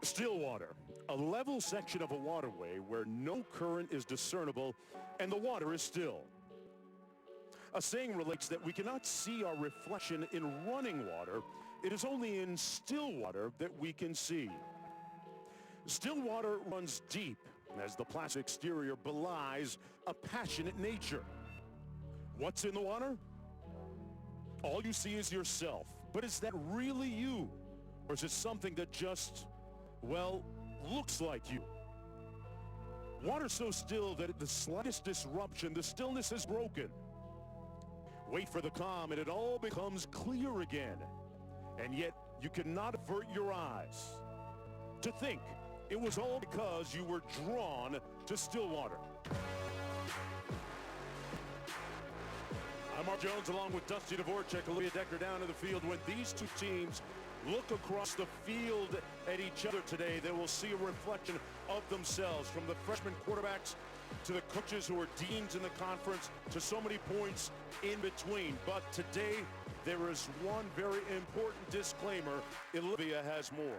Still water, a level section of a waterway where no current is discernible and the water is still. A saying relates that we cannot see our reflection in running water. It is only in still water that we can see. Still water runs deep as the plastic exterior belies a passionate nature. What's in the water? All you see is yourself. But is that really you? Or is it something that just, well, looks like you? Water so still that at the slightest disruption, the stillness is broken. Wait for the calm and it all becomes clear again. And yet you cannot avert your eyes. To think it was all because you were drawn to still water. I'm Mark Jones along with Dusty Dvorak, Olivia Decker down to the field. When these two teams look across the field at each other today, they will see a reflection of themselves, from the freshman quarterbacks to the coaches who are deans in the conference to so many points in between. But today there is one very important disclaimer. Olivia has more.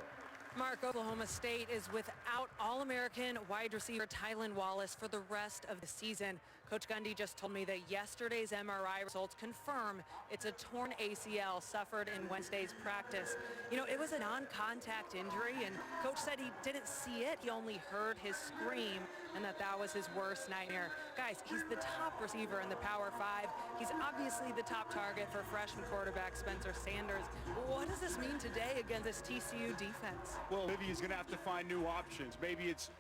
Mark, Oklahoma State is without All-American wide receiver Tylan Wallace for the rest of the season. Coach Gundy just told me that yesterday's MRI results confirm it's a torn ACL suffered in Wednesday's practice. You know, it was a non-contact injury, and Coach said he didn't see it. He only heard his scream, and that was his worst nightmare. Guys, he's the top receiver in the Power 5. He's obviously the top target for freshman quarterback Spencer Sanders. What does this mean today against this TCU defense? Well, maybe he's going to have to find new options. Maybe it's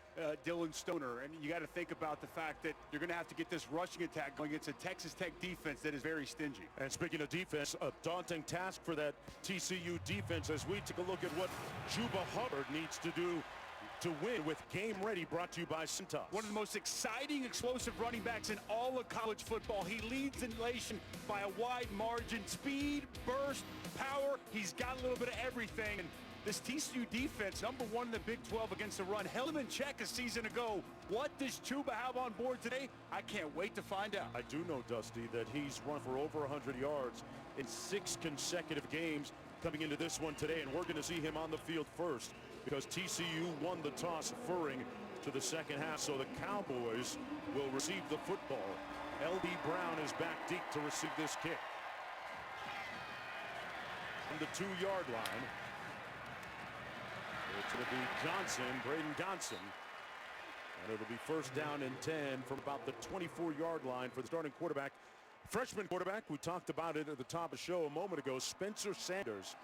Dylan Stoner. And you got to think about the fact that you're going to have to get this rushing attack going against a Texas Tech defense that is very stingy. And speaking of defense, a daunting task for that TCU defense as we take a look at what Chuba Hubbard needs to do to win with Game Ready, brought to you by Cintas. One of the most exciting, explosive running backs in all of college football. He leads the nation by a wide margin. Speed, burst, power. He's got a little bit of everything. And this TCU defense, number one in the Big 12 against the run, held him in check a season ago. What does Chuba have on board today? I can't wait to find out. I do know, Dusty, that he's run for over 100 yards in 6 consecutive games coming into this one today, and we're going to see him on the field first because TCU won the toss, referring to the second half, so the Cowboys will receive the football. L.D. Brown is back deep to receive this kick. From the 2-yard line, it's going to be Johnson, Braden Johnson. And it'll be first down and 10 from about the 24-yard line for the starting quarterback. Freshman quarterback, we talked about it at the top of the show a moment ago, Spencer Sanders,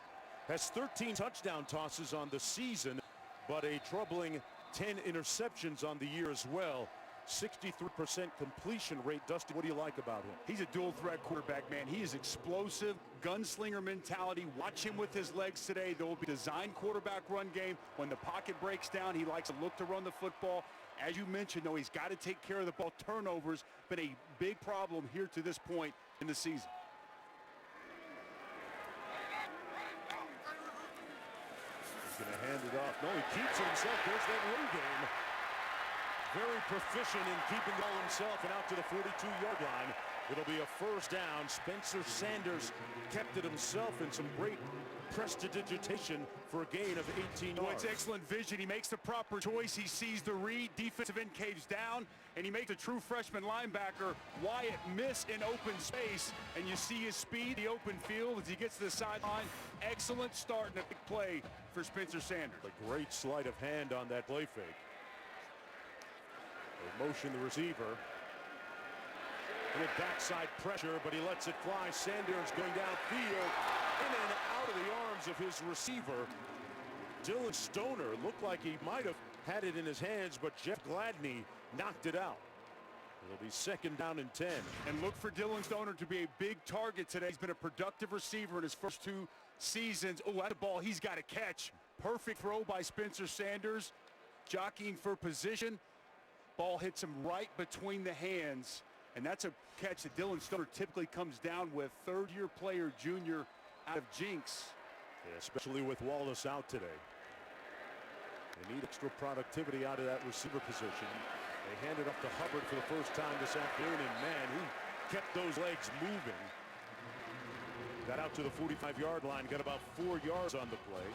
has 13 touchdown tosses on the season, but a troubling 10 interceptions on the year as well. 63% completion rate. Dusty, what do you like about him? He's a dual threat quarterback, man. He is explosive, gunslinger mentality. Watch him with his legs today. There will be a designed quarterback run game. When the pocket breaks down, he likes to look to run the football. As you mentioned, though, he's got to take care of the ball. Turnovers been a big problem here to this point in the season. He's going to hand it off. No, he keeps it himself. There's that run game. Very proficient in keeping the ball himself and out to the 42-yard line. It'll be a first down. Spencer Sanders kept it himself in some great prestidigitation for a gain of 18 yards. Well, it's excellent vision. He makes the proper choice. He sees the read. Defensive end caves down, and he makes a true freshman linebacker, Wyatt, miss in open space. And you see his speed, the open field as he gets to the sideline. Excellent start and a big play for Spencer Sanders. A great sleight of hand on that play fake. They motion the receiver. With backside pressure, but he lets it fly. Sanders going downfield, in and out of the arms of his receiver. Dylan Stoner looked like he might have had it in his hands, but Jeff Gladney knocked it out. It'll be second down and 10. And look for Dylan Stoner to be a big target today. He's been a productive receiver in his first 2 seasons. Oh, that's a ball he's got to catch. Perfect throw by Spencer Sanders, jockeying for position. Ball hits him right between the hands. And that's a catch that Dylan Stoner typically comes down with. Third-year player, junior, out of Jinx. Yeah, especially with Wallace out today. They need extra productivity out of that receiver position. They hand it up to Hubbard for the first time this afternoon, and man, he kept those legs moving. Got out to the 45-yard line, got about 4 yards on the play.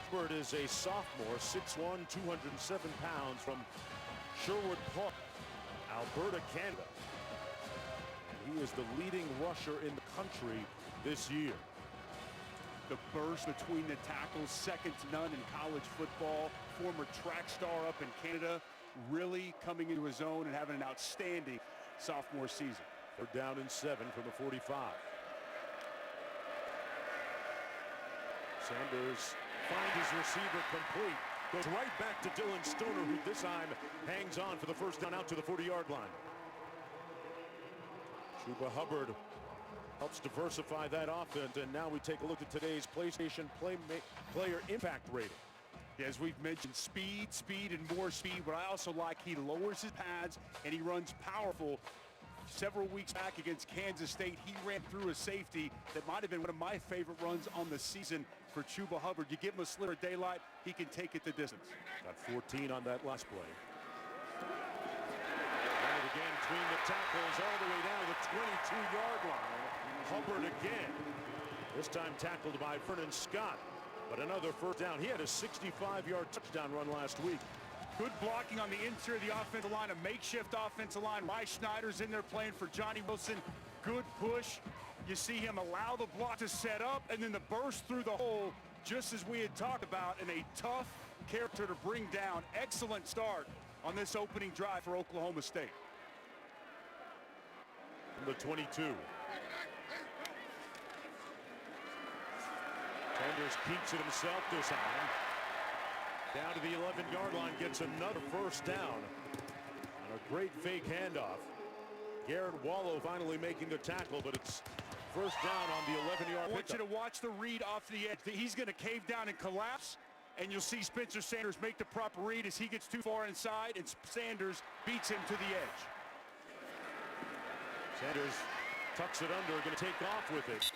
Hubbard is a sophomore, 6'1", 207 pounds from Sherwood Park, Alberta, Canada. And he is the leading rusher in the country this year. The burst between the tackles, second to none in college football. Former track star up in Canada, really coming into his own and having an outstanding sophomore season. They're down and 7 from the 45. Sanders finds his receiver complete. Goes right back to Dylan Stoner, who this time hangs on for the first down out to the 40-yard line. Chuba Hubbard helps diversify that offense, and now we take a look at today's PlayStation player impact rating. As we've mentioned, speed, and more speed, but I also like he lowers his pads and he runs powerful. Several weeks back against Kansas State, he ran through a safety that might have been one of my favorite runs on the season for Chuba Hubbard. You give him a sliver of daylight, he can take it the distance. Got 14 on that last play. And again between the tackles all the way down to the 22-yard line. Hubbard again. This time tackled by Vernon Scott. But another first down. He had a 65-yard touchdown run last week. Good blocking on the interior of the offensive line, a makeshift offensive line. Mike Schneider's in there playing for Johnny Wilson. Good push. You see him allow the block to set up, and then the burst through the hole, just as we had talked about, and a tough character to bring down. Excellent start on this opening drive for Oklahoma State. From the 22. Sanders keeps it himself this time. Down to the 11-yard line, gets another first down. And a great fake handoff. Garrett Wallow finally making the tackle, but it's first down on the 11-yard. I want you to watch the read off the edge. He's going to cave down and collapse, and you'll see Spencer Sanders make the proper read as he gets too far inside, and Sanders beats him to the edge. Sanders tucks it under, going to take off with it.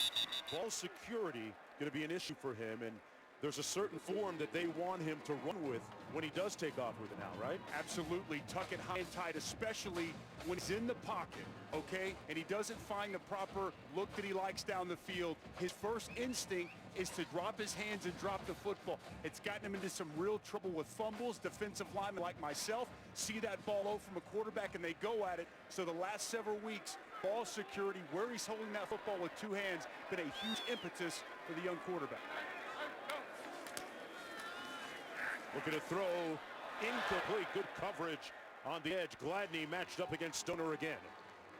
Ball security going to be an issue for him, and there's a certain form that they want him to run with when he does take off with it now, right? Absolutely. Tuck it high and tight, especially when he's in the pocket, okay? And he doesn't find the proper look that he likes down the field. His first instinct is to drop his hands and drop the football. It's gotten him into some real trouble with fumbles. Defensive linemen like myself see that ball over from a quarterback and they go at it. So the last several weeks, ball security, where he's holding that football with two hands, been a huge impetus for the young quarterback. Looking to throw, incomplete. Good coverage on the edge. Gladney matched up against Stoner again.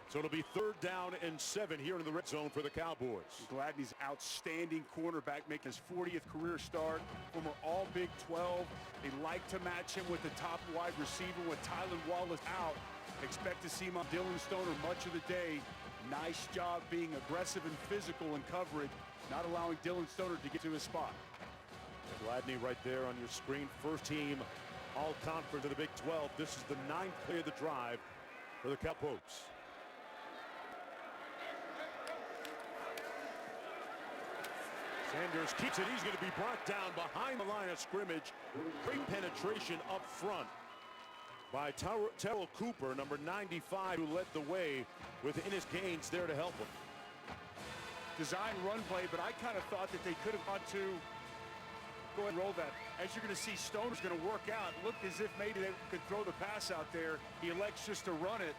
So it'll be third down and 7 here in the red zone for the Cowboys. Gladney's outstanding cornerback, making his 40th career start. Former All Big 12. They like to match him with the top wide receiver with Tylan Wallace out. Expect to see him on Dylan Stoner much of the day. Nice job being aggressive and physical in coverage, not allowing Dylan Stoner to get to his spot. Gladney right there on your screen. First team all-conference of the Big 12. This is the 9th play of the drive for the Cowboys. Sanders keeps it. He's going to be brought down behind the line of scrimmage. Great penetration up front by Terrell Cooper, number 95, who led the way with Ennis Gaines there to help him. Design run play, but I kind of thought that they could have gone to go ahead and roll that. As you're going to see, Stoner's going to work out. Looked as if maybe they could throw the pass out there. He elects just to run it.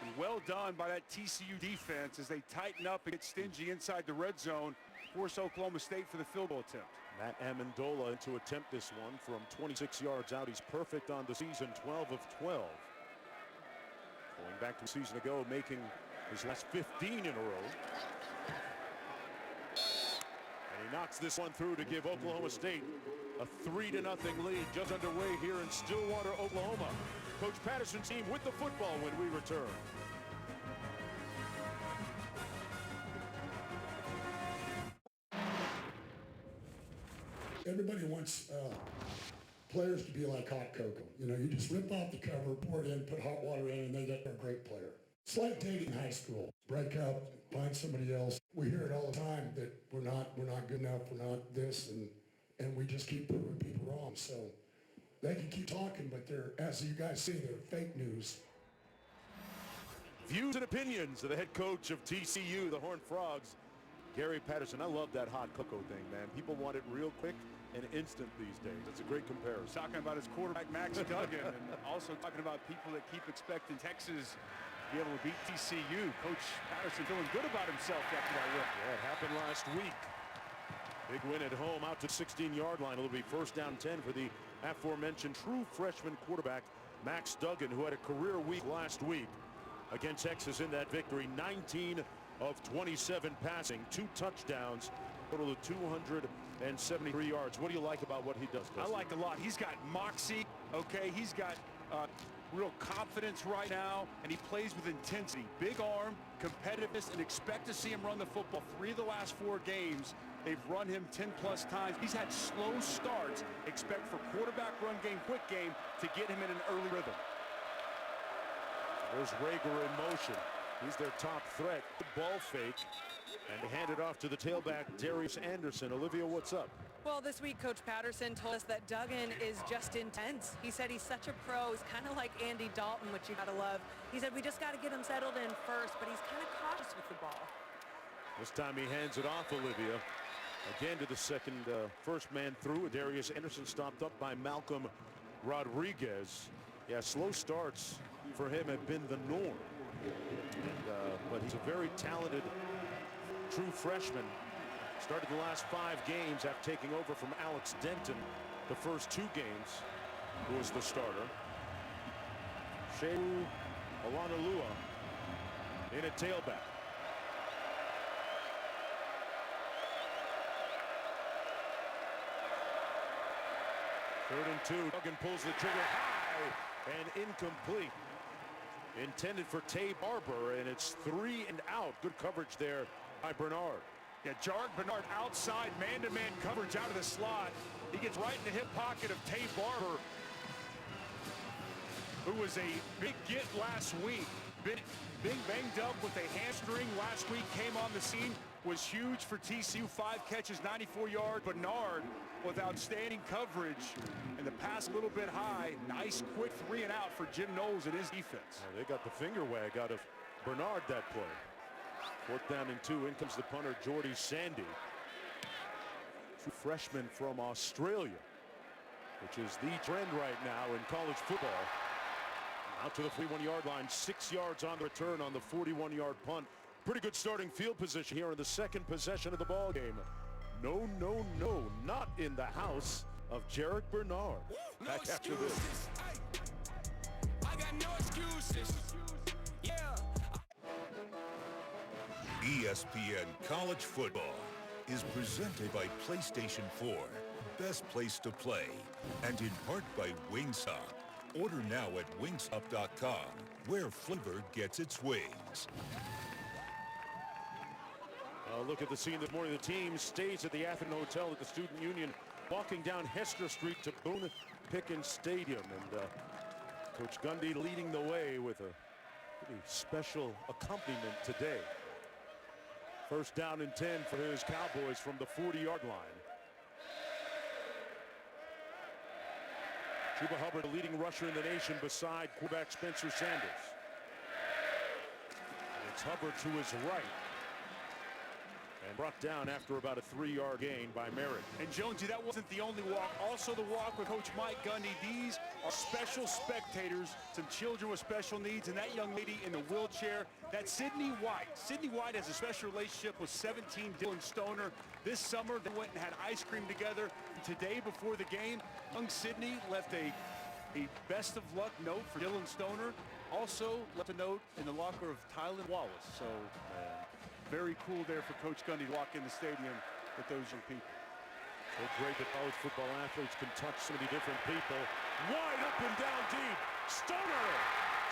And well done by that TCU defense as they tighten up and get stingy inside the red zone. Force Oklahoma State for the field goal attempt. Matt Amendola to attempt this one from 26 yards out. He's perfect on the season, 12 of 12. Going back to a season ago, making his last 15 in a row. And he knocks this one through to give Oklahoma State a 3-0 lead just underway here in Stillwater, Oklahoma. Coach Patterson's team with the football when we return. Everybody wants players to be like hot cocoa. You know, you just rip off the cover, pour it in, put hot water in, and they get a great player. It's like dating high school. Break up, find somebody else. We hear it all the time that we're not good enough, we're not this, and we just keep proving people wrong. So they can keep talking, but they're, as you guys see, they're fake news. Views and opinions of the head coach of TCU, the Horned Frogs, Gary Patterson. I love that hot cocoa thing, man. People want it real quick. an instant these days. That's a great comparison. Talking about his quarterback, Max Duggan, and also talking about people that keep expecting Texas to be able to beat TCU. Coach Patterson feeling good about himself after that win. Yeah, it happened last week. Big win at home out to 16-yard line. It'll be first down 10 for the aforementioned true freshman quarterback, Max Duggan, who had a career week last week against Texas in that victory. 19 of 27 passing, 2 touchdowns, total of 273 yards. What do you like about what he does, Dusty? I like a lot. He's got moxie, okay? He's got real confidence right now, and he plays with intensity. Big arm, competitiveness, and expect to see him run the football. 3 of the last 4 games, they've run him 10-plus times. He's had slow starts. Expect for quarterback run game, quick game, to get him in an early rhythm. There's Rager in motion. He's their top threat. Ball fake. And hand it off to the tailback, Darius Anderson. Olivia, what's up? Well, this week, Coach Patterson told us that Duggan is just intense. He said he's such a pro. He's kind of like Andy Dalton, which you got to love. He said we just got to get him settled in first, but he's kind of cautious with the ball. This time he hands it off, Olivia. Again to the first man through. Darius Anderson stopped up by Malcolm Rodriguez. Yeah, slow starts for him have been the norm. But he's a very talented true freshman. Started the last 5 games after taking over from Alex Denton the first 2 games, who was the starter. Shehu Olanalua in a tailback. Third and 2. Duggan pulls the trigger high and incomplete. Intended for Tay Barber, and it's 3 and out. Good coverage there by Bernard. Yeah, Jarek Bernard outside man-to-man coverage out of the slot. He gets right in the hip pocket of Tay Barber, who was a big get last week. Big banged up with a hamstring last week, came on the scene, was huge for TCU. 5 catches, 94 yards. Bernard with outstanding coverage, and the pass a little bit high. Nice quick 3 and out for Jim Knowles and his defense. They got the finger wag out of Bernard that play. 4th down and 2. In comes the punter, Jordy Sandy. True freshman from Australia, which is the trend right now in college football. Out to the 41-yard line, 6 yards on the return on the 41-yard punt. Pretty good starting field position here in the second possession of the ball game. No, no, no, not in the house of Jarek Bernard. Back after this. I got no excuses. Yeah. ESPN College Football is presented by PlayStation 4, best place to play, and in part by Wingstop. Order now at wingstop.com, where flavor gets its wings. Look at the scene this morning. The team stays at the Athens Hotel at the Student Union, walking down Hester Street to Boone Pickens Stadium. And Coach Gundy leading the way with a pretty special accompaniment today. First down and 10 for his Cowboys from the 40-yard line. Chuba Hubbard, the leading rusher in the nation beside quarterback Spencer Sanders. And it's Hubbard to his right. And brought down after about a 3-yard gain by Merritt. And Jonesy, that wasn't the only walk. Also the walk with Coach Mike Gundy. These are special spectators, some children with special needs, and that young lady in the wheelchair, that's Sydney White. Sydney White has a special relationship with 17 Dylan Stoner. This summer, they went and had ice cream together. And today, before the game, young Sydney left a best of luck note for Dylan Stoner. Also left a note in the locker of Tylen Wallace. So, very cool there for Coach Gundy to walk in the stadium with those young people. So great that college football athletes can touch so many different people. Wide open down deep. Stoner!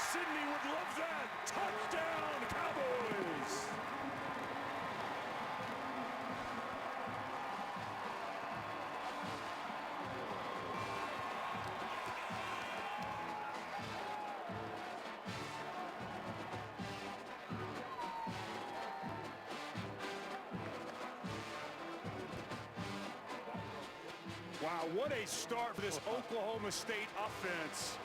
Sydney would love that. Touchdown, Cowboys! Wow, what a start for this Oklahoma State offense.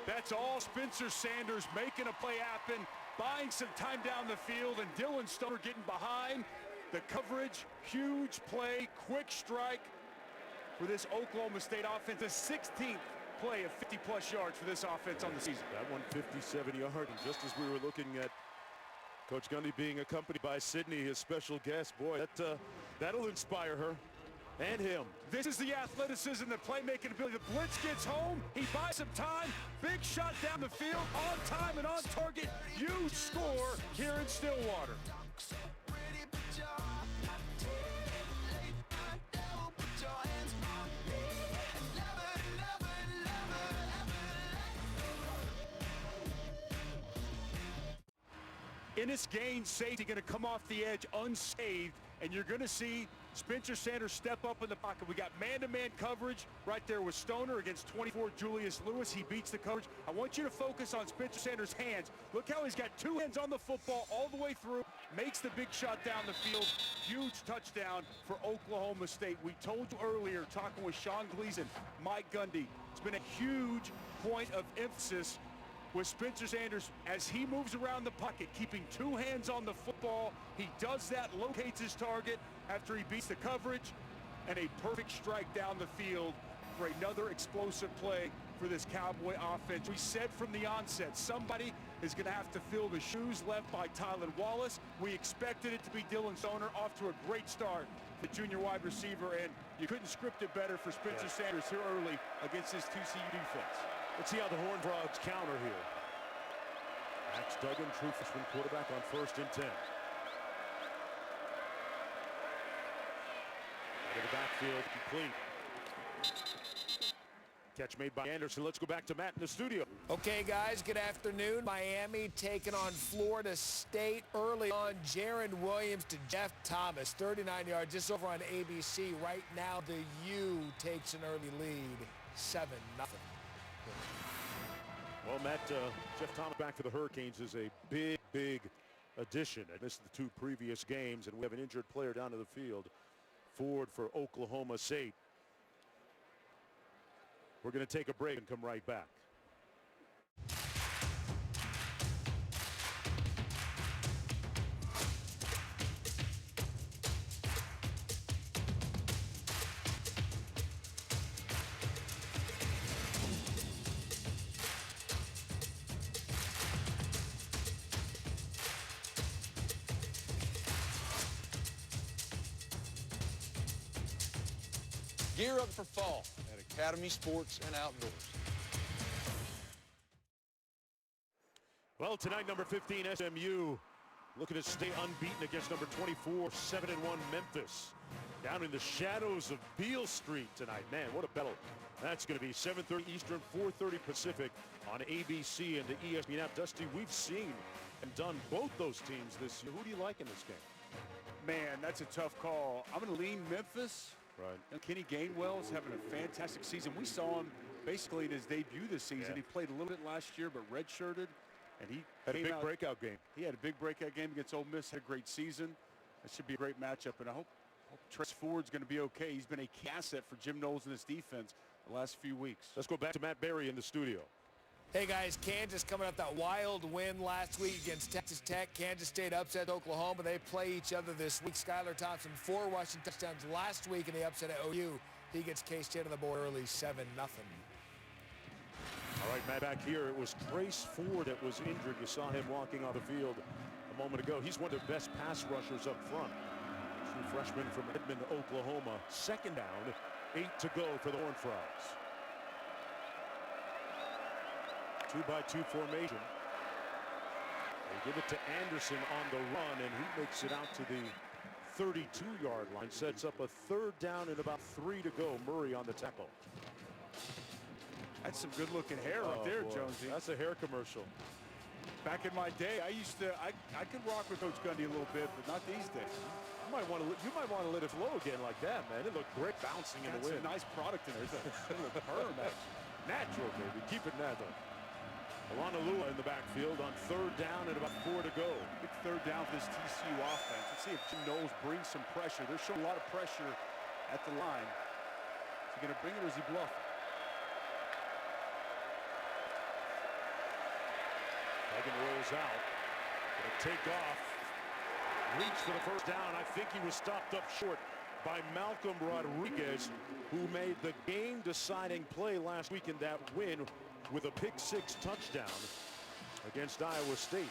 That's all Spencer Sanders making a play happen, buying some time down the field, and Dylan Stoner getting behind the coverage. Huge play, quick strike. for this Oklahoma State offense. The 16th play of 50-plus yards for this offense on the season. That one 57 yards, and just as we were looking at Coach Gundy being accompanied by Sydney, his special guest, boy, that'll inspire her and him. This is the athleticism, the playmaking ability. The blitz gets home. He buys some time. Big shot down the field, on time and on target. Huge score here in Stillwater. Ennis Gaines, safety, going to come off the edge unscathed, and you're going to see Spencer Sanders step up in the pocket. We got man-to-man coverage right there with Stoner against 24 Julius Lewis. He beats the coverage. I want you to focus on Spencer Sanders' hands. Look how he's got two hands on the football all the way through, makes the big shot down the field. Huge touchdown for Oklahoma State. We told you earlier, talking with Sean Gleason, Mike Gundy, it's been a huge point of emphasis with Spencer Sanders as he moves around the pocket, keeping two hands on the football. He does that, locates his target after he beats the coverage, and a perfect strike down the field for another explosive play for this Cowboy offense. We said from the onset, somebody is going to have to fill the shoes left by Tylan Wallace. We expected it to be Dylan Stoner, off to a great start, the junior wide receiver, and you couldn't script it better for Spencer Sanders here early against this TCU defense. Let's see how the Horned Frogs counter here. Max Duggan, true freshman quarterback, on 1st and 10. Out of the backfield, complete. Catch made by Anderson. Let's go back to Matt in the studio. Okay, guys, good afternoon. Miami taking on Florida State. Early on, Jaron Williams to Jeff Thomas. 39 yards just over on ABC. Right now, the U takes an early lead, 7-0. Well, Matt, Jeff Thomas back for the Hurricanes is a big addition. I missed the 2 previous games, and we have an injured player down to the field. Ford for Oklahoma State. We're going to take a break and come right back. Gear up for fall at Academy Sports and Outdoors. Well, tonight, number 15, SMU, looking to stay unbeaten against number 24, 7-1 Memphis. Down in the shadows of Beale Street tonight. Man, what a battle. That's going to be 7:30 Eastern, 4:30 Pacific on ABC and the ESPN app. Dusty, we've seen and done both those teams this year. Who do you like in this game? Man, that's a tough call. I'm going to lean Memphis. Right. And Kenny Gainwell is having a fantastic season. We saw him basically in his debut this season. Yeah. He played a little bit last year, but redshirted. And he had a big breakout game. He had a big breakout game against Ole Miss. Had a great season. That should be a great matchup. And I hope Trace Ford's going to be okay. He's been a key asset for Jim Knowles and his defense the last few weeks. Let's go back to Matt Berry in the studio. Hey, guys, Kansas coming off that wild win last week against Texas Tech. Kansas State upset Oklahoma. They play each other this week. Skylar Thompson, 4 rushing touchdowns last week in the upset at OU. He gets K-State on the board early, 7-0. All right, Matt, back here, it was Trace Ford that was injured. You saw him walking off the field a moment ago. He's one of the best pass rushers up front. True freshman from Edmond, Oklahoma. 2nd down, 8 to go for the Horned Frogs. 2-by-2 formation. They give it to Anderson on the run, and he makes it out to the 32-yard line. Sets up a 3rd down and about 3 to go. Murray on the tackle. That's some good-looking hair right there, boy. Jonesy. That's a hair commercial. Back in my day, I could rock with Coach Gundy a little bit, but not these days. You might want to let it flow again like that, man. It looked great bouncing in the wind. That's a nice product in there. It's a little perm, actually. Natural, baby. Keep it natural. Alana in the backfield on 3rd down and about 4 to go. Big 3rd down for this TCU offense. Let's see if Jim Knowles brings some pressure. They're showing a lot of pressure at the line. Is he going to bring it or is he bluffing? Duggan rolls out. Going to take off. Reach for the 1st down. I think he was stopped up short by Malcolm Rodriguez, who made the game-deciding play last week in that win with a pick-6 touchdown against Iowa State.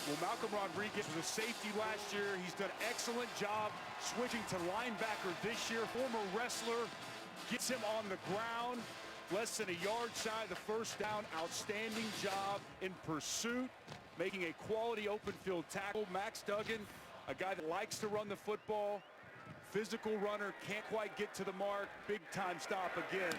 Well, Malcolm Rodriguez was a safety last year. He's done an excellent job switching to linebacker this year. Former wrestler, gets him on the ground, less than a yard shy of the first down. Outstanding job in pursuit, making a quality open field tackle. Max Duggan, a guy that likes to run the football, physical runner, can't quite get to the mark. Big time stop again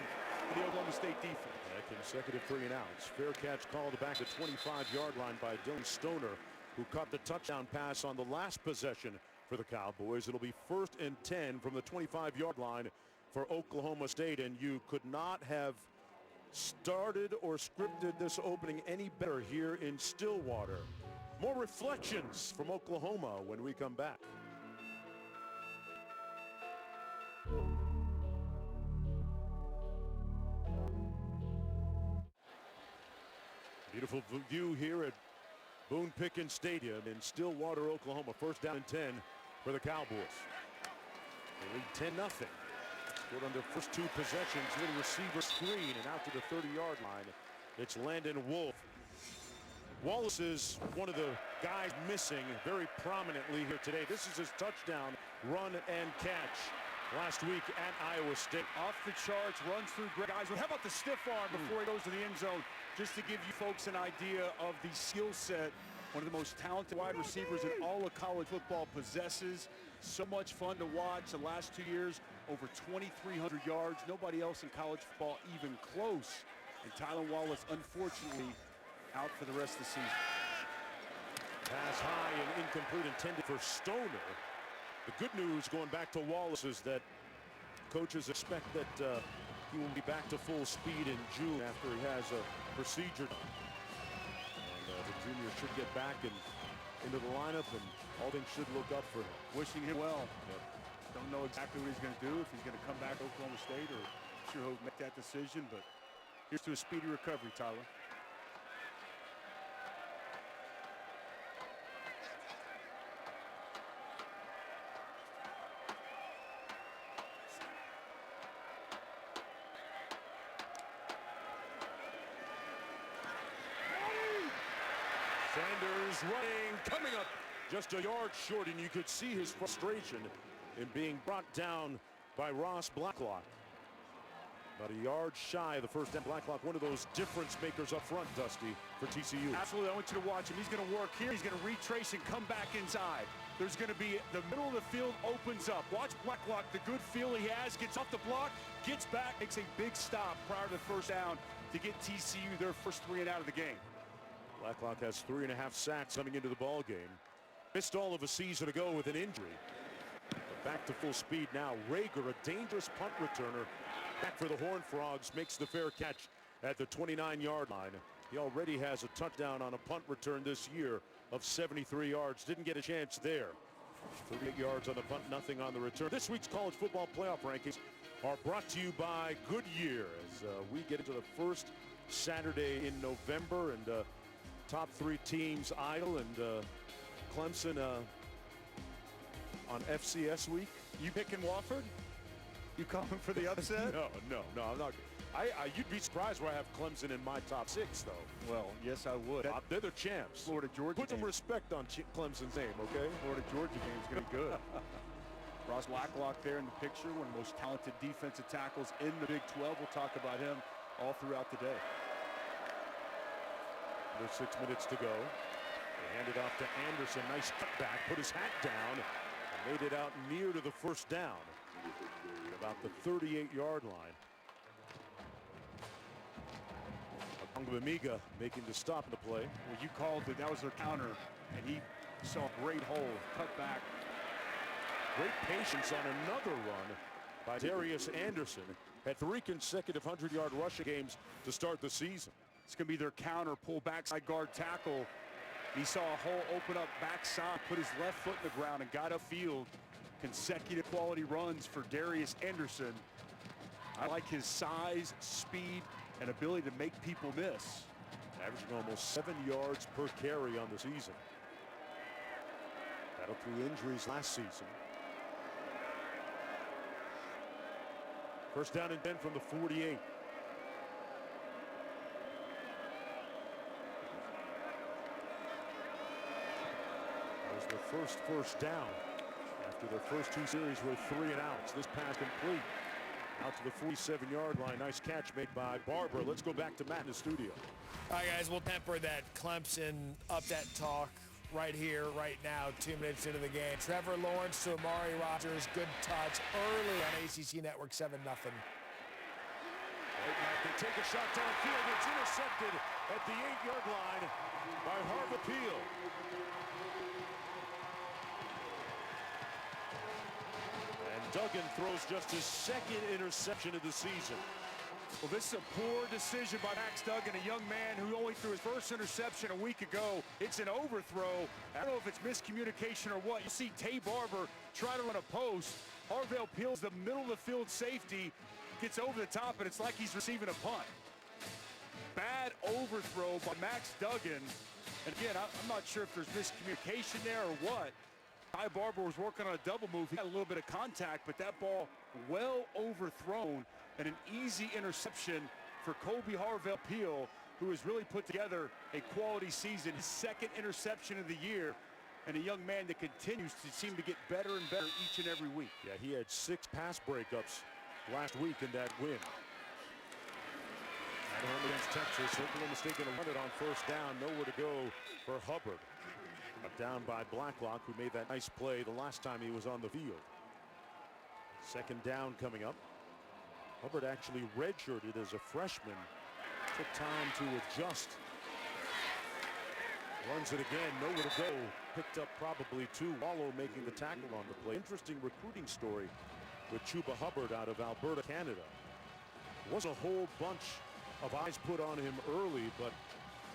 for the Oklahoma State defense. A consecutive 3 and outs. Fair catch called back at 25-yard line by Dylan Stoner, who caught the touchdown pass on the last possession for the Cowboys. It'll be 1st and 10 from the 25-yard line for Oklahoma State, and you could not have started or scripted this opening any better here in Stillwater. More reflections from Oklahoma when we come back. Beautiful view here at Boone Pickens Stadium in Stillwater, Oklahoma. 1st down and 10 for the Cowboys. They lead 10-0. Scored on their first 2 possessions. Little receiver screen and out to the 30-yard line. It's Landon Wolf. Wallace is one of the guys missing very prominently here today. This is his touchdown run and catch last week at Iowa State. Off the charts, runs through great guys. How about the stiff arm before he goes to the end zone? Just to give you folks an idea of the skill set one of the most talented wide receivers in all of college football possesses. So much fun to watch the last 2 years, over 2,300 yards. Nobody else in college football even close. And Tylan Wallace, unfortunately, out for the rest of the season. Pass high and incomplete, intended for Stoner. The good news going back to Wallace is that coaches expect that he will be back to full speed in June after he has a procedure. And the junior should get back into the lineup, and all things should look up for him. Wishing him well. Yep. Don't know exactly what he's going to do, if he's going to come back to Oklahoma State, or sure he'll make that decision, but here's to a speedy recovery, Tyler. Sanders running, coming up just a yard short, and you could see his frustration in being brought down by Ross Blacklock. About a yard shy of the first down. Blacklock, one of those difference makers up front, Dusty, for TCU. Absolutely, I want you to watch him. He's going to work here. He's going to retrace and come back inside. There's going to be, the middle of the field opens up. Watch Blacklock, the good feel he has, gets off the block, gets back, makes a big stop prior to the first down to get TCU their first 3 and out of the game. Blacklock has 3.5 sacks coming into the ball game. Missed all of a season ago with an injury. But back to full speed now. Rager, a dangerous punt returner, back for the Horned Frogs, makes the fair catch at the 29-yard line. He already has a touchdown on a punt return this year of 73 yards. Didn't get a chance there. 38 yards on the punt, nothing on the return. This week's college football playoff rankings are brought to you by Goodyear as we get into the first Saturday in November, and top 3 teams idle, and Clemson on FCS week. You picking Wofford? You coming for the upset? No, I'm not. You'd be surprised where I have Clemson in my top 6, though. Well, yes, I would. They're the champs. Florida-Georgia Put some respect on Clemson's name, okay? Florida-Georgia game is going to be good. Ross Blacklock there in the picture, one of the most talented defensive tackles in the Big 12. We'll talk about him all throughout the day. There's 6 minutes to go. They hand it off to Anderson. Nice cutback. Put his hat down. And made it out near to the first down. About the 38-yard line. Bamiga making the stop in the play. Well, you called it. That was their counter. And he saw a great hole. Cut back. Great patience on another run by Darius Anderson. Had 3 consecutive 100-yard rushing games to start the season. It's going to be their counter, pull backside guard tackle. He saw a hole open up backside, put his left foot in the ground and got upfield. Consecutive quality runs for Darius Anderson. I like his size, speed, and ability to make people miss. Averaging almost 7 yards per carry on the season. Battled through injuries last season. First down and 10 from the 48. That was the first down after their first two series were 3 and outs. This pass complete out to the 47-yard line. Nice catch made by Barber. Let's go back to Matt in the studio. All right, guys, we'll temper that Clemson upset talk right here, right now, 2 minutes into the game. Trevor Lawrence to Amari Rodgers. Good touch early on ACC Network, 7-0. They take a shot downfield. It's intercepted at the 8-yard line by Harvey Peel. And Duggan throws just his second interception of the season. Well, this is a poor decision by Max Duggan, a young man who only threw his first interception a week ago. It's an overthrow. I don't know if it's miscommunication or what. You see Tay Barber try to run a post. Harvell peels the middle of the field safety, gets over the top, and it's like he's receiving a punt. Bad overthrow by Max Duggan. And again, I'm not sure if there's miscommunication there or what. Ty Barber was working on a double move. He had a little bit of contact, but that ball well overthrown, and an easy interception for Kobe Harvell Peel, who has really put together a quality season. His second interception of the year, and a young man that continues to seem to get better and better each and every week. Yeah, he had 6 pass breakups last week in that win. At home against Texas, Oklahoma State going to run it on first down. Nowhere to go for Hubbard. Down by Blacklock, who made that nice play the last time he was on the field. Second down coming up. Hubbard actually redshirted as a freshman. Took time to adjust. Runs it again, nowhere to go. Picked up probably 2. Wallow making the tackle on the play. Interesting recruiting story with Chuba Hubbard out of Alberta, Canada. Was a whole bunch of eyes put on him early, but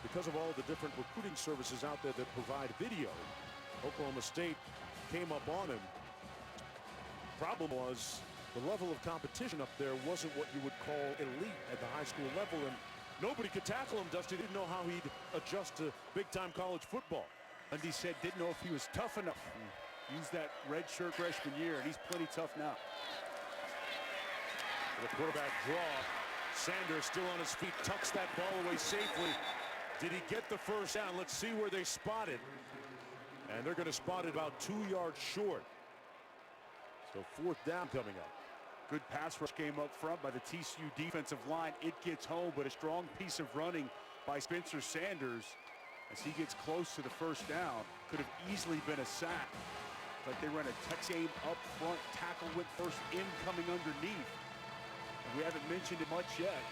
because of all the different recruiting services out there that provide video, Oklahoma State came up on him. Problem was the level of competition up there wasn't what you would call elite at the high school level, and nobody could tackle him. Dusty didn't know how he'd adjust to big-time college football. And he said didn't know if he was tough enough. Used that redshirt freshman year, and he's plenty tough now. The quarterback draw. Sanders still on his feet, tucks that ball away safely. Did he get the first down? Let's see where they spot it. And they're going to spot it about 2 yards short. So fourth down coming up. Good pass rush game up front by the TCU defensive line. It gets home, but a strong piece of running by Spencer Sanders as he gets close to the first down. Could have easily been a sack. But they run a Tex aim up front. Tackle went first in, coming underneath. And we haven't mentioned it much yet,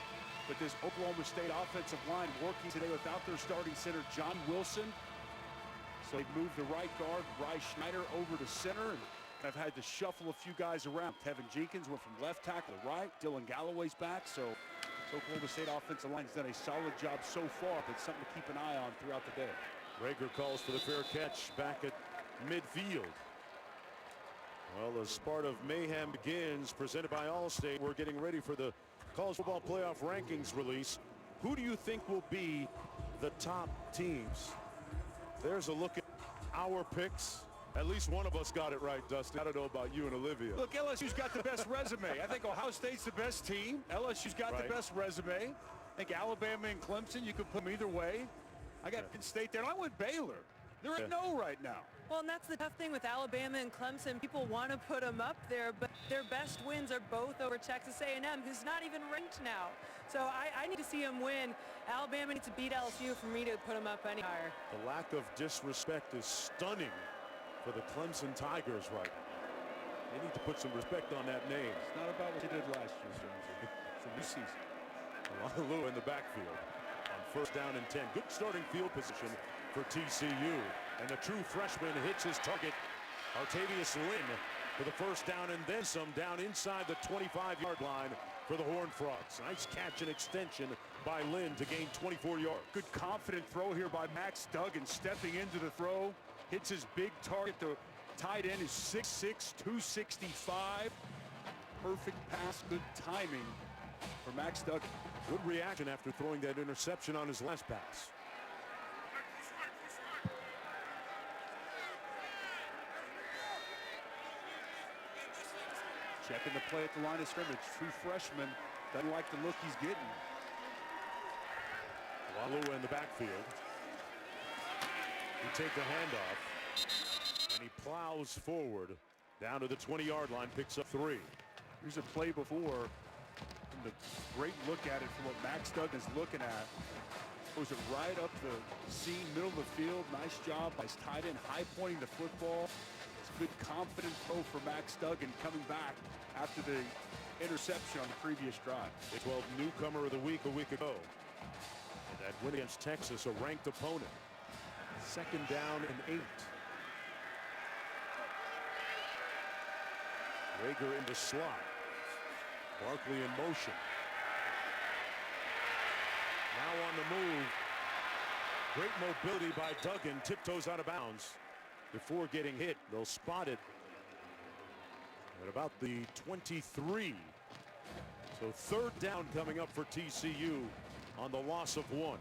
but this Oklahoma State offensive line working today without their starting center, John Wilson. So they've moved the right guard, Bryce Schneider, over to center, and have had to shuffle a few guys around. Tevin Jenkins went from left tackle to right. Dylan Galloway's back, so Oklahoma State offensive line has done a solid job so far, but something to keep an eye on throughout the day. Rager calls for the fair catch back at midfield. Well, the start of mayhem begins, presented by Allstate. We're getting ready for the College Football Playoff Rankings release. Who do you think will be the top teams? There's a look at our picks. At least one of us got it right, Dustin. I don't know about you and Olivia. Look, LSU's got the best resume. I think Ohio State's the best team. LSU's got the best resume. I think Alabama and Clemson, you could put them either way. I got Penn State there, and I went Baylor. They're at no right now. Well, and that's the tough thing with Alabama and Clemson. People want to put them up there, but their best wins are both over Texas A&M, who's not even ranked now. So I need to see them win. Alabama needs to beat LSU for me to put them up any higher. The lack of disrespect is stunning for the Clemson Tigers right now. They need to put some respect on that name. It's not about what you did last year, Jonesy. It's a new season. Lou in the backfield on first down and 10. Good starting field position for TCU. And the true freshman hits his target, Artavius Lynn, for the first down and then some, down inside the 25-yard line for the Horned Frogs. Nice catch and extension by Lynn to gain 24 yards. Good confident throw here by Max Duggan, stepping into the throw. Hits his big target. The tight end is 6'6", 265. Perfect pass, good timing for Max Duggan. Good reaction after throwing that interception on his last pass. Checking the play at the line of scrimmage. True freshman. Doesn't like the look he's getting. Walu in the backfield. He takes the handoff. And he plows forward down to the 20-yard line, picks up 3. Here's a play before. And the great look at it from what Max Duggan is looking at. Goes it right up the seam, middle of the field. Nice job by his tight end, high pointing the football. It's a good confident throw for Max Duggan coming back after the interception on the previous drive. Big 12 newcomer of the week a week ago. And that win against Texas, a ranked opponent. 2nd down and 8. Rager into slot. Barkley in motion. Now on the move. Great mobility by Duggan. Tiptoes out of bounds before getting hit. They'll spot it at about the 23. So 3rd down coming up for TCU on the loss of 1.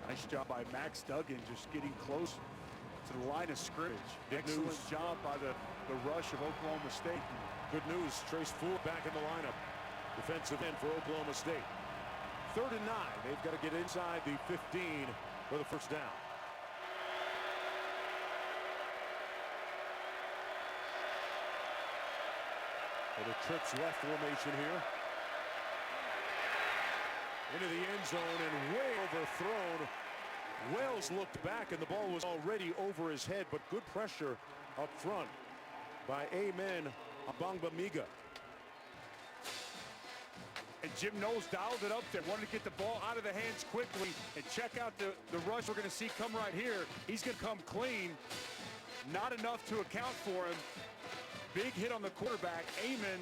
Nice job by Max Duggan just getting close to the line of scrimmage. Excellent job by the rush of Oklahoma State. Good news, Trace Ford back in the lineup. Defensive end for Oklahoma State. 3rd and 9. They've got to get inside the 15 for the 1st down. For the trips left formation here. Into the end zone and way overthrown. Wells looked back and the ball was already over his head, but good pressure up front by Amen Abangbamiga. And Jim Knowles dialed it up there, wanted to get the ball out of the hands quickly and check out the rush we're going to see come right here. He's going to come clean. Not enough to account for him. Big hit on the quarterback. Amen.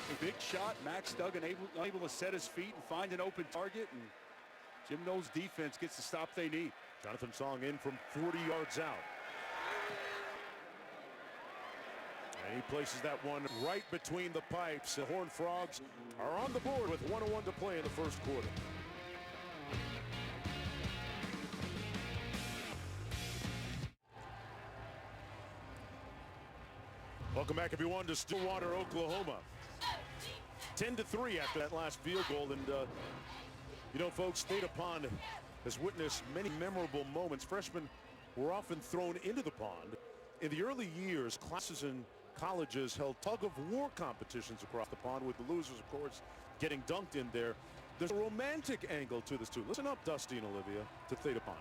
A big shot. Max Duggan able to set his feet and find an open target. And Jim Knowles' defense gets the stop they need. Jonathan Song in from 40 yards out. And he places that one right between the pipes. The Horned Frogs are on the board with 1:01 to play in the 1st quarter. Welcome back, everyone, to Stillwater, Oklahoma. 10-3 after that last field goal. And, you know, folks, Theta Pond has witnessed many memorable moments. Freshmen were often thrown into the pond. In the early years, classes and colleges held tug-of-war competitions across the pond, with the losers, of course, getting dunked in there. There's a romantic angle to this, too. Listen up, Dusty and Olivia, to Theta Pond.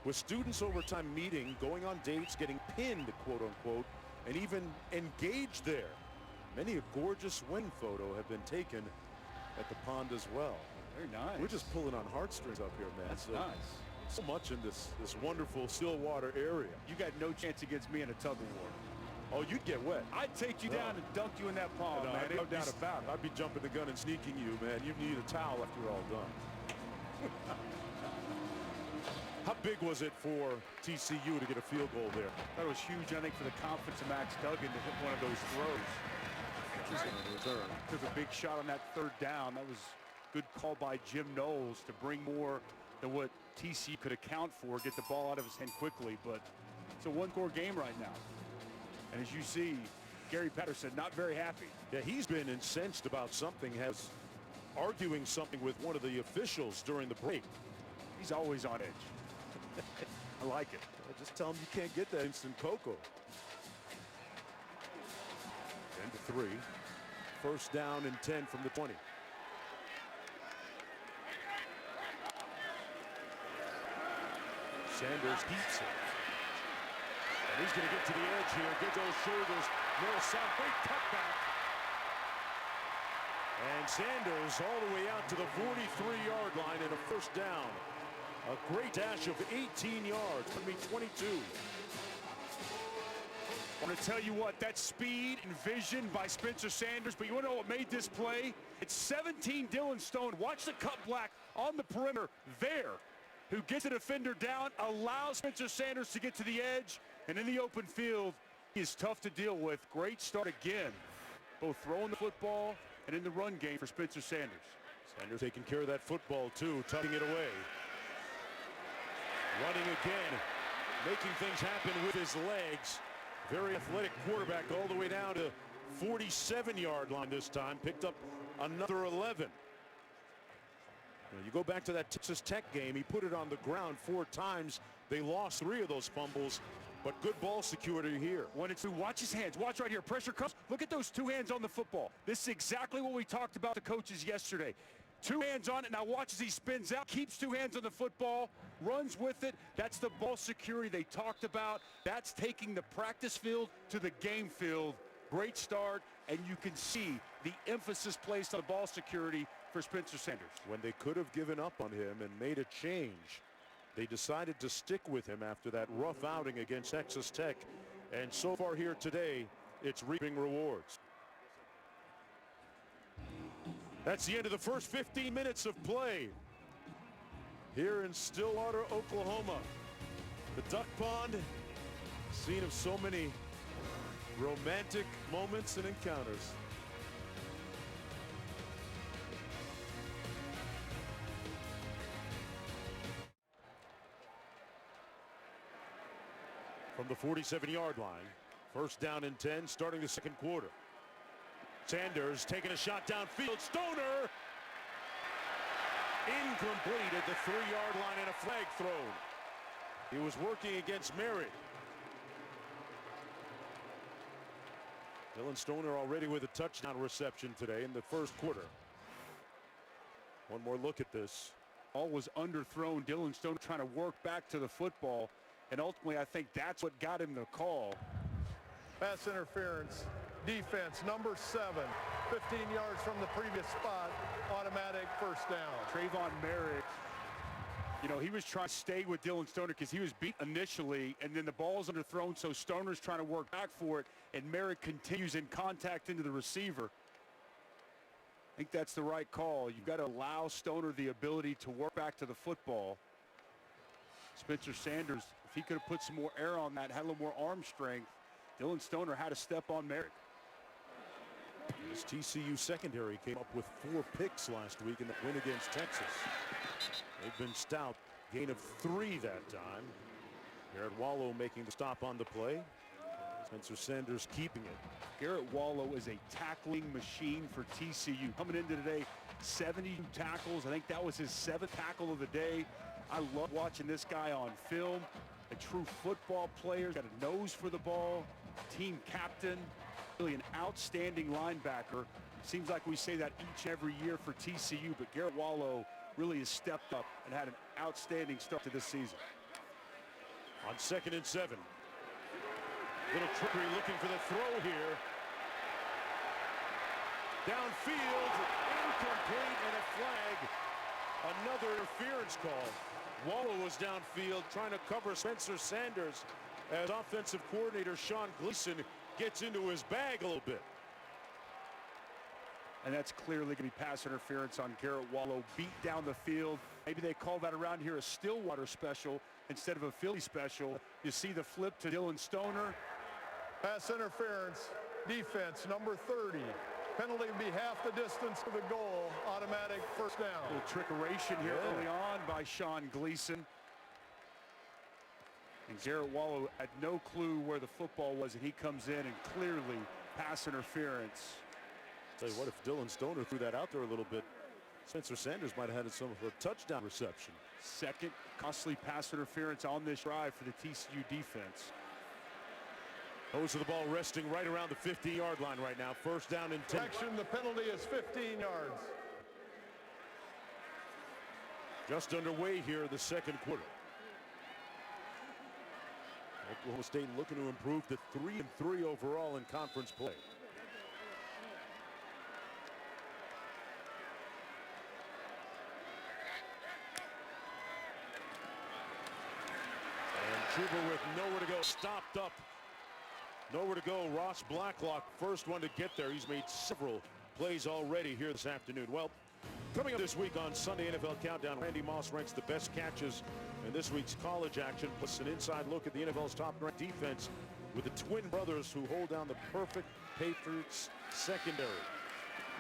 With students over time meeting, going on dates, getting pinned, quote-unquote, and even engaged there. Many a gorgeous wing photo have been taken at the pond as well. Very nice. We're just pulling on heartstrings up here, man. That's nice. So much in this wonderful Stillwater area. You got no chance against me in a tug-of-war. Oh, you'd get wet. I'd take you down and dunk you in that pond, man. No doubt about it. I'd be jumping the gun and sneaking you, man. You'd need a towel after you're all done. How big was it for TCU to get a field goal there? That was huge, I think, for the confidence of Max Duggan to hit one of those throws. Took a big shot on that 3rd down. That was a good call by Jim Knowles to bring more than what TCU could account for, get the ball out of his hand quickly. But it's a 1-score game right now. And as you see, Gary Patterson not very happy. Yeah, he's been incensed about something, has arguing something with one of the officials during the break. He's always on edge. I like it. Just tell him you can't get that instant cocoa. 10-3. 1st down and 10 from the 20. Sanders keeps it. And he's going to get to the edge here. Get those shoulders. North south. Great cutback. And Sanders all the way out to the 43-yard line and a 1st down. A great dash of 18 yards. Could be 22. I want to tell you what, that speed and vision by Spencer Sanders, but you want to know what made this play? It's 17 Dylan Stone. Watch the cut black on the perimeter there, who gets the defender down, allows Spencer Sanders to get to the edge, and in the open field, he is tough to deal with. Great start again, both throwing the football and in the run game for Spencer Sanders. Sanders taking care of that football, too, tucking it away. Running again, making things happen with his legs. Very athletic quarterback all the way down to 47-yard line this time. Picked up another 11. Now you go back to that Texas Tech game. He put it on the ground 4 times. They lost 3 of those fumbles, but good ball security here. 1 and 2. Watch his hands. Watch right here. Pressure comes. Look at those 2 hands on the football. This is exactly what we talked about the coaches yesterday. 2 hands on it. Now watch as he spins out. Keeps 2 hands on the football. Runs with it. That's the ball security they talked about. That's taking the practice field to the game field. Great start. And you can see the emphasis placed on ball security for Spencer Sanders. When they could have given up on him and made a change, they decided to stick with him after that rough outing against Texas Tech. And so far here today, it's reaping rewards. That's the end of the first 15 minutes of play here in Stillwater, Oklahoma. The Duck Pond, scene of so many romantic moments and encounters. From the 47-yard line, first down and 10, starting the second quarter. Sanders taking a shot downfield. Stoner! Incomplete at the 3-yard line and a flag thrown. He was working against Merritt. Dylan Stoner already with a touchdown reception today in the first quarter. One more look at this. Ball was underthrown. Dylan Stoner trying to work back to the football. And ultimately, I think that's what got him the call. Pass interference. Defense, number 7. 15 yards from the previous spot. Automatic first down. Trayvon Merritt, you know, he was trying to stay with Dylan Stoner because he was beat initially, and then the ball's underthrown, so Stoner's trying to work back for it, and Merritt continues in contact into the receiver. I think that's the right call. You've got to allow Stoner the ability to work back to the football. Spencer Sanders, if he could have put some more air on that, had a little more arm strength, Dylan Stoner had to step on Merritt. This TCU secondary came up with 4 picks last week in the win against Texas. They've been stout. Gain of 3 that time. Garrett Wallow making the stop on the play. Spencer Sanders keeping it. Garrett Wallow is a tackling machine for TCU. Coming into today, 72 tackles. I think that was his 7th tackle of the day. I love watching this guy on film. A true football player. Got a nose for the ball. Team captain. Really an outstanding linebacker. Seems like we say that each and every year for TCU, but Garrett Wallow really has stepped up and had an outstanding start to this season. On 2nd and 7. Little trickery looking for the throw here. Downfield, incomplete, and a flag. Another interference call. Wallow was downfield trying to cover Spencer Sanders as offensive coordinator Sean Gleason gets into his bag a little bit. And that's clearly going to be pass interference on Garrett Wallow. Beat down the field. Maybe they call that around here a Stillwater special instead of a Philly special. You see the flip to Dylan Stoner. Pass interference. Defense, number 30. Penalty would be half the distance to the goal. Automatic first down. A little trickeration here early on by Sean Gleason. And Garrett Wallow had no clue where the football was, and he comes in and clearly pass interference. Tell you what, if Dylan Stoner threw that out there a little bit, Spencer Sanders might have had some of a touchdown reception. Second costly pass interference on this drive for the TCU defense. Those of the ball resting right around the 50-yard line right now. First down and 10. Action, the penalty is 15 yards. Just underway here the second quarter. Oklahoma State looking to improve to 3-3 overall in conference play. And Chuba with nowhere to go, stopped up. Nowhere to go. Ross Blacklock, first one to get there. He's made several plays already here this afternoon. Well, coming up this week on Sunday NFL Countdown, Randy Moss ranks the best catches in this week's college action, plus an inside look at the NFL's top-ranked defense with the twin brothers who hold down the perfect Patriots secondary.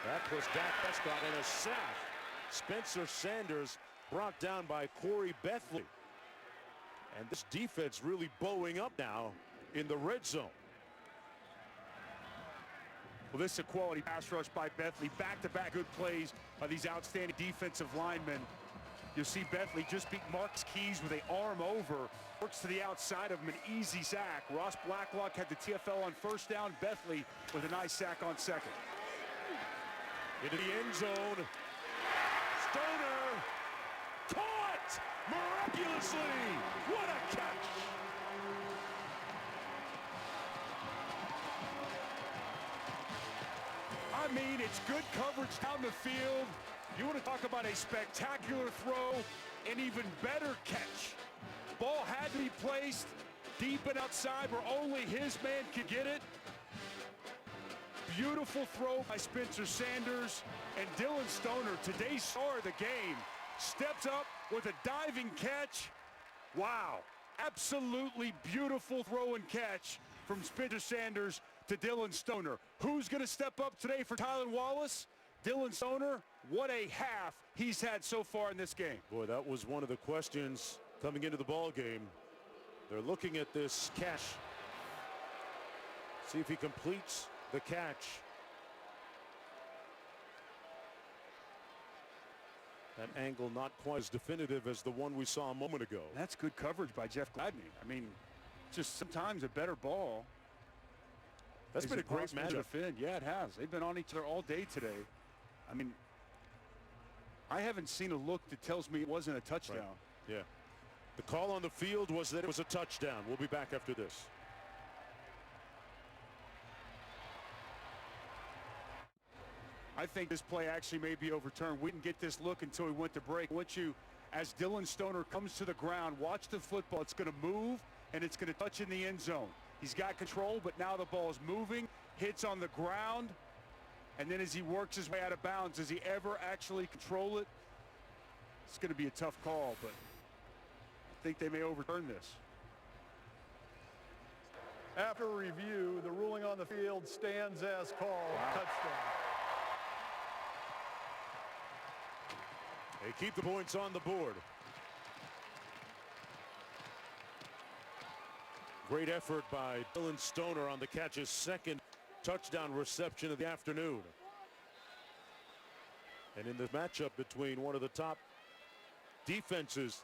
That plus Dak Prescott and a sack. Spencer Sanders brought down by Corey Bethley. And this defense really bowing up now in the red zone. Well, this is a quality pass rush by Bethley. Back-to-back good plays by these outstanding defensive linemen. You'll see Bethley just beat Marcus Keys with an arm over. Works to the outside of him, an easy sack. Ross Blacklock had the TFL on first down. Bethley with a nice sack on second. Into the end zone. Stoner caught miraculously. What a catch. I mean, it's good coverage down the field. You want to talk about a spectacular throw, an even better catch. Ball had to be placed deep and outside where only his man could get it. Beautiful throw by Spencer Sanders, and Dylan Stoner, today's star of the game, steps up with a diving catch. Wow, absolutely beautiful throw and catch from Spencer Sanders to Dylan Stoner. Who's going to step up today for Tylan Wallace? Dylan Stoner. What a half he's had so far in this game. Boy, that was one of the questions coming into the ball game. They're looking at this catch. See if he completes the catch. That angle not quite as definitive as the one we saw a moment ago. That's good coverage by Jeff Gladney. I mean, just sometimes a better ball. That's been a great matchup. Yeah, it has. They've been on each other all day today. I mean, I haven't seen a look that tells me it wasn't a touchdown. Right. Yeah. The call on the field was that it was a touchdown. We'll be back after this. I think this play actually may be overturned. We didn't get this look until we went to break. Once you, as Dylan Stoner comes to the ground, watch the football. It's going to move, and it's going to touch in the end zone. He's got control, but now the ball is moving, hits on the ground, and then as he works his way out of bounds, does he ever actually control it? It's going to be a tough call, but I think they may overturn this. After review, the ruling on the field stands as called. Wow. Touchdown. They keep the points on the board. Great effort by Dylan Stoner on the catch, his second touchdown reception of the afternoon. And in the matchup between one of the top defenses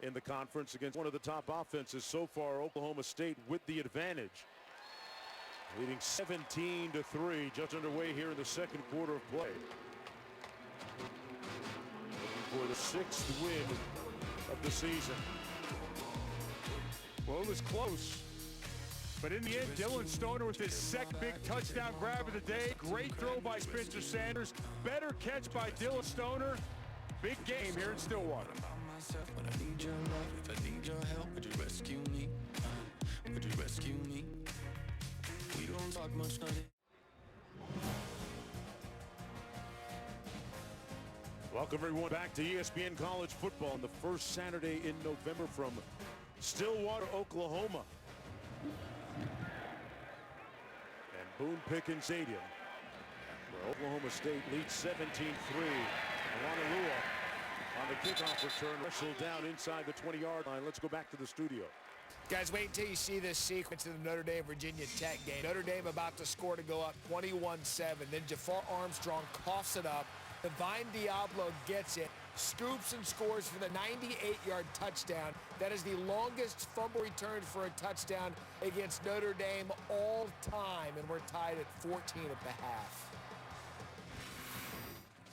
in the conference against one of the top offenses so far, Oklahoma State with the advantage. Leading 17-3, just underway here in the second quarter of play. Looking for the 6th win of the season. Well, it was close, but in the end, Dylan Stoner with his second big touchdown grab of the day. Great throw by Spencer Sanders. Better catch by Dylan Stoner. Big game here in Stillwater. When I need your love, if I need your help, would you rescue me? Would you rescue me? We don't talk much, nothing. Welcome everyone back to ESPN College Football on the first Saturday in November from Stillwater, Oklahoma. And Boone Pickens Stadium, where Oklahoma State leads 17-3. Wanalua on the kickoff return, wrestled down inside the 20-yard line. Let's go back to the studio. Guys, wait until you see this sequence of the Notre Dame-Virginia Tech game. Notre Dame about to score to go up 21-7. Then Jafar Armstrong coughs it up. Divine Diablo gets it, scoops and scores for the 98-yard touchdown. That is the longest fumble return for a touchdown against Notre Dame all time, and we're tied at 14 at the half.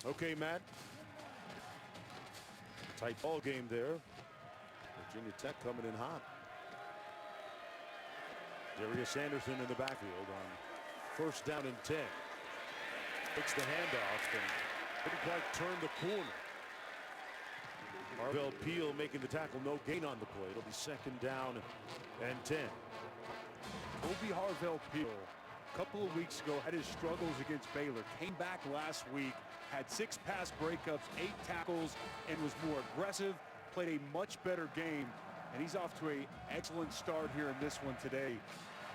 Okay, Matt. Tight ball game there. Virginia Tech coming in hot. Darius Anderson in the backfield on first down and 10. Takes the handoff and couldn't quite turn the corner. Harvell Peel making the tackle, no gain on the play. It'll be second down and 10. Kobe Harvell Peel, a couple of weeks ago, had his struggles against Baylor. Came back last week, had 6 pass breakups, 8 tackles, and was more aggressive. Played a much better game, and he's off to an excellent start here in this one today.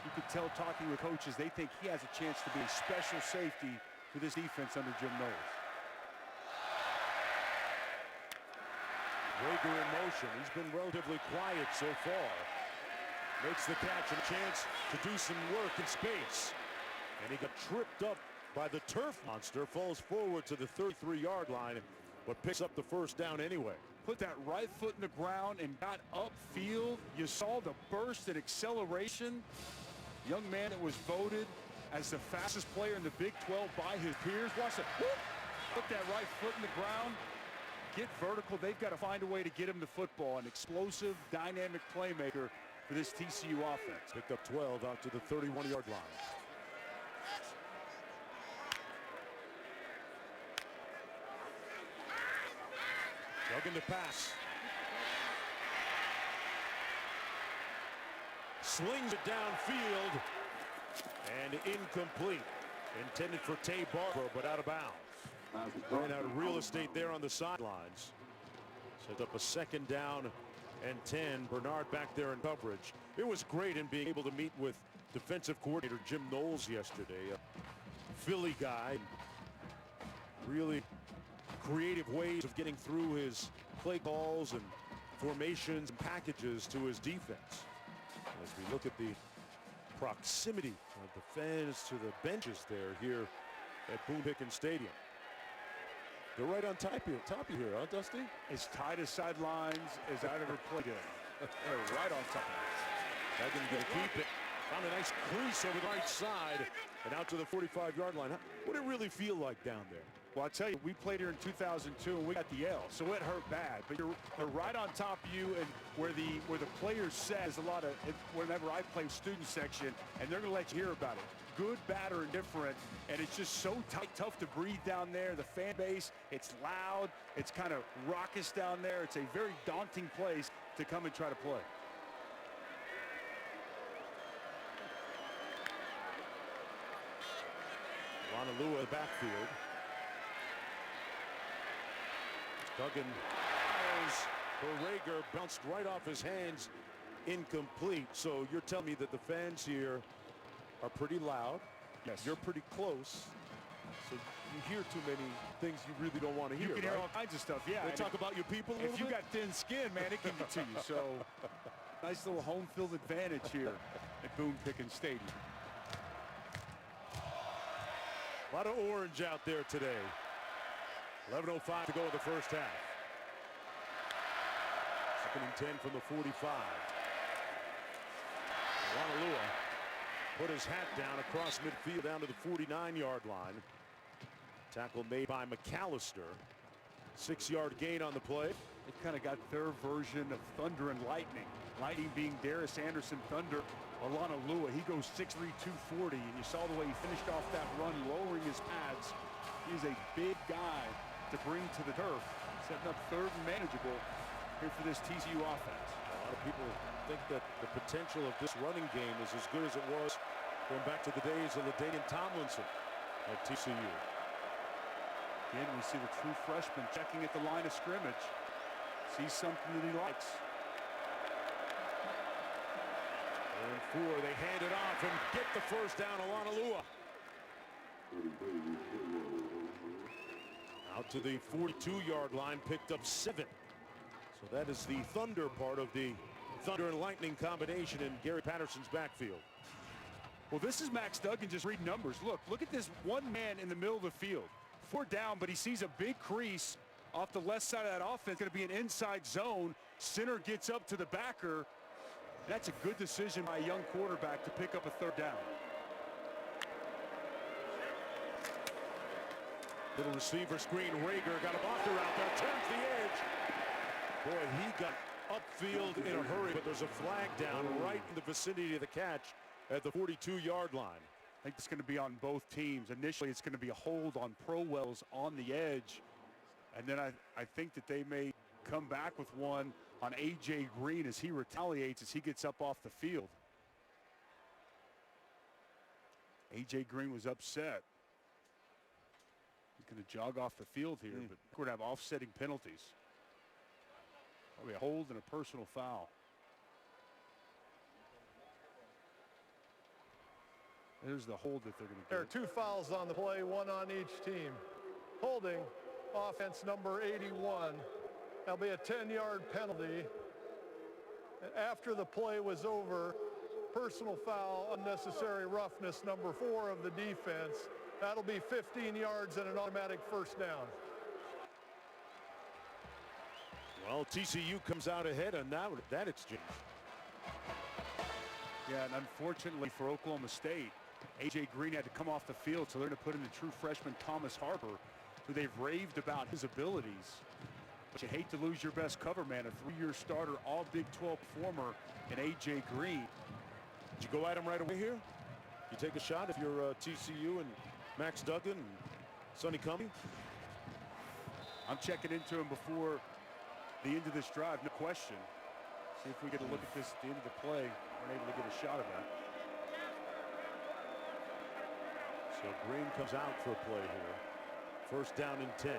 You could tell talking with coaches, they think he has a chance to be a special safety for this defense under Jim Knowles. Rager in motion. He's been relatively quiet so far. Makes the catch and a chance to do some work in space. And he got tripped up by the turf monster, falls forward to the 33-yard line, but picks up the first down anyway. Put that right foot in the ground and got upfield. You saw the burst and acceleration. Young man that was voted as the fastest player in the Big 12 by his peers. Watch it. Put that right foot in the ground. Get vertical. They've got to find a way to get him the football. An explosive, dynamic playmaker for this TCU offense. Picked up 12 out to the 31-yard line. Duggan to pass. Slings it downfield and incomplete. Intended for Tay Barber, but out of bounds. Ran out of real estate there on the sidelines. Set up a second down and 10. Bernard back there in coverage. It was great in being able to meet with defensive coordinator Jim Knowles yesterday. A Philly guy. Really creative ways of getting through his play calls and formations and packages to his defense. As we look at the proximity of the fans to the benches here at Boone Pickens Stadium. They're right on top of you here, huh, Dusty? As tight as sidelines as I've ever played in. They're right on top of it. Duggan's going to keep it. Found a nice crease over the right side and out to the 45-yard line. What did it really feel like down there? Well, I tell you, we played here in 2002 and we got the L, so it hurt bad. But they're right on top of you, and where the players says a lot of whenever I play student section, and they're going to let you hear about it. Good, bad, or indifferent, and it's just so tight, tough to breathe down there. The fan base, it's loud, it's kind of raucous down there. It's a very daunting place to come and try to play. Lonalua backfield. Duggan fires for Rager, bounced right off his hands, incomplete. So you're telling me that the fans here are pretty loud. Yes. You're pretty close. So you hear too many things you really don't want to hear. You can hear all kinds of stuff, yeah. They talk about your people a little If you bit? got thin skin, man, it can get to you. So nice little home field advantage here at Boone Pickens Stadium. A lot of orange out there today. 11:05 to go in the first half. Second and 10 from the 45. Lonalua put his hat down across midfield down to the 49-yard line. Tackle made by McAllister. 6-yard gain on the play. They kind of got their version of Thunder and Lightning. Lightning being Darius Anderson, Thunder Lonalua. He goes 6'3", 240, and you saw the way he finished off that run, lowering his pads. He's a big guy to bring to the turf, setting up third and manageable here for this TCU offense. A lot of people think that the potential of this running game is as good as it was going back to the days of LaDainian Tomlinson at TCU. Again, we see the true freshman checking at the line of scrimmage. Sees something that he likes. And 4, they hand it off and get the first down. Lonalua. Out to the 42-yard line, picked up 7. So that is the Thunder part of the Thunder and Lightning combination in Gary Patterson's backfield. Well, this is Max Duggan just reading numbers. Look at this one man in the middle of the field. 4 down, but he sees a big crease off the left side of that offense. Going to be an inside zone. Center gets up to the backer. That's a good decision by a young quarterback to pick up a 3rd down. Little receiver screen. Rager got a blocker out there. Turns the edge. Boy, he got upfield in a hurry, but there's a flag down right in the vicinity of the catch at the 42-yard line. I think it's going to be on both teams. Initially, it's going to be a hold on Prowells on the edge. And then I think that they may come back with one on A.J. Green as he retaliates as he gets up off the field. A.J. Green was upset. He's going to jog off the field here, but we're going to have offsetting penalties. Probably a hold and a personal foul. There's the hold that they're going to There are get. 2 fouls on the play, 1 on each team. Holding offense number 81. That'll be a 10-yard penalty. After the play was over, personal foul, unnecessary roughness, number 4 of the defense. That'll be 15 yards and an automatic first down. Well, TCU comes out ahead on that exchange. Yeah, and unfortunately for Oklahoma State, A.J. Green had to come off the field, so they're going to put in the true freshman Thomas Harper, who they've raved about his abilities. But you hate to lose your best cover man, a 3-year starter, all Big 12 performer, and A.J. Green. Did you go at him right away here? You take a shot if you're TCU and Max Duggan and Sonny Cumbie? I'm checking into him before the end of this drive, no question. See if we get a look at this at the end of the play. We're able to get a shot of that. So Green comes out for a play here. First down and 10.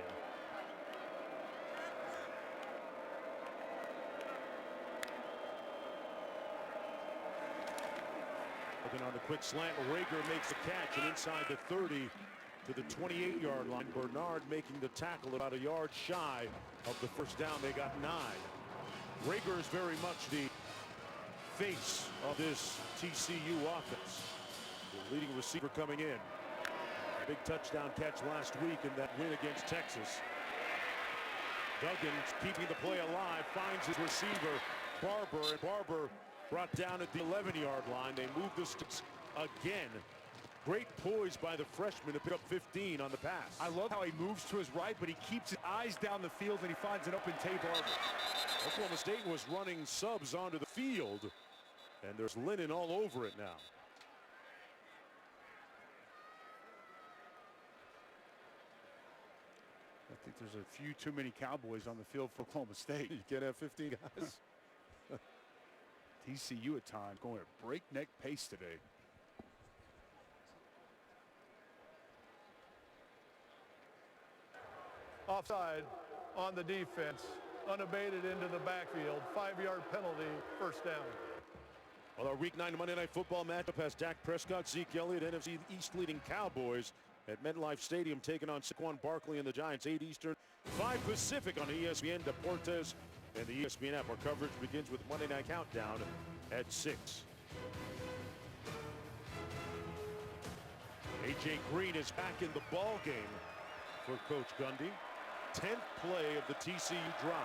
Looking on the quick slant, Rager makes the catch, and inside the 30 to the 28-yard line. Bernard making the tackle about a yard shy of the first down. They got 9. Rager is very much the face of this TCU offense. The leading receiver coming in. A big touchdown catch last week in that win against Texas. Duggan keeping the play alive, finds his receiver, Barber, and Barber brought down at the 11-yard line. They move the sticks again. Great poise by the freshman to pick up 15 on the pass. I love how he moves to his right, but he keeps his eyes down the field, and he finds an open Tay Barber. Oklahoma State was running subs onto the field, and there's linen all over it now. I think there's a few too many Cowboys on the field for Oklahoma State. You can't have 15 guys. TCU at times going at breakneck pace today. Offside on the defense, unabated into the backfield, 5-yard penalty, first down. Well, our Week 9 Monday Night Football matchup has Dak Prescott, Zeke Elliott, NFC East leading Cowboys at MetLife Stadium taking on Saquon Barkley and the Giants. 8 Eastern, 5 Pacific on ESPN, Deportes, and the ESPN app. Our coverage begins with Monday Night Countdown at 6. A.J. Green is back in the ball game for Coach Gundy. 10th play of the TCU drive.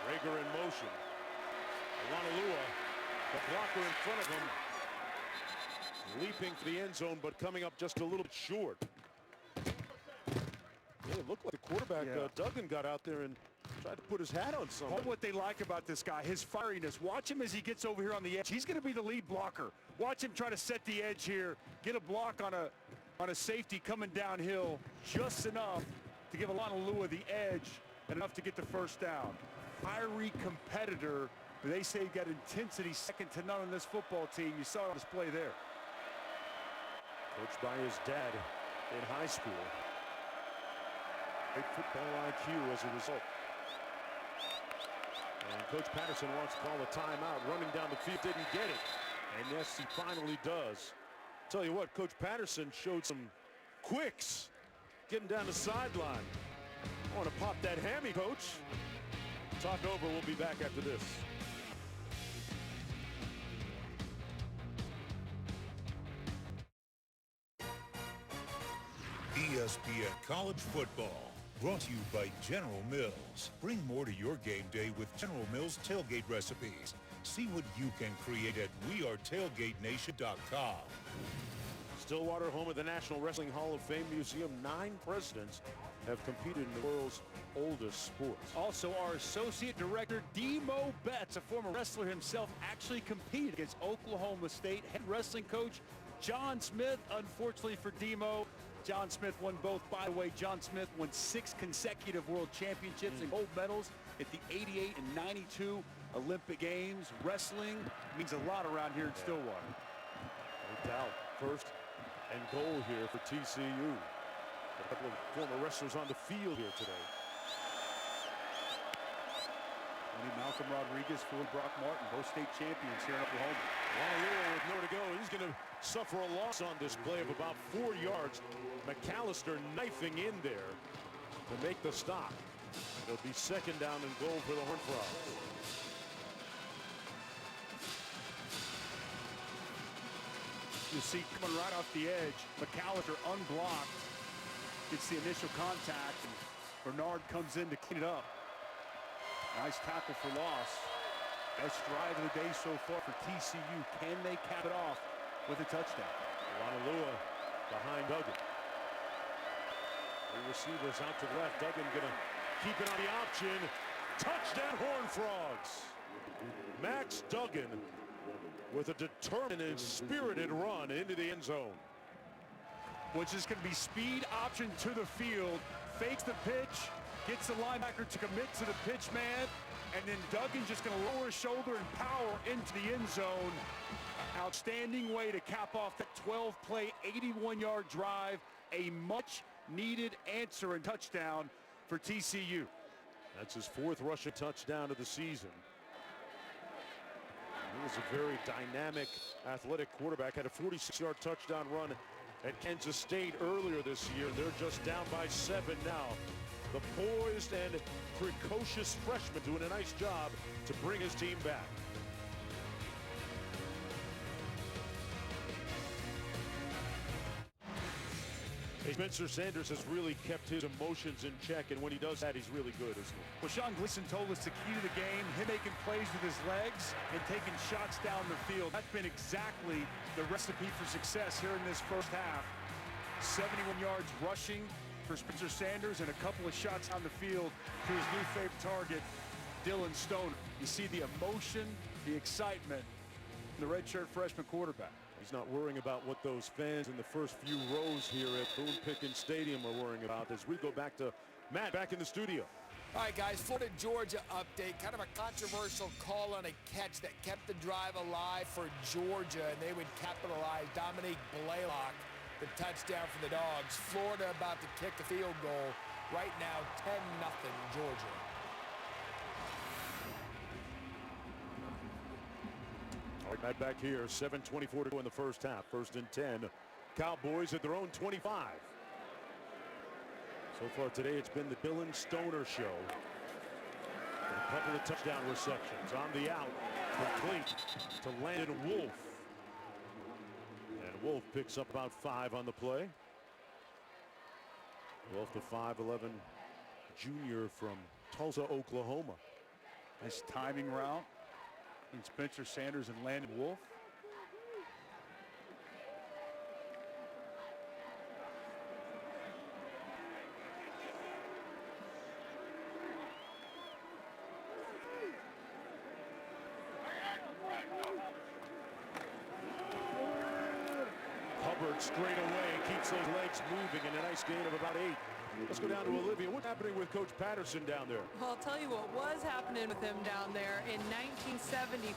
Rager in motion. Alanalua, the blocker in front of him, leaping for the end zone, but coming up just a little bit short. Yeah, it looked like the quarterback, Duggan, got out there and tried to put his hat on something. What they like about this guy, his fieriness. Watch him as he gets over here on the edge. He's going to be the lead blocker. Watch him try to set the edge here, get a block on a safety coming downhill, just enough to give Alanalua the edge and enough to get the first down. Fiery competitor. They say he got intensity second to none on this football team. You saw it on display there. Coached by his dad in high school. Great football IQ as a result. And Coach Patterson wants to call a timeout. Running down the field, didn't get it. And yes, he finally does. Tell you what, Coach Patterson showed some quicks getting down the sideline. I want to pop that hammy, Coach. Talk over. We'll be back after this. ESPN College Football, brought to you by General Mills. Bring more to your game day with General Mills tailgate recipes. See what you can create at wearetailgatenation.com. Stillwater, home of the National Wrestling Hall of Fame Museum. 9 presidents have competed in the world's oldest sports. Also, our associate director, Demo Betts, a former wrestler himself, actually competed against Oklahoma State. Head wrestling coach John Smith. Unfortunately for Demo, John Smith won both. By the way, John Smith won 6 consecutive world championships and gold medals at the 88 and 92 Olympic Games. Wrestling means a lot around here in Stillwater. No doubt. First and goal here for TCU. A couple of former wrestlers on the field here today. Malcolm Rodriguez, Phil Brock Martin, both state champions here in Oklahoma. Alanalua with nowhere to go. He's going to suffer a loss on this play of about 4 yards. McAllister knifing in there to make the stop. It'll be second down and goal for the Horned Frogs. You see coming right off the edge, McAllister unblocked, gets the initial contact, and Bernard comes in to clean it up. Nice tackle for loss. Best drive of the day so far for TCU. Can they cap it off with a touchdown? Wanalua behind Duggan. The receivers out to the left. Duggan gonna keep it on the option. Touchdown Horned Frogs. Max Duggan with a determined and spirited run into the end zone. Which is going to be speed option to the field. Fakes the pitch, gets the linebacker to commit to the pitch man, and then Duggan's just going to lower his shoulder and power into the end zone. Outstanding way to cap off that 12-play, 81-yard drive. A much-needed answer and touchdown for TCU. That's his 4th rushing touchdown of the season. He was a very dynamic, athletic quarterback. Had a 46-yard touchdown run at Kansas State earlier this year. They're just down by 7 now. The poised and precocious freshman doing a nice job to bring his team back. Spencer Sanders has really kept his emotions in check, and when he does that, he's really good, isn't he? Well, Sean Gleason told us the key to the game, him making plays with his legs and taking shots down the field. That's been exactly the recipe for success here in this first half. 71 yards rushing for Spencer Sanders and a couple of shots on the field to his new favorite target, Dylan Stoner. You see the emotion, the excitement in the redshirt freshman quarterback. He's not worrying about what those fans in the first few rows here at Boone Pickens Stadium are worrying about as we go back to Matt back in the studio. All right, guys, Florida-Georgia update. Kind of a controversial call on a catch that kept the drive alive for Georgia, and they would capitalize. Dominique Blaylock, the touchdown for the Dogs. Florida about to kick a field goal. Right now, 10-0 Georgia. All right, Matt back here, 7:24 to go in the first half. 1st and 10. Cowboys at their own 25. So far today, it's been the Dylan Stoner show. And a couple of touchdown receptions on the out, complete to Landon Wolf. And Wolf picks up about 5 on the play. Wolf, the 5'11" junior from Tulsa, Oklahoma. Nice timing route. And Spencer Sanders and Landon Wolf. Hubbard straight away keeps those legs moving in a nice gain of about 8. Let's go down to Olivia. What's happening with Coach Patterson down there? Well, I'll tell you what was happening with him down there in 1975.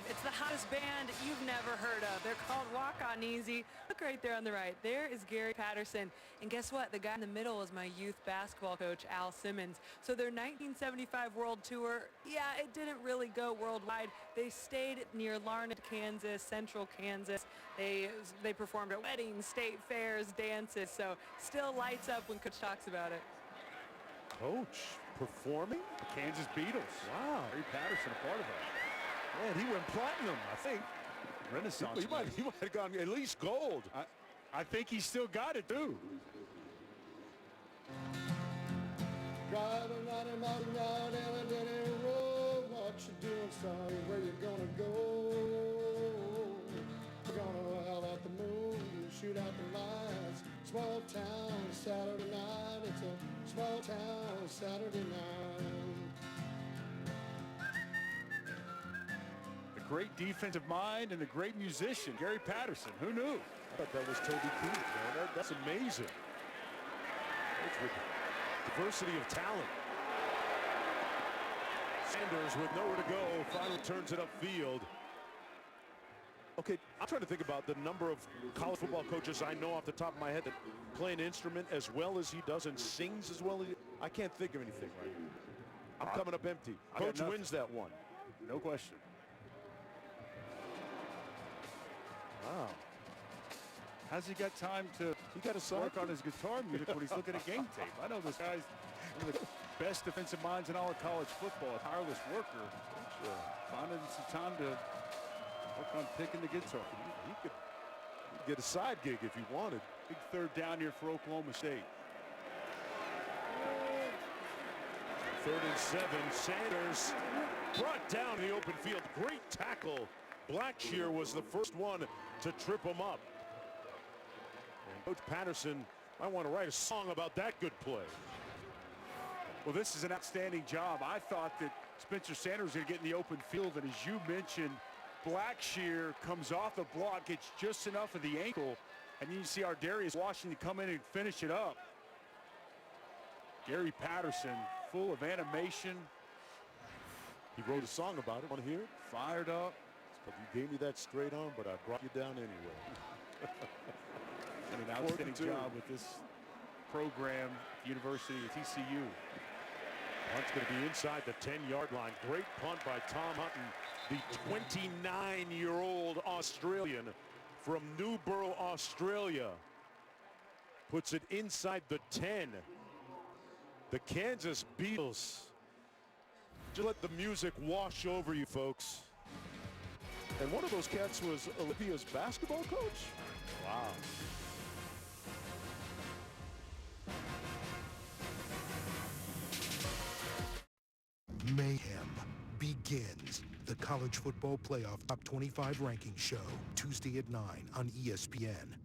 It's the hottest band you've never heard of. They're called Walk On Easy. Look right there on the right. There is Gary Patterson. And guess what? The guy in the middle is my youth basketball coach, Al Simmons. So their 1975 World Tour, yeah, it didn't really go worldwide. They stayed near Larned, Kansas, Central Kansas. They performed at weddings, state fairs, dances. So still lights up when Coach talks about it. Coach performing? The Kansas Beatles. Wow. Gary Patterson a part of that. Man, he went platinum, I think. Renaissance. He might have gone at least gold. I think he still got it, too. Driving round and round and round down a Denny road. What you doing, son? Where you gonna go? We're gonna out at the moon, shoot out the lights. Small town Saturday night. It's a small town Saturday night. A great defensive mind and a great musician, Gary Patterson. Who knew? I thought that was Toby Keith, man. That's amazing. It's with diversity of talent. Sanders with nowhere to go, finally turns it upfield. Okay, I'm trying to think about the number of college football coaches I know off the top of my head that play an instrument as well as he does and sings as well as he. I can't think of anything right now. I'm coming up empty. Coach wins that one. No question. Wow. How's he got time to He got a work on his guitar music when he's looking at game tape? I know this guy's one of the best defensive minds in all of college football. A tireless worker. Finding some time to work on picking the guitar. He could get a side gig if he wanted. Big third down here for Oklahoma State. 3rd and 7. Sanders brought down in the open field. Great tackle. Blackshear was the first one to trip him up. And Coach Patterson might want to write a song about that good play. Well, this is an outstanding job. I thought that Spencer Sanders was going to get in the open field, and as you mentioned, Blackshear comes off the block, gets just enough of the ankle, and you see our Darius Washington come in and finish it up. Gary Patterson, full of animation. He wrote a song about it. Want to hear it? Fired up. But you gave me that straight arm, but I brought you down anyway. And an outstanding job with this program, University of TCU. Punt's going to be inside the 10-yard line. Great punt by Tom Hutton, the 29-year-old Australian from Newborough, Australia. Puts it inside the 10. The Kansas Beatles. Just let the music wash over you, folks. And one of those cats was Olympia's basketball coach. Wow. Mayhem begins. The College Football Playoff Top 25 Ranking Show, Tuesday at 9 on ESPN.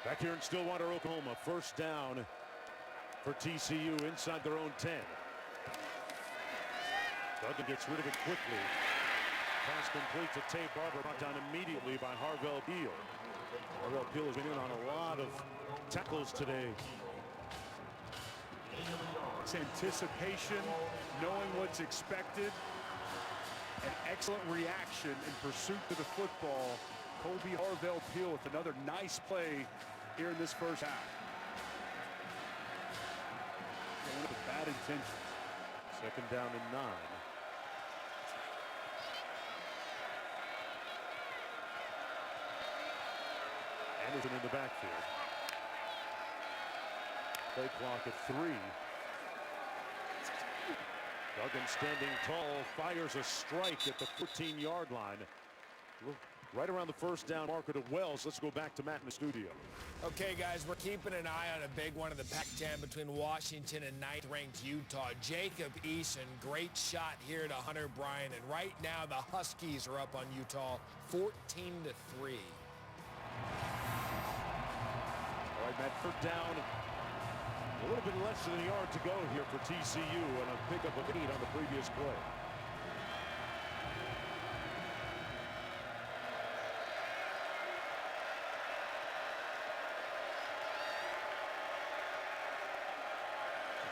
Back here in Stillwater, Oklahoma, first down for TCU inside their own 10. Duggan gets rid of it quickly. Pass complete to Tay Barber, brought down immediately by Harvell Beal. Harvell Beal has been in on a lot of tackles today. It's anticipation, knowing what's expected, an excellent reaction in pursuit of the football. Kobe Harvell Beal with another nice play here in this first half. Going with bad intentions. 2nd down and 9. Anderson in the backfield. Play clock at 3. Duggan standing tall, fires a strike at the 14-yard line. Right around the first down marker to Wells. Let's go back to Matt in the studio. Okay, guys, we're keeping an eye on a big one in the Pac-10 between Washington and 9th-ranked Utah. Jacob Eason, great shot here to Hunter Bryant, and right now the Huskies are up on Utah 14-3. All right, Matt, 3rd down. A little bit less than a yard to go here for TCU, and a pickup of 8 on the previous play.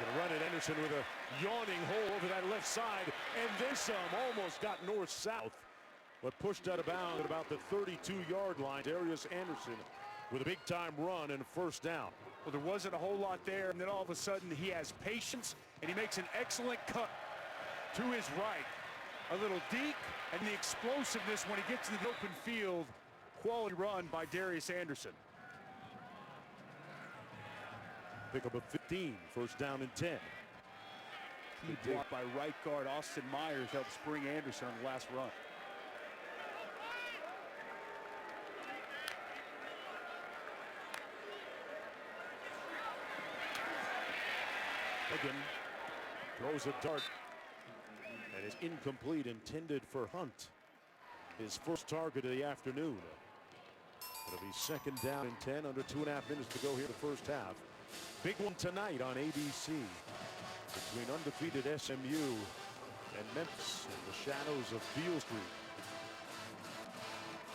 Going to run it, Anderson with a yawning hole over that left side, and then some. Almost got north-south, but pushed out of bounds at about the 32-yard line. Darius Anderson with a big-time run and first down. Well, there wasn't a whole lot there, and then all of a sudden he has patience, and he makes an excellent cut to his right. A little deep, and the explosiveness when he gets to the open field. Quality run by Darius Anderson. Pick up a 15, first down and 10. Key block by right guard Austin Myers helped spring Anderson on the last run. Duggan throws a dart and is incomplete, intended for Hunt. His first target of the afternoon. It'll be 2nd down and 10, under 2.5 minutes to go here the first half. Big one tonight on ABC between undefeated SMU and Memphis in the shadows of Beale Street.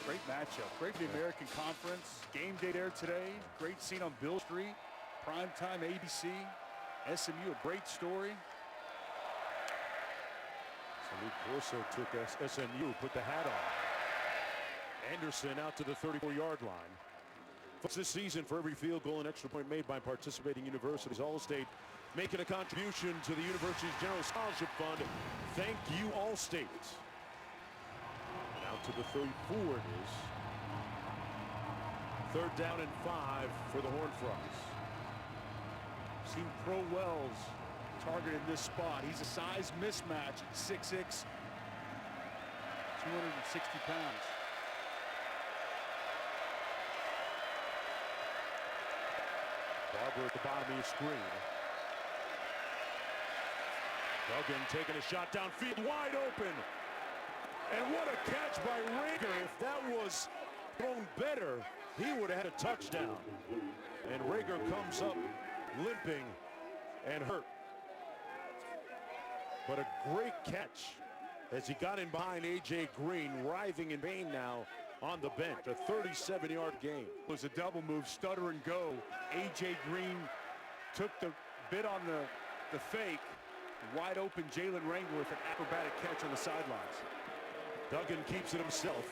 Great matchup. Great for the American Conference. Game day there today. Great scene on Beale Street. Primetime ABC. SMU, a great story. So Luke Corso took SMU, put the hat on. Anderson out to the 34-yard line. Folks, this season, for every field goal and extra point made by participating universities, Allstate making a contribution to the university's general scholarship fund. Thank you, Allstate. And out to the 34 it is. 3rd down and 5 for the Horned Frogs. Seen Pro Wells targeted this spot. He's a size mismatch, 6'6", 260 pounds. Barber at the bottom of your screen. Duggan taking a shot downfield, wide open. And what a catch by Rager. If that was thrown better, he would have had a touchdown. And Rager comes up limping and hurt. But a great catch as he got in behind A.J. Green, writhing in vain now on the bench. A 37-yard gain. It was a double move, stutter and go. A.J. Green took the bit on the fake. Wide open Jalen Ranger with an acrobatic catch on the sidelines. Duggan keeps it himself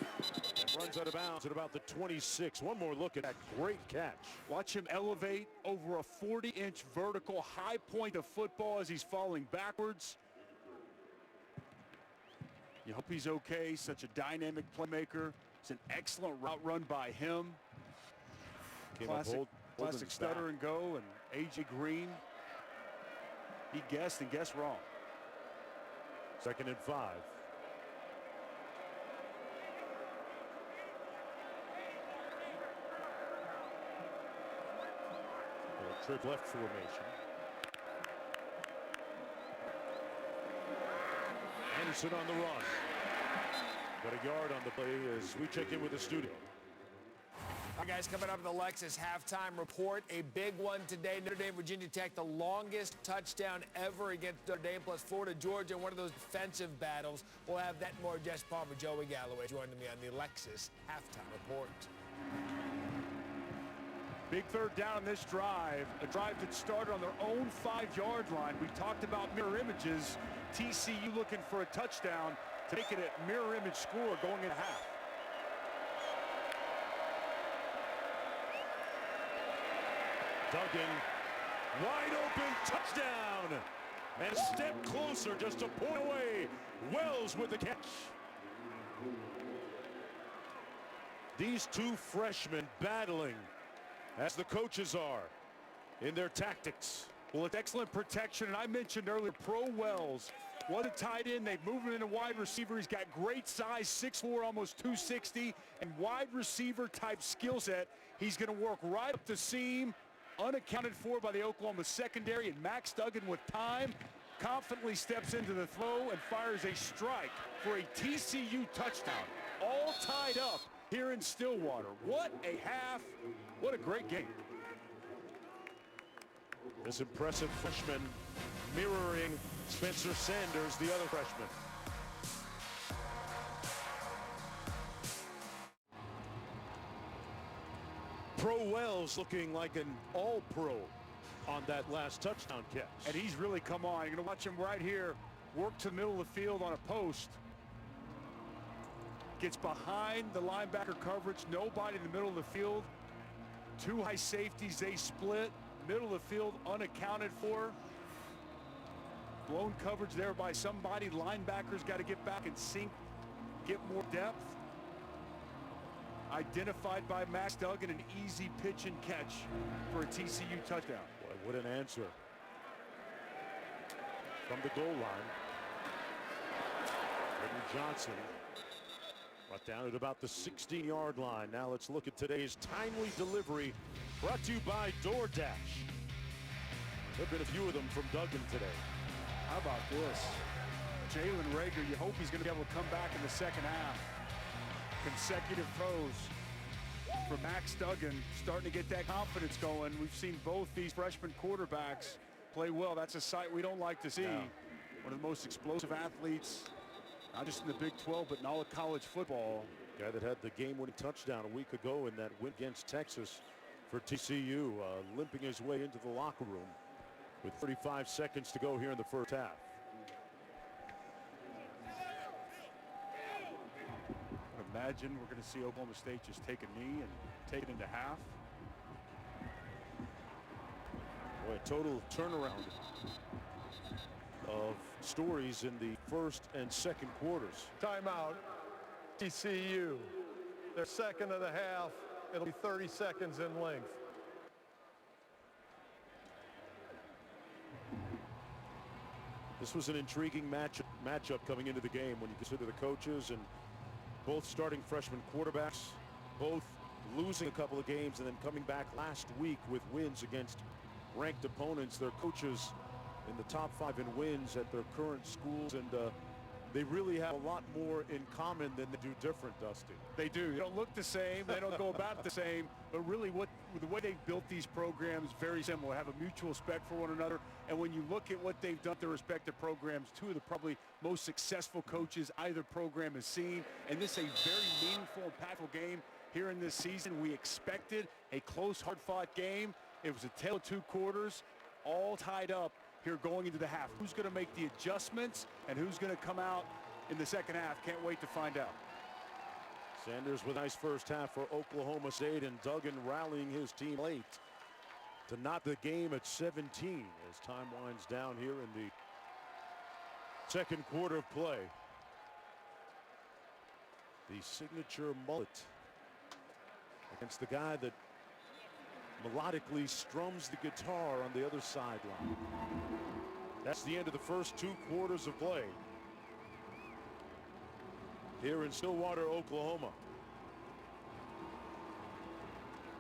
and runs out of bounds at about the 26. One more look at that great catch. Watch him elevate over a 40-inch vertical high point of football as he's falling backwards. You hope he's okay. Such a dynamic playmaker. It's an excellent route run by him. Classic stutter and go, and A.J. Green, he guessed and guessed wrong. 2nd and 5. Trip left formation. Anderson on the run. Got a yard on the play as we check in with the studio. All right, guys, coming up at the Lexus halftime report. A big one today. Notre Dame, Virginia Tech, the longest touchdown ever against Notre Dame, plus Florida, Georgia, one of those defensive battles. We'll have that and more. Jess Palmer, Joey Galloway joining me on the Lexus halftime report. Big 3rd down this drive, a drive that started on their own 5-yard line. We talked about mirror images. TCU looking for a touchdown to make it a mirror image score going into half. Duggan, wide open, touchdown! And a step closer, just a point away. Wells with the catch. These two freshmen battling as the coaches are in their tactics. Well, it's excellent protection, and I mentioned earlier, Pro Wells, what a tight end. They've moved him into wide receiver. He's got great size, 6'4", almost 260, and wide receiver type skill set. He's going to work right up the seam, unaccounted for by the Oklahoma secondary, and Max Duggan with time confidently steps into the throw and fires a strike for a TCU touchdown. All tied up here in Stillwater. What a half. What a great game. This impressive freshman mirroring Spencer Sanders, the other freshman. Pro Wells looking like an all-pro on that last touchdown catch. And he's really come on. You're going to watch him right here work to the middle of the field on a post. Gets behind the linebacker coverage. Nobody in the middle of the field. Two high safeties, they split. Middle of the field unaccounted for. Blown coverage there by somebody. Linebackers got to get back and sink, get more depth. Identified by Max Duggan, an easy pitch and catch for a TCU touchdown. Boy, what an answer from the goal line. Jordan Johnson brought down at about the 16-yard line. Now let's look at today's timely delivery, brought to you by DoorDash. There have been a few of them from Duggan today. How about this? Jalen Rager, you hope he's going to be able to come back in the second half. Consecutive throws for Max Duggan, starting to get that confidence going. We've seen both these freshman quarterbacks play well. That's a sight we don't like to see. No. One of the most explosive athletes, not just in the Big 12, but in all of college football. Guy that had the game-winning touchdown a week ago in that win against Texas for TCU, limping his way into the locker room with 35 seconds to go here in the first half. Imagine we're going to see Oklahoma State just take a knee and take it into half. Boy, a total turnaround of stories in the first and second quarters. Timeout. TCU. Their second of the half. It'll be 30 seconds in length. This was an intriguing matchup coming into the game when you consider the coaches and both starting freshman quarterbacks, both losing a couple of games and then coming back last week with wins against ranked opponents. Their coaches in the top 5 in wins at their current schools, and they really have a lot more in common than they do different, Dusty. They do. They don't look the same. They don't go about the same. But really, the way they've built these programs, very similar. Have a mutual respect for one another. And when you look at what they've done to their respective programs, two of the probably most successful coaches either program has seen. And this is a very meaningful, impactful game here in this season. We expected a close, hard-fought game. It was a tale of 2 quarters, all tied up here going into the half. Who's going to make the adjustments and who's going to come out in the second half? Can't wait to find out. Sanders with a nice first half for Oklahoma State, and Duggan rallying his team late to knot the game at 17 as time winds down here in the second quarter of play. The signature mullet against the guy that melodically strums the guitar on the other sideline. That's the end of the first 2 quarters of play here in Stillwater, Oklahoma.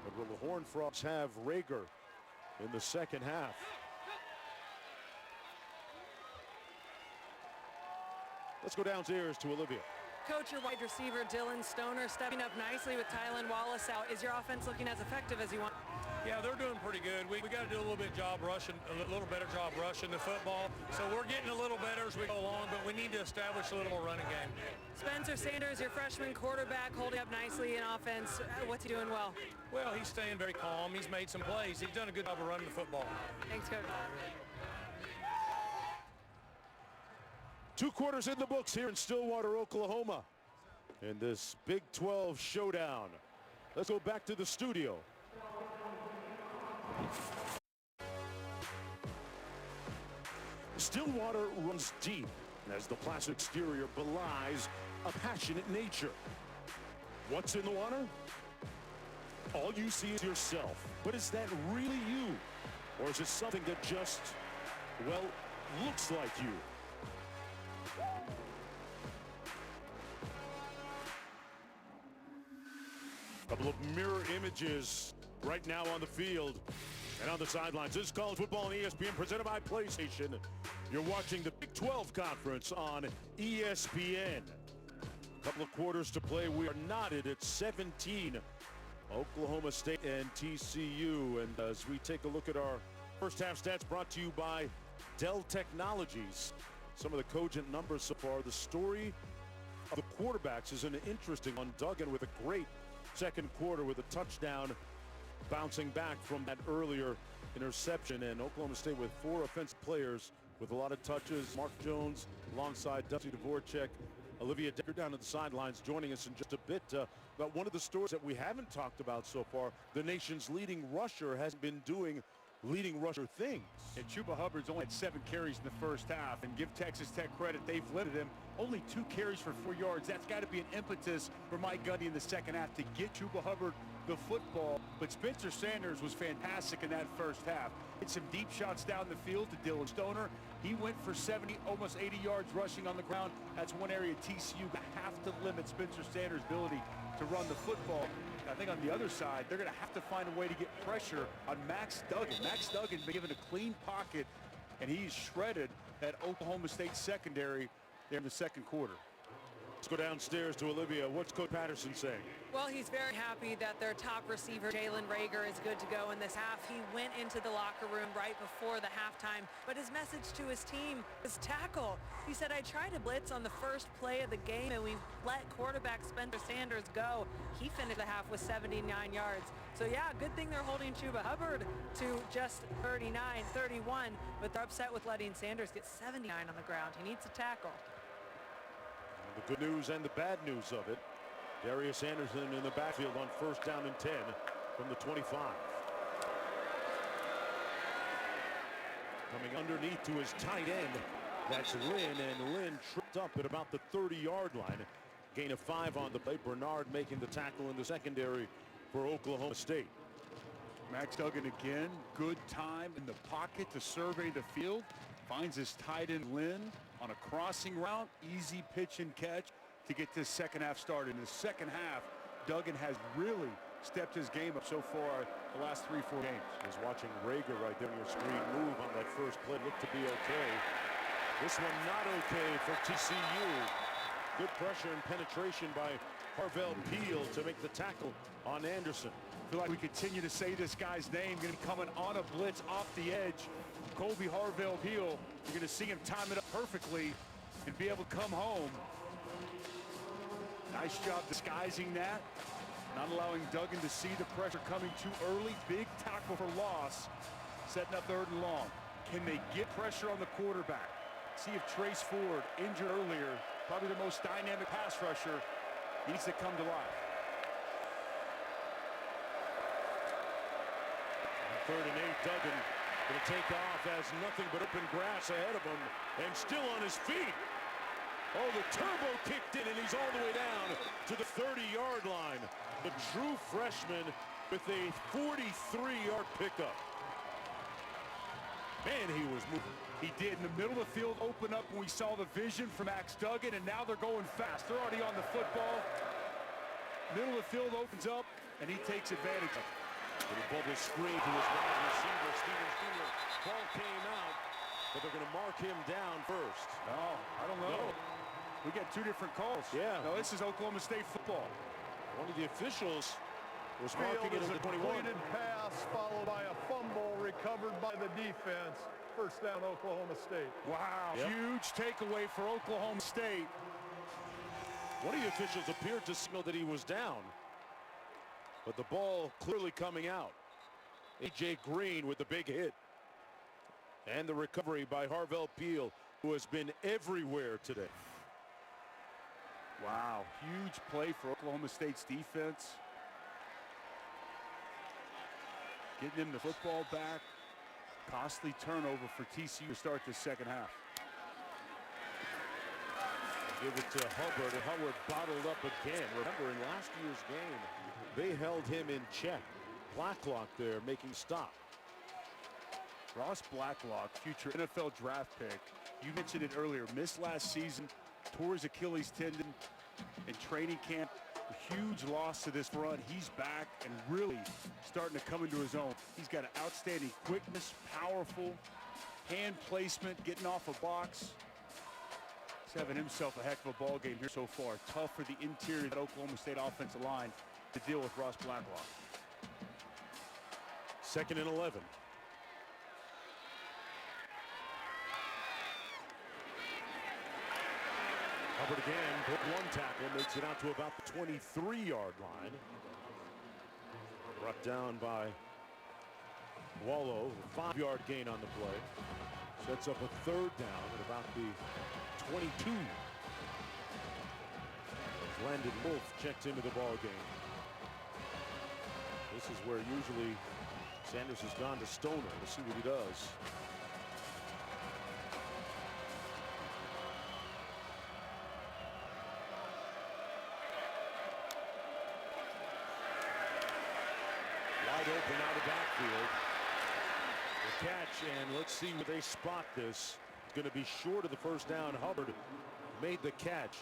But will the Horned Frogs have Rager in the second half? Let's go downstairs to Olivia. Coach, your wide receiver Dylan Stoner stepping up nicely with Tylen Wallace out. Is your offense looking as effective as you want? Yeah, they're doing pretty good. We got to do a little bit job rushing, a little better job rushing the football. So we're getting a little better as we go along, but we need to establish a little more running game. Spencer Sanders, your freshman quarterback, holding up nicely in offense. What's he doing well? Well, he's staying very calm. He's made some plays. He's done a good job of running the football. Thanks, Coach. 2 quarters in the books here in Stillwater, Oklahoma, in this Big 12 showdown. Let's go back to the studio. Stillwater runs deep as the plastic exterior belies a passionate nature. What's in the water? All you see is yourself. But is that really you? Or is it something that just, well, looks like you? Couple of mirror images right now on the field and on the sidelines. This is college football on ESPN presented by PlayStation. You're watching the Big 12 Conference on ESPN. A couple of quarters to play. We are knotted at 17. Oklahoma State and TCU. And as we take a look at our first half stats brought to you by Dell Technologies. Some of the cogent numbers so far. The story of the quarterbacks is an interesting one. Duggan with a great second quarter with a touchdown, bouncing back from that earlier interception. And Oklahoma State with 4 offensive players with a lot of touches. Mark Jones alongside Dusty Dvorak. Olivia Decker down to the sidelines joining us in just a bit. But one of the stories that we haven't talked about so far, the nation's leading rusher hasn't been doing leading rusher things. And Chuba Hubbard's only had 7 carries in the first half, and give Texas Tech credit, they've limited him. Only 2 carries for 4 yards. That's got to be an impetus for Mike Gundy in the second half to get Chuba Hubbard the football. But Spencer Sanders was fantastic in that first half. Hit some deep shots down the field to Dylan Stoner. He went for 70, almost 80 yards rushing on the ground. That's one area TCU have to limit Spencer Sanders' ability to run the football. I think on the other side, they're going to have to find a way to get pressure on Max Duggan. Max Duggan been given a clean pocket, and he's shredded that Oklahoma State secondary there in the second quarter. Let's go downstairs to Olivia. What's Coach Patterson saying? Well, he's very happy that their top receiver, Jalen Rager, is good to go in this half. He went into the locker room right before the halftime, but his message to his team was tackle. He said, I tried to blitz on the first play of the game, and we let quarterback Spencer Sanders go. He finished the half with 79 yards. So, yeah, good thing they're holding Chuba Hubbard to just 39, 31, but they're upset with letting Sanders get 79 on the ground. He needs a tackle. The good news and the bad news of it. Darius Anderson in the backfield on first down and 10 from the 25. Coming underneath to his tight end. That's Lynn, and Lynn tripped up at about the 30-yard line. Gain of 5 on the play. Bernard making the tackle in the secondary for Oklahoma State. Max Duggan again, good time in the pocket to survey the field. Finds his tight end Lynn on a crossing route. Easy pitch and catch to get this second half started. In the second half, Duggan has really stepped his game up so far the last 3-4 games. I was watching Rager right there on your screen move on that first play. Looked to be okay. This one not okay for TCU. Good pressure and penetration by Harvell Peel to make the tackle on Anderson. I feel like we continue to say this guy's name. Going to be coming on a blitz off the edge. Colby Harvell Peel. You're going to see him time it up perfectly and be able to come home. Nice job disguising that. Not allowing Duggan to see the pressure coming too early. Big tackle for loss. Setting up 3rd and long. Can they get pressure on the quarterback? See if Trace Ford, injured earlier, probably the most dynamic pass rusher, needs to come to life. 3rd and 8, Duggan going to take off, has nothing but open grass ahead of him, and still on his feet. Oh, the turbo kicked in, and he's all the way down to the 30-yard line. The true freshman with a 43-yard pickup. Man, he was moving. He did. In the middle of the field, open up when we saw the vision from Max Duggan, and now they're going fast. They're already on the football. Middle of the field opens up, and he takes advantage of it. Little bubble screen to his wide receiver, Stevens Jr. Ball came out, but they're going to mark him down first. No, I don't know. No. We got 2 different calls. Yeah. No, this is Oklahoma State football. One of the officials was marking it as a 21. Completed pass followed by a fumble recovered by the defense. First down, Oklahoma State. Wow, yep. Huge takeaway for Oklahoma State. One of the officials appeared to signal that he was down, but the ball clearly coming out. A.J. Green with the big hit. And the recovery by Harvell Peel, who has been everywhere today. Wow, huge play for Oklahoma State's defense. Getting him the football back. Costly turnover for TCU to start the second half. Give it to Hubbard, and Hubbard bottled up again. Remember, in last year's game, they held him in check. Blacklock there making stop. Ross Blacklock, future NFL draft pick. You mentioned it earlier, missed last season, tore his Achilles tendon in training camp. A huge loss to this run. He's back and really starting to come into his own. He's got an outstanding quickness, powerful, hand placement, getting off a box. He's having himself a heck of a ball game here so far. Tough for the interior of the Oklahoma State offensive line to deal with Ross Blacklock. 2nd and 11. Hubbard again, put 1 tackle, makes it out to about the 23-yard line. Brought down by Wallow, a 5-yard gain on the play. Sets up a 3rd down at about the 22. Landon Wolf checked into the ball game. This is where usually Sanders has gone to Stoner to see what he does. Wide open out of the backfield. The catch, and let's see where they spot this. Going to be short of the first down. Hubbard made the catch.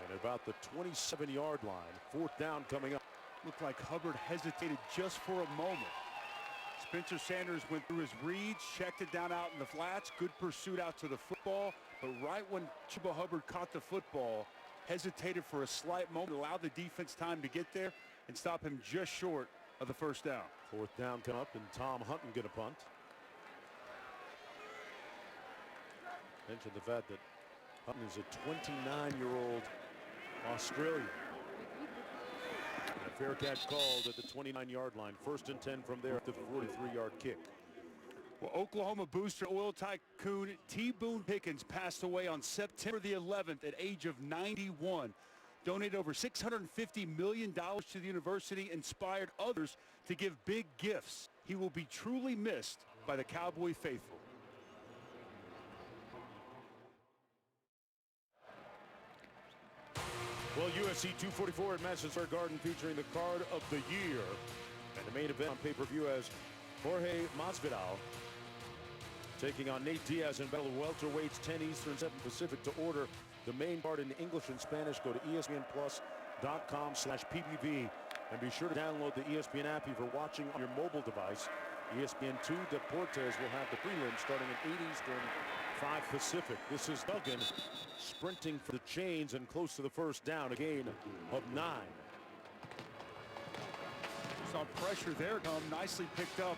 And about the 27-yard line. 4th down coming up. Looked like Hubbard hesitated just for a moment. Spencer Sanders went through his reads, checked it down out in the flats. Good pursuit out to the football. But right when Chuba Hubbard caught the football, hesitated for a slight moment, allowed the defense time to get there and stop him just short of the first down. 4th down come up, and Tom Hutton get a punt. Mentioned the fact that Hutton is a 29-year-old Australian. And a fair catch called at the 29-yard line. 1st and 10 from there at the 43-yard kick. Well, Oklahoma booster oil tycoon T. Boone Pickens passed away on September the 11th at age of 91. Donated over $650 million to the university, inspired others to give big gifts. He will be truly missed by the Cowboy faithful. Well, UFC 244 at Madison Square Garden featuring the card of the year. And the main event on pay-per-view as Jorge Masvidal taking on Nate Diaz in battle of welterweights, 10 Eastern, 7 Pacific. To order the main card in English and Spanish, go to ESPNplus.com/PPV. And be sure to download the ESPN app if you're watching on your mobile device. ESPN2 Deportes will have the prelims starting at 8 Eastern, 5 Pacific. This is Duggan sprinting for the chains and close to the first down, a gain of 9. Saw pressure there come, nicely picked up.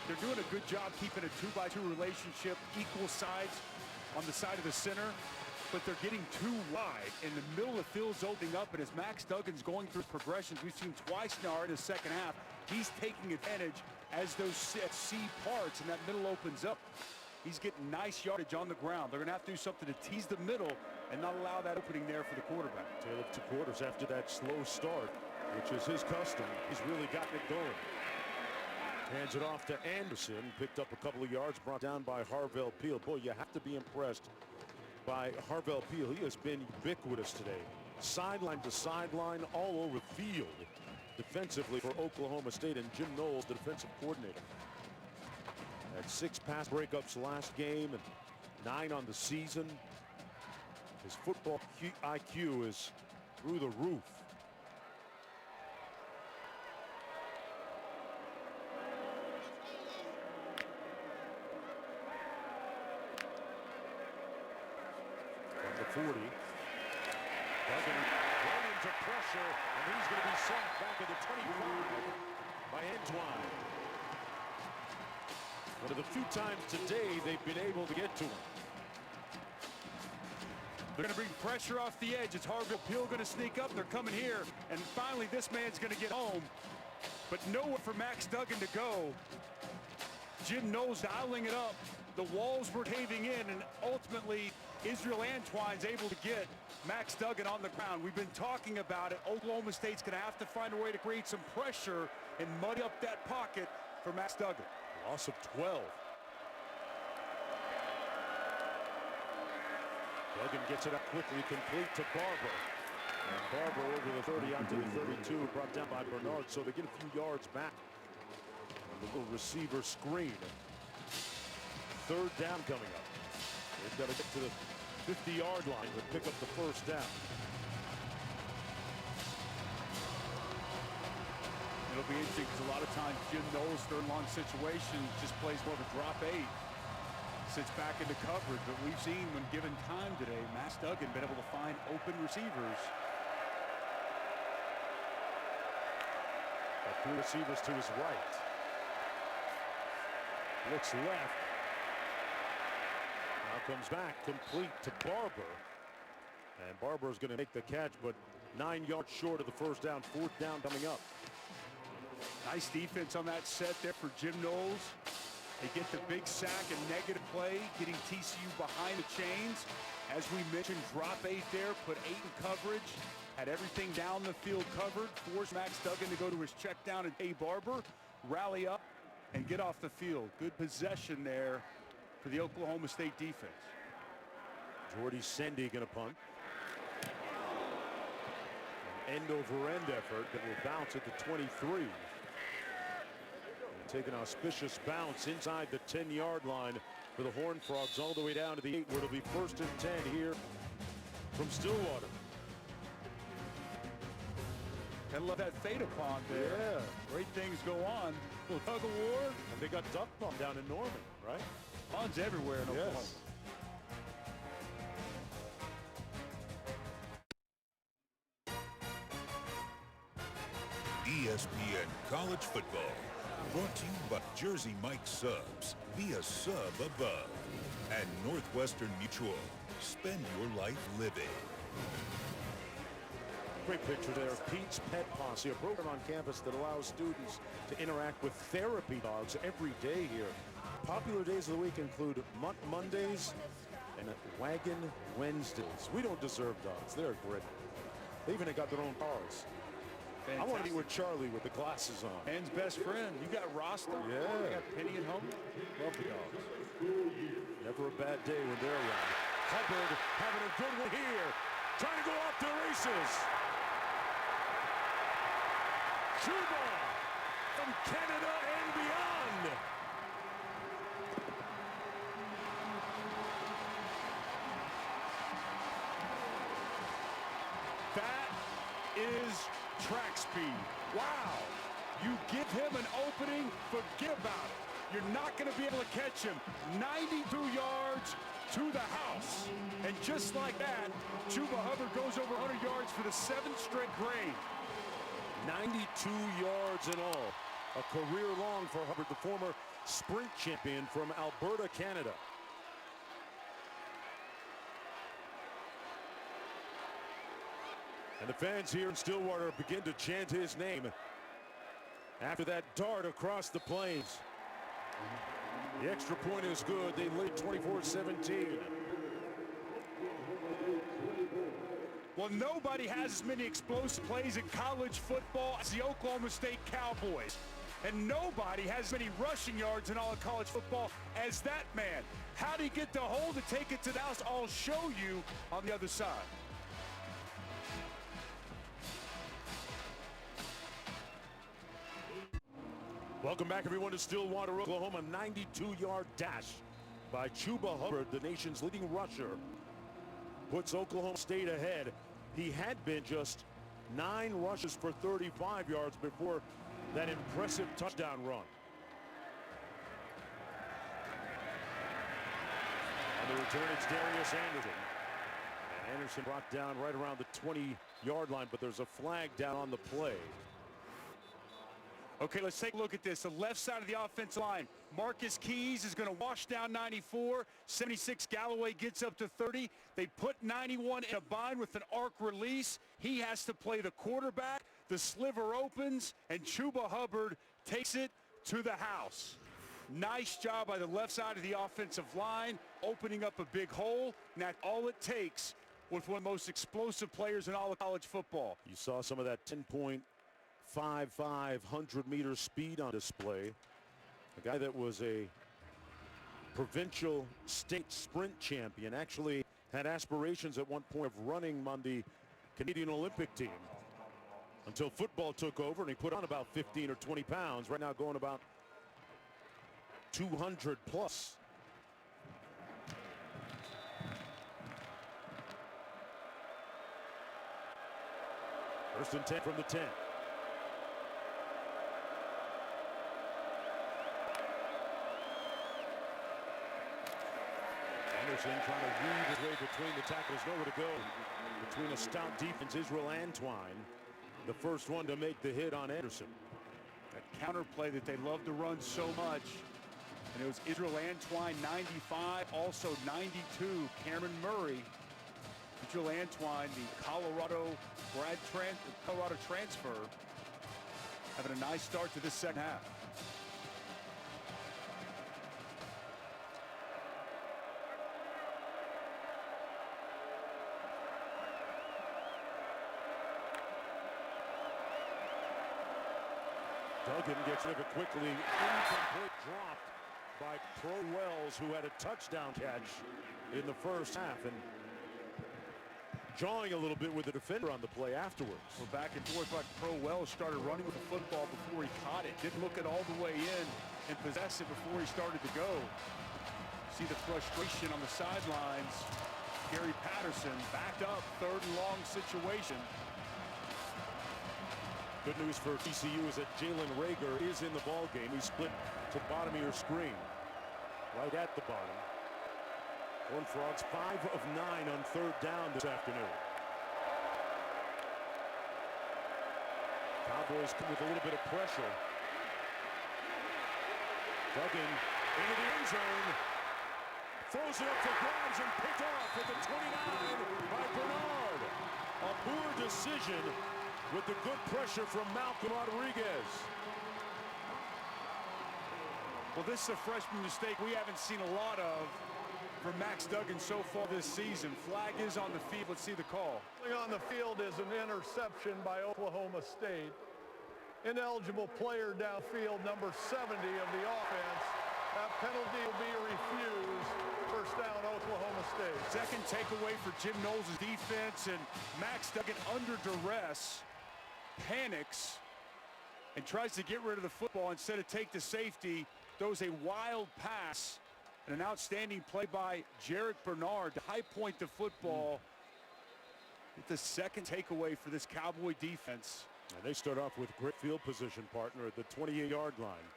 They're doing a good job keeping a 2-by-2 relationship, equal sides on the side of the center, but they're getting too wide. In the middle of the field's opening up, and as Max Duggan's going through progressions, we've seen twice now in the second half, he's taking advantage as those C parts and that middle opens up. He's getting nice yardage on the ground. They're going to have to do something to tease the middle and not allow that opening there for the quarterback. Tale of 2 quarters after that slow start, which is his custom. He's really gotten it going. Hands it off to Anderson. Picked up a couple of yards, brought down by Harvell Peel. Boy, you have to be impressed by Harvell Peel. He has been ubiquitous today. Sideline to sideline, all over the field. Defensively for Oklahoma State, and Jim Knowles, the defensive coordinator. Had 6 pass breakups last game and 9 on the season. His football IQ is through the roof. From the 40. Duggan right into pressure, and he's going to be sacked back at the 25 by Antoine. One of the few times today they've been able to get to him. They're going to bring pressure off the edge. It's Harvell Peel going to sneak up. They're coming here, and finally this man's going to get home, but nowhere for Max Duggan to go. Jim Knowles dialing it up. The walls were caving in, and ultimately Israel Antoine's able to get Max Duggan on the ground. We've been talking about it. Oklahoma State's going to have to find a way to create some pressure and muddy up that pocket for Max Duggan. Loss of 12. Duggan gets it up quickly, complete to Barber. And Barber over the 30 out to the 32, brought down by Bernard, so they get a few yards back. And the little receiver screen. 3rd down coming up. They've got to get to the 50-yard line to pick up the first down. It'll be interesting because a lot of times Jim Knowles, third long situation, just plays more of a drop 8. Sits back into coverage, but we've seen when given time today, Max Duggan been able to find open receivers. Got 3 receivers to his right. Looks left. Now comes back, complete to Barber. And Barber is going to make the catch, but 9 yards short of the first down. 4th down coming up. Nice defense on that set there for Jim Knowles. They get the big sack and negative play, getting TCU behind the chains. As we mentioned, drop 8 there, put 8 in coverage, had everything down the field covered, forced Max Duggan to go to his check down and A. Barber, rally up and get off the field. Good possession there for the Oklahoma State defense. Jordy Sendy going to punt. An end-over-end effort that will bounce at the 23. Take an auspicious bounce inside the 10-yard line for the Horned Frogs all the way down to the 8, where it'll be 1st and 10 here from Stillwater. Gotta love that fade upon there. Yeah. Great things go on. Little tug of war. And they got duck bump down in Norman, right? Ponds everywhere in Oklahoma. Yes. ESPN College Football. Brought to you by Jersey Mike Subs. Be a sub above. And Northwestern Mutual. Spend your life living. Great picture there of Pete's Pet Posse, a program on campus that allows students to interact with therapy dogs every day here. Popular days of the week include Mutt Mondays and Wagon Wednesdays. We don't deserve dogs. They're great. They even got their own cars. Fantastic. I want to be with Charlie with the glasses on. Ben's best friend. You got Roster. Yeah. You got Penny at home. Love the dogs. Never a bad day when they're around. Hubbard having a good one here. trying to go off to the races. Chuba from Canada and beyond. That is track speed. Wow. You give him an opening, forget about it. You're not going to be able to catch him. 92 yards to the house. And just like that, Chuba Hubbard goes over 100 yards for the 7th straight grade. 92 yards in all. A career long for Hubbard, the former sprint champion from Alberta, Canada. And the fans here in Stillwater begin to chant his name after that dart across the plains. The extra point is good. They lead 24-17. Well, nobody has as many explosive plays in college football as the Oklahoma State Cowboys. And nobody has as many rushing yards in all of college football as that man. How did he get the hole to take it to the house? I'll show you on the other side. Welcome back, everyone, to Stillwater, Oklahoma. 92-yard dash by Chuba Hubbard, the nation's leading rusher, puts Oklahoma State ahead. He had been just 9 rushes for 35 yards before that impressive touchdown run. On the return, it's Darius Anderson. And Anderson brought down right around the 20-yard line, but there's a flag down on the play. Okay, let's take a look at this. The left side of the offensive line. Marcus Keys is going to wash down 94. 76 Galloway gets up to 30. They put 91 in a bind with an arc release. He has to play the quarterback. The sliver opens, and Chuba Hubbard takes it to the house. Nice job by the left side of the offensive line, opening up a big hole. And that's all it takes with one of the most explosive players in all of college football. You saw some of that 10.55 100-meter speed on display. A guy that was a provincial state sprint champion, actually had aspirations at one point of running on the Canadian Olympic team until football took over and he put on about 15 or 20 pounds. Right now going about 200 plus. First and 10 from the 10. Anderson trying to weave his way between the tackles, nowhere to go. Between a stout defense, Israel Antwine, the first one to make the hit on Anderson. That counter play that they love to run so much. And it was Israel Antwine, 95, also 92, Cameron Murray. Israel Antwine, the Colorado transfer, having a nice start to this second half. Duggan gets rid of it quickly. Incomplete, dropped by Pro Wells, who had a touchdown catch in the first half, and jawing a little bit with the defender on the play afterwards. We're back and forth, like Pro Wells started running with the football before he caught it. Didn't look it all the way in and possess it before he started to go. See the frustration on the sidelines. Gary Patterson backed up, 3rd and long situation. Good news for TCU is that Jalen Rager is in the ball game. He split to the bottom of your screen, right at the bottom. Horned Frogs 5 of 9 on 3rd down this afternoon. Cowboys come with a little bit of pressure. Duggan into the end zone. Throws it up for grabs and picked off at the 29 by Bernard. A poor decision with the good pressure from Malcolm Rodriguez. Well, this is a freshman mistake we haven't seen a lot of from Max Duggan so far this season. Flag is on the field. Let's see the call. On the field is an interception by Oklahoma State. Ineligible player downfield, number 70 of the offense. That penalty will be refused. First down, Oklahoma State. Second takeaway for Jim Knowles' defense, and Max Duggan under duress, panics, and tries to get rid of the football. Instead of take the safety, throws a wild pass, and an outstanding play by Jarek Bernard to high point the football. It's the second takeaway for this Cowboy defense. And they start off with great field position, partner, at the 28-yard line.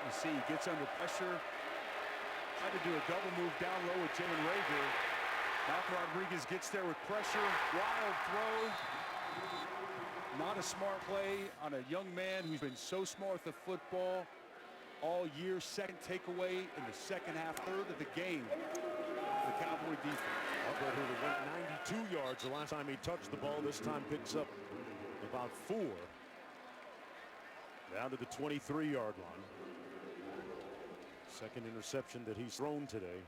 You see he gets under pressure. Tried to do a double move down low with Jalen Rager. Malcolm Rodriguez gets there with pressure. Wild throw. Not a smart play on a young man who's been so smart with the football all year. Second takeaway in the second half, third of the game. The Cowboy defense. Albert who went 92 yards the last time he touched the ball. This time picks up about 4. Down to the 23-yard line. Second interception that he's thrown today.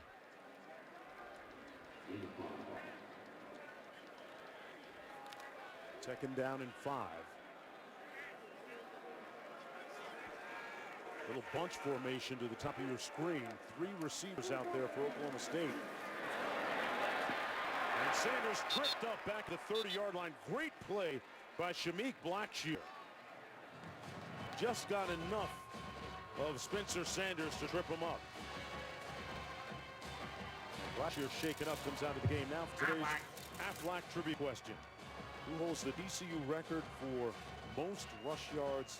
Second down and 5. Little bunch formation to the top of your screen. 3 receivers out there for Oklahoma State. And Sanders tripped up back to the 30-yard line. Great play by Shameik Blackshear. Just got enough of Spencer Sanders to trip him up. Blackshear shaken up, comes out of the game. Now for today's Aflac trivia question. Who holds the TCU record for most rush yards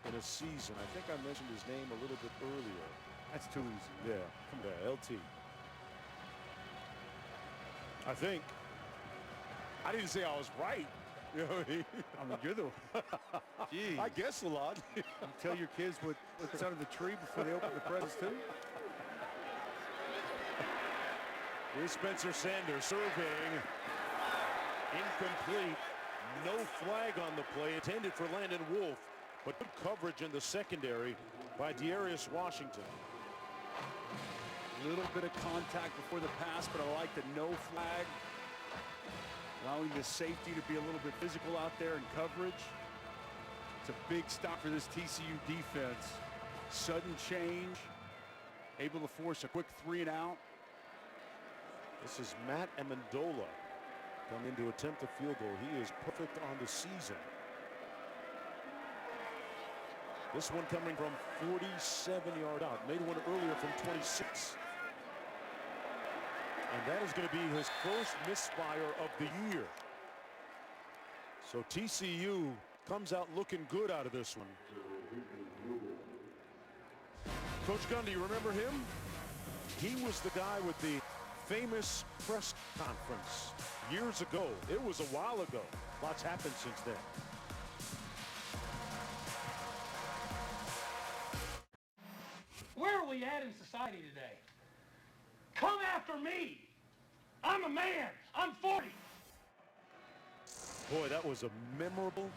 in a season? I think I mentioned his name a little bit earlier. That's too easy. Yeah, come there, LT. I think. I didn't say I was right. You know, I mean, you're the. Gee. I guess a lot. You tell your kids what's under the tree before they open the presents too. Here's Spencer Sanders surveying. Incomplete. No flag on the play. Intended for Landon Wolf. But good coverage in the secondary by Dearius Washington. A little bit of contact before the pass, but I like the no flag. Allowing the safety to be a little bit physical out there in coverage. It's a big stop for this TCU defense. Sudden change. Able to force a quick 3 and out. This is Matt Amendola coming in to attempt a field goal. He is perfect on the season. This one coming from 47 yards out. Made one earlier from 26. And that is going to be his first misfire of the year. So TCU comes out looking good out of this one. Coach Gundy, you remember him? He was the guy with the famous press conference years ago. It was a while ago. Lots happened since then. Where are we at in society today? Come after me. I'm a man. I'm 40. Boy, that was a memorable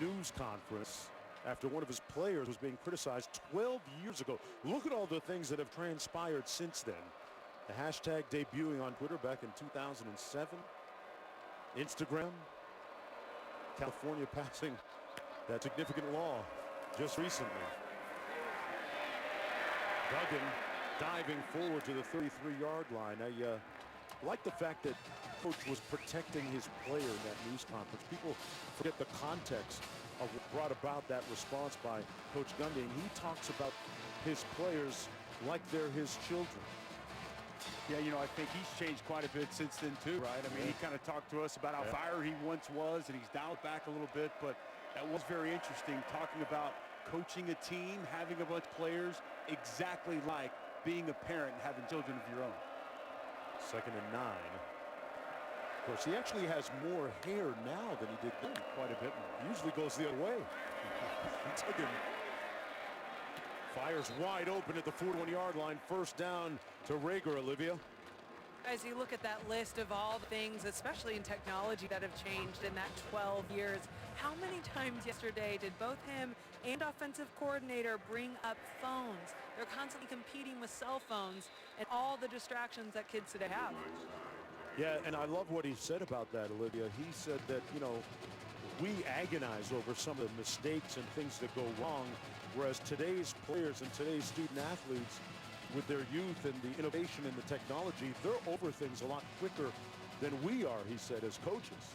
news conference after one of his players was being criticized 12 years ago. Look at all the things that have transpired since then. The hashtag debuting on Twitter back in 2007. Instagram. California passing that significant law just recently. Duggan diving forward to the 33-yard line. I like the fact that Coach was protecting his player in that news conference. People forget the context of what brought about that response by Coach Gundy. And he talks about his players like they're his children. Yeah, you know, I think he's changed quite a bit since then too, right? I mean, he kind of talked to us about how fiery he once was, and he's dialed back a little bit, but that was very interesting, talking about coaching a team, having a bunch of players, exactly like being a parent and having children of your own. 2nd and 9. Of course, he actually has more hair now than he did then. Quite a bit more. Usually goes the other way. Duggan fires wide open at the 41-yard line. First down to Rager, Olivia. As you look at that list of all the things, especially in technology, that have changed in that 12 years, how many times yesterday did both him and offensive coordinator bring up phones? They're constantly competing with cell phones and all the distractions that kids today have. Yeah, and I love what he said about that, Olivia. He said that, you know, we agonize over some of the mistakes and things that go wrong, whereas today's players and today's student athletes, with their youth and the innovation and the technology, they're over things a lot quicker than we are, he said, as coaches.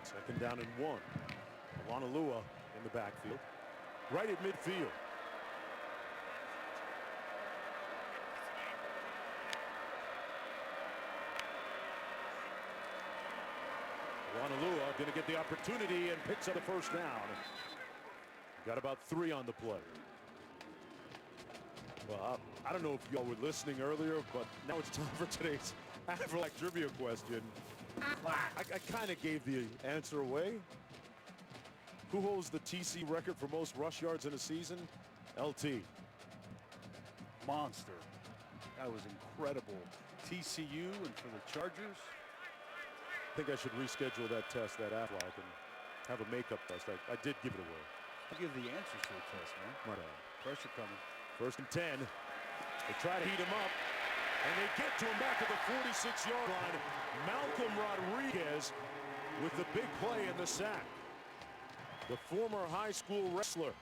Second down and 1. Alonalua in the backfield. Right at midfield. Alonalua going to get the opportunity and picks up the first down. Got about 3 on the play. Well, I don't know if y'all were listening earlier, but now it's time for today's Aflac trivia question. I kind of gave the answer away. Who holds the TCU record for most rush yards in a season? LT. Monster. That was incredible. TCU and for the Chargers. I think I should reschedule that test, that Aflac, and have a makeup test. I did give it away. I give the answers to the test, man. My bad. Pressure coming. 1st and 10. They try to heat him up, and they get to him back at the 46-yard line. Malcolm Rodriguez with the big play in the sack. The former high school wrestler.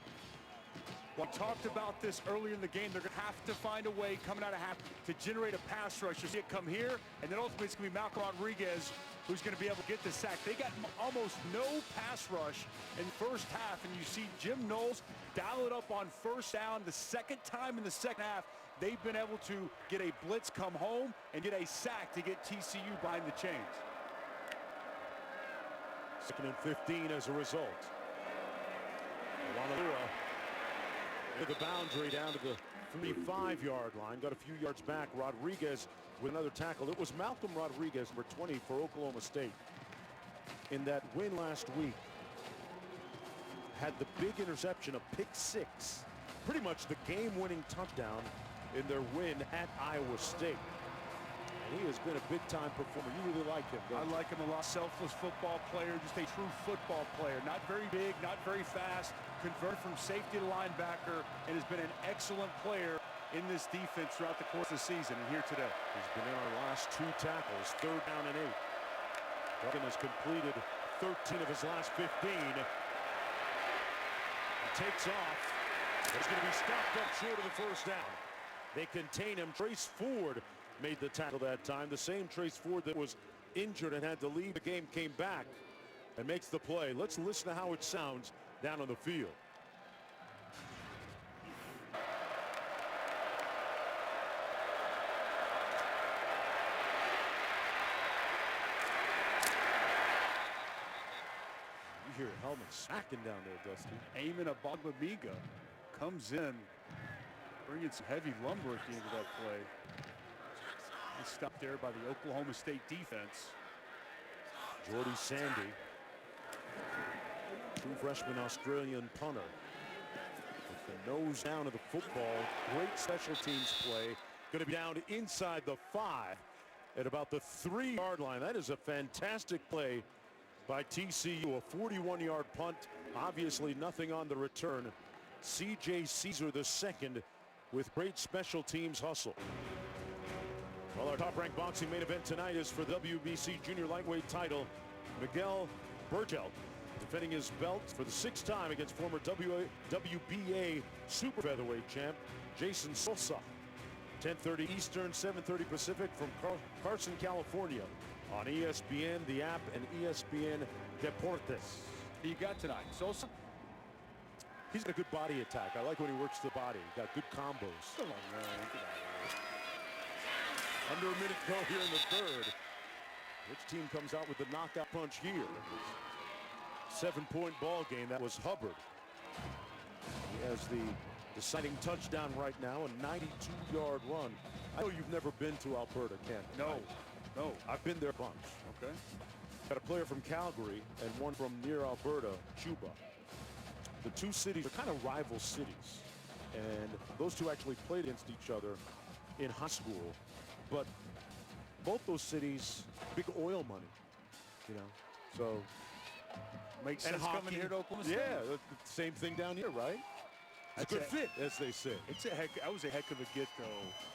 Well, I talked about this earlier in the game. They're going to have to find a way coming out of half to generate a pass rush. You see it come here, and then ultimately it's going to be Malcolm Rodriguez who's going to be able to get the sack. They got almost no pass rush in the first half, and you see Jim Knowles dial it up on first down. The second time in the second half, they've been able to get a blitz come home and get a sack to get TCU behind the chains. 2nd and 15 as a result. Alonalua to the boundary down to the 35-yard line. Got a few yards back. Rodriguez with another tackle. It was Malcolm Rodriguez, number 20 for Oklahoma State. In that win last week, had the big interception, a pick 6. Pretty much the game-winning touchdown in their win at Iowa State. And he has been a big-time performer. You really like him, don't you? I like him a lot. Selfless football player, just a true football player. Not very big, not very fast. Converted from safety to linebacker, and has been an excellent player in this defense throughout the course of the season and here today. He's been in our last 2 tackles, 3rd down and 8. Duggan has completed 13 of his last 15. He takes off. He's going to be stopped up short of the first down. They contain him. Trace Ford made the tackle that time. The same Trace Ford that was injured and had to leave the game came back and makes the play. Let's listen to how it sounds down on the field. You hear a helmet smacking down there, Dusty. Eamon Abagbamiga comes in, bringing some heavy lumber at the end of that play. He's stopped there by the Oklahoma State defense. Jordy Sandy, true freshman Australian punter. With the nose down of the football, great special teams play. Going to be down inside the 5 at about the 3-yard line. That is a fantastic play by TCU. A 41-yard punt. Obviously nothing on the return. C.J. Caesar II with great special teams hustle. Well, our top-ranked boxing main event tonight is for WBC junior lightweight title. Miguel Bergel defending his belt for the 6th time against former WBA super featherweight champ Jason Sosa. 10:30 Eastern, 7:30 Pacific from Carson, California on ESPN, the app, and ESPN Deportes. Who you got tonight? Sosa? He's got a good body attack. I like when he works the body. He's got good combos. Come on, man. Get out of here. Under a minute to go here in the 3rd. Which team comes out with the knockout punch here? 7-point ball game. That was Hubbard. He has the deciding touchdown right now, a 92-yard run. I know you've never been to Alberta, Ken. No. I've been there a bunch. Okay. Got a player from Calgary and one from near Alberta, Chuba. The 2 cities are kind of rival cities, and those 2 actually played against each other in high school. But both those cities, big oil money, you know. So makes sense coming here to Oklahoma State. Yeah, the same thing down here, right? It's a good fit, as they say. That was a heck of a get, though,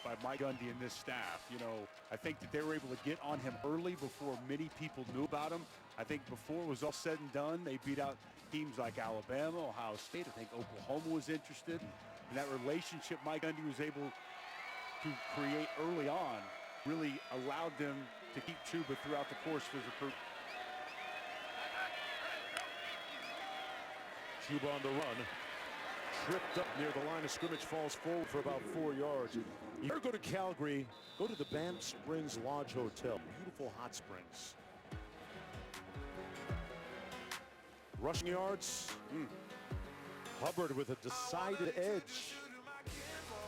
by Mike Gundy and this staff. You know, I think that they were able to get on him early before many people knew about him. I think before it was all said and done, they beat out teams like Alabama, Ohio State. I think Oklahoma was interested. And that relationship Mike Gundy was able to create early on really allowed them to keep Chuba throughout the course of his recruitment. Chuba on the run. Tripped up near the line of scrimmage, falls forward for about 4 yards. You ever go to Calgary, go to the Banff Springs Lodge Hotel. Beautiful hot springs. Rushing yards. Hubbard with a decided edge.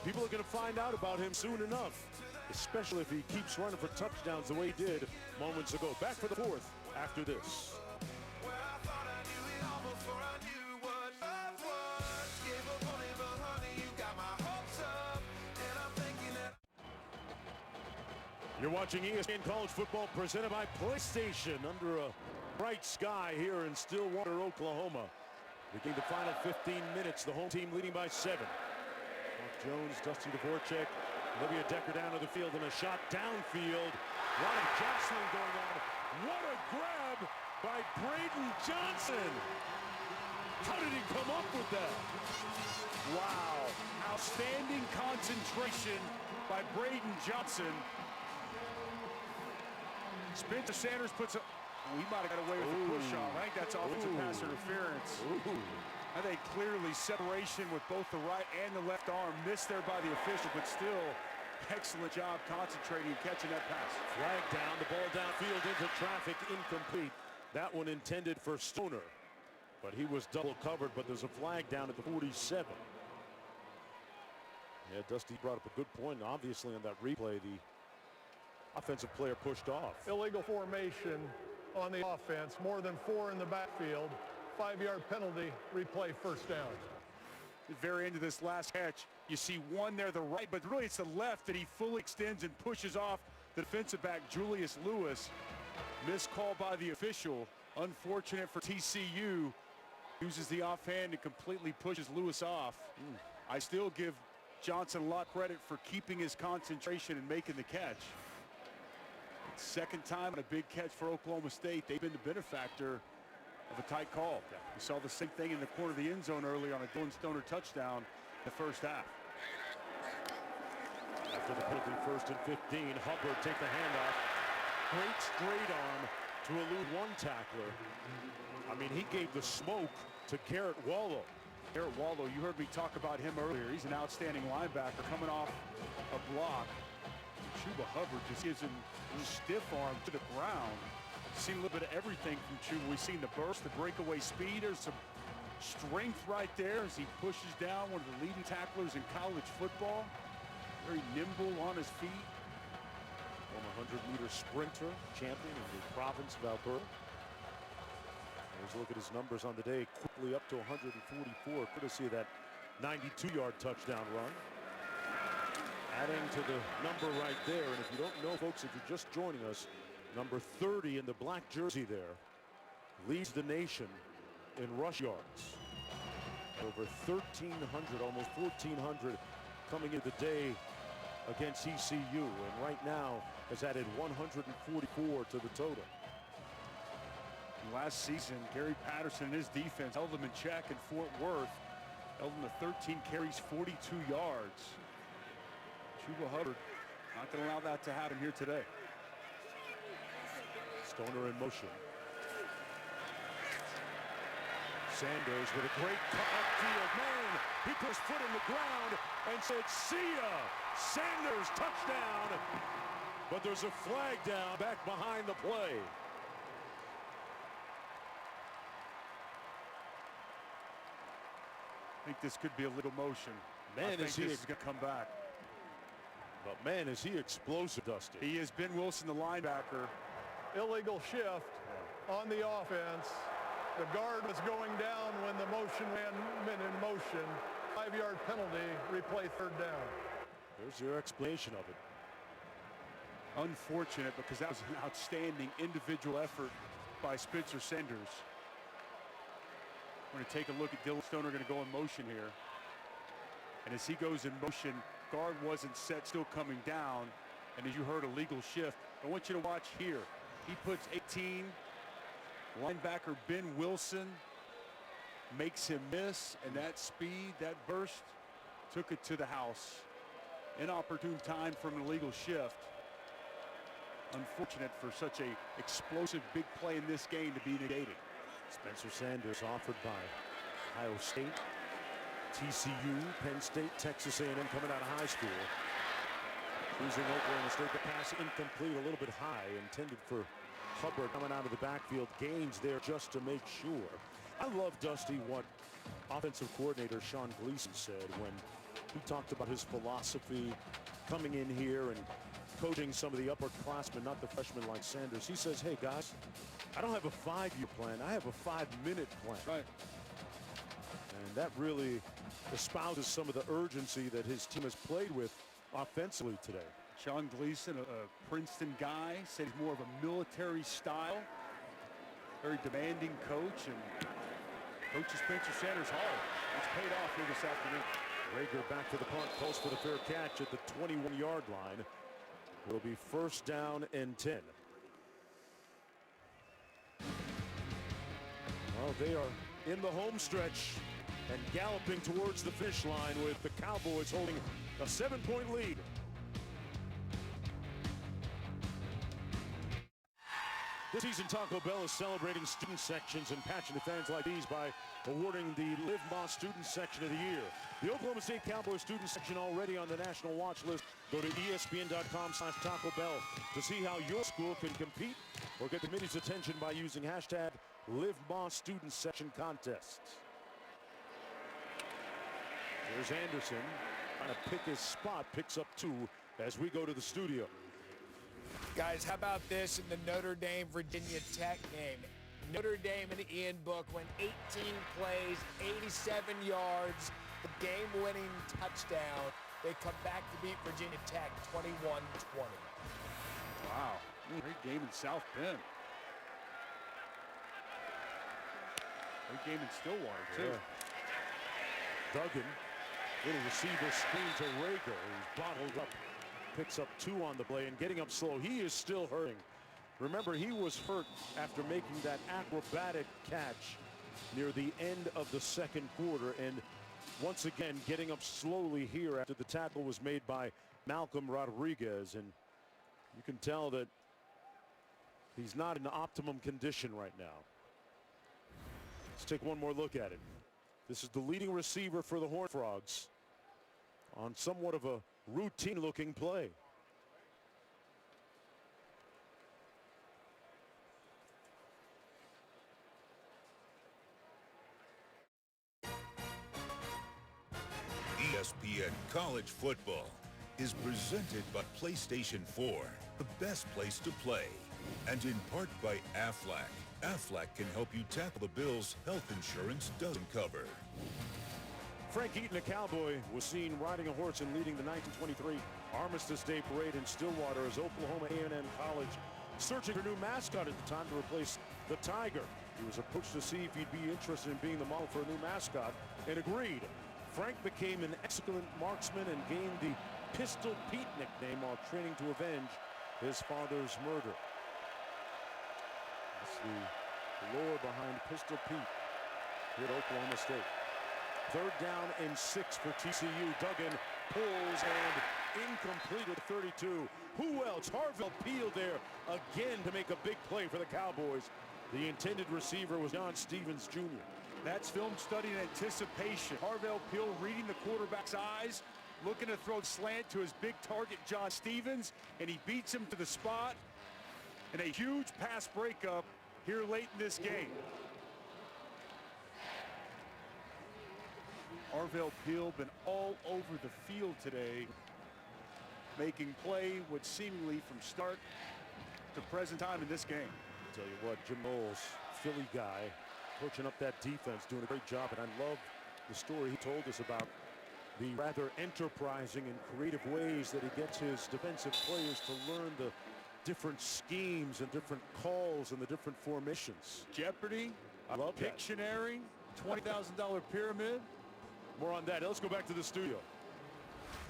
People are going to find out about him soon enough, especially if he keeps running for touchdowns the way he did moments ago. Back for the fourth after this. You're watching ESPN College Football presented by PlayStation under a bright sky here in Stillwater, Oklahoma. Beginning the final 15 minutes, the home team leading by 7. Mark Jones, Dusty Dvorak, Olivia Decker down to the field and a shot downfield. A lot of jostling going on. What a grab by Braden Johnson. How did he come up with that? Wow. Outstanding concentration by Braden Johnson. Spencer Sanders puts a... We might have got away with the push off. I think that's offensive pass interference. I think clearly separation with both the right and the left arm. Missed there by the official, but still excellent job concentrating and catching that pass. Flag down, the ball downfield into traffic, incomplete. That one intended for Stoner, but he was double covered, but there's a flag down at the 47. Yeah, Dusty brought up a good point. Obviously on that replay, the offensive player pushed off. Illegal formation on the offense, more than 4 in the backfield, 5-yard penalty, replay, first down. At the very end of this last catch, you see one there, the right, but really it's the left that he fully extends and pushes off the defensive back, Julius Lewis. Missed call by the official. Unfortunate for TCU. Uses the offhand and completely pushes Lewis off. I still give Johnson a lot of credit for keeping his concentration and making the catch. Second time on a big catch for Oklahoma State. They've been the benefactor of a tight call. We saw the same thing in the corner of the end zone earlier on a Dylan Stoner touchdown in the first half. After the penalty, 1st and 15, Hubbard take the handoff. Great straight arm to elude one tackler. I mean, he gave the smoke to Garrett Wallow. Garrett Wallow, you heard me talk about him earlier. He's an outstanding linebacker coming off a block. Chuba Hubbard just gives him a stiff arm to the ground. Seen a little bit of everything from Chuba. We've seen the burst, the breakaway speed. There's some strength right there as he pushes down one of the leading tacklers in college football. Very nimble on his feet. Former 100-meter sprinter, champion in the province of Alberta. Let's look at his numbers on the day. Quickly up to 144, courtesy of that 92-yard touchdown run. Adding to the number right there, and if you don't know, folks, if you're just joining us, number 30 in the black jersey there leads the nation in rush yards. Over 1,300, almost 1,400 coming into the day against TCU, and right now has added 144 to the total. Last season, Gary Patterson and his defense held them in check in Fort Worth. Held them to 13 carries, 42 yards. Chuba Hubbard not going to allow that to happen here today. Stoner in motion. Sanders with a great cut upfield. Man, he put his foot in the ground and said, "See ya!" Sanders touchdown. But there's a flag down back behind the play. I think this could be a little motion. Man, this is going to come back. But man, is he explosive, Dusty. He is. Ben Wilson, the linebacker. Illegal shift on the offense. The guard was going down when the motion ran in motion. 5-yard penalty, replay, third down. There's your explanation of it. Unfortunate, because that was an outstanding individual effort by Spencer Sanders. We're going to take a look at Dylan Stoner, going to go in motion here. And as he goes in motion, guard wasn't set, still coming down. And as you heard, a legal shift. I want you to watch here. He puts 18. Linebacker Ben Wilson makes him miss, and that speed, that burst, took it to the house. Inopportune time from an illegal shift. Unfortunate for such a explosive big play in this game to be negated. Spencer Sanders offered by Ohio State, TCU, Penn State, Texas A&M coming out of high school. Choosing Oklahoma State, the pass incomplete, a little bit high, intended for Hubbard coming out of the backfield. Gains there just to make sure. I love, Dusty, what offensive coordinator Sean Gleason said when he talked about his philosophy coming in here and coaching some of the upperclassmen, not the freshmen like Sanders. He says, hey, guys, I don't have a 5-year plan. I have a 5-minute plan. Right. And that really espouses some of the urgency that his team has played with offensively today. Sean Gleason, a Princeton guy, said he's more of a military style. Very demanding coach, and coaches Spencer Sanders hard. It's paid off here this afternoon. Rager back to the punt, calls for the fair catch at the 21-yard line. Will be first down and 10. Well, they are in the home stretch and galloping towards the finish line with the Cowboys holding a 7-point lead. This season, Taco Bell is celebrating student sections and passionate fans like these by awarding the Live Moss Student Section of the Year. The Oklahoma State Cowboys student section already on the national watch list. Go to ESPN.com/Taco Bell to see how your school can compete or get the committee's attention by using hashtag Live Moss Student Section Contests. There's Anderson trying to pick his spot, picks up 2 as we go to the studio. Guys, how about this in the Notre Dame-Virginia Tech game? Notre Dame and Ian Book went 18 plays, 87 yards, the game-winning touchdown. They come back to beat Virginia Tech 21-20. Wow, great game in South Bend. Great game in Stillwater, too. Yeah. Duggan, little receiver screen to Rager, who's bottled up. Picks up 2 on the play and getting up slow. He is still hurting. Remember, he was hurt after making that acrobatic catch near the end of the second quarter. And once again, getting up slowly here after the tackle was made by Malcolm Rodriguez. And you can tell that he's not in optimum condition right now. Let's take one more look at it. This is the leading receiver for the Horned Frogs on somewhat of a routine-looking play. ESPN College Football is presented by PlayStation 4, the best place to play, and in part by Aflac. Aflac can help you tackle the bills health insurance doesn't cover. Frank Eaton, a Cowboy, was seen riding a horse and leading the 1923 Armistice Day Parade in Stillwater as Oklahoma A&M College searching for a new mascot at the time to replace the Tiger. He was approached to see if he'd be interested in being the model for a new mascot and agreed. Frank became an excellent marksman and gained the Pistol Pete nickname while training to avenge his father's murder. That's the lore behind Pistol Pete here at Oklahoma State. 3rd down and 6 for TCU. Duggan pulls and incomplete at 32. Who else? Harville Peel there again to make a big play for the Cowboys. The intended receiver was John Stevens Jr. That's film study and anticipation. Harville Peel reading the quarterback's eyes, looking to throw slant to his big target, John Stevens, and he beats him to the spot. And a huge pass breakup here late in this game. Harville Peel been all over the field today, making play with seemingly from start to present time in this game. I'll tell you what, Jim Knowles, Philly guy, coaching up that defense, doing a great job. And I love the story he told us about the rather enterprising and creative ways that he gets his defensive players to learn the different schemes and different calls and the different formations. Jeopardy, I love Pictionary, $20,000 pyramid. More on that. Let's go back to the studio.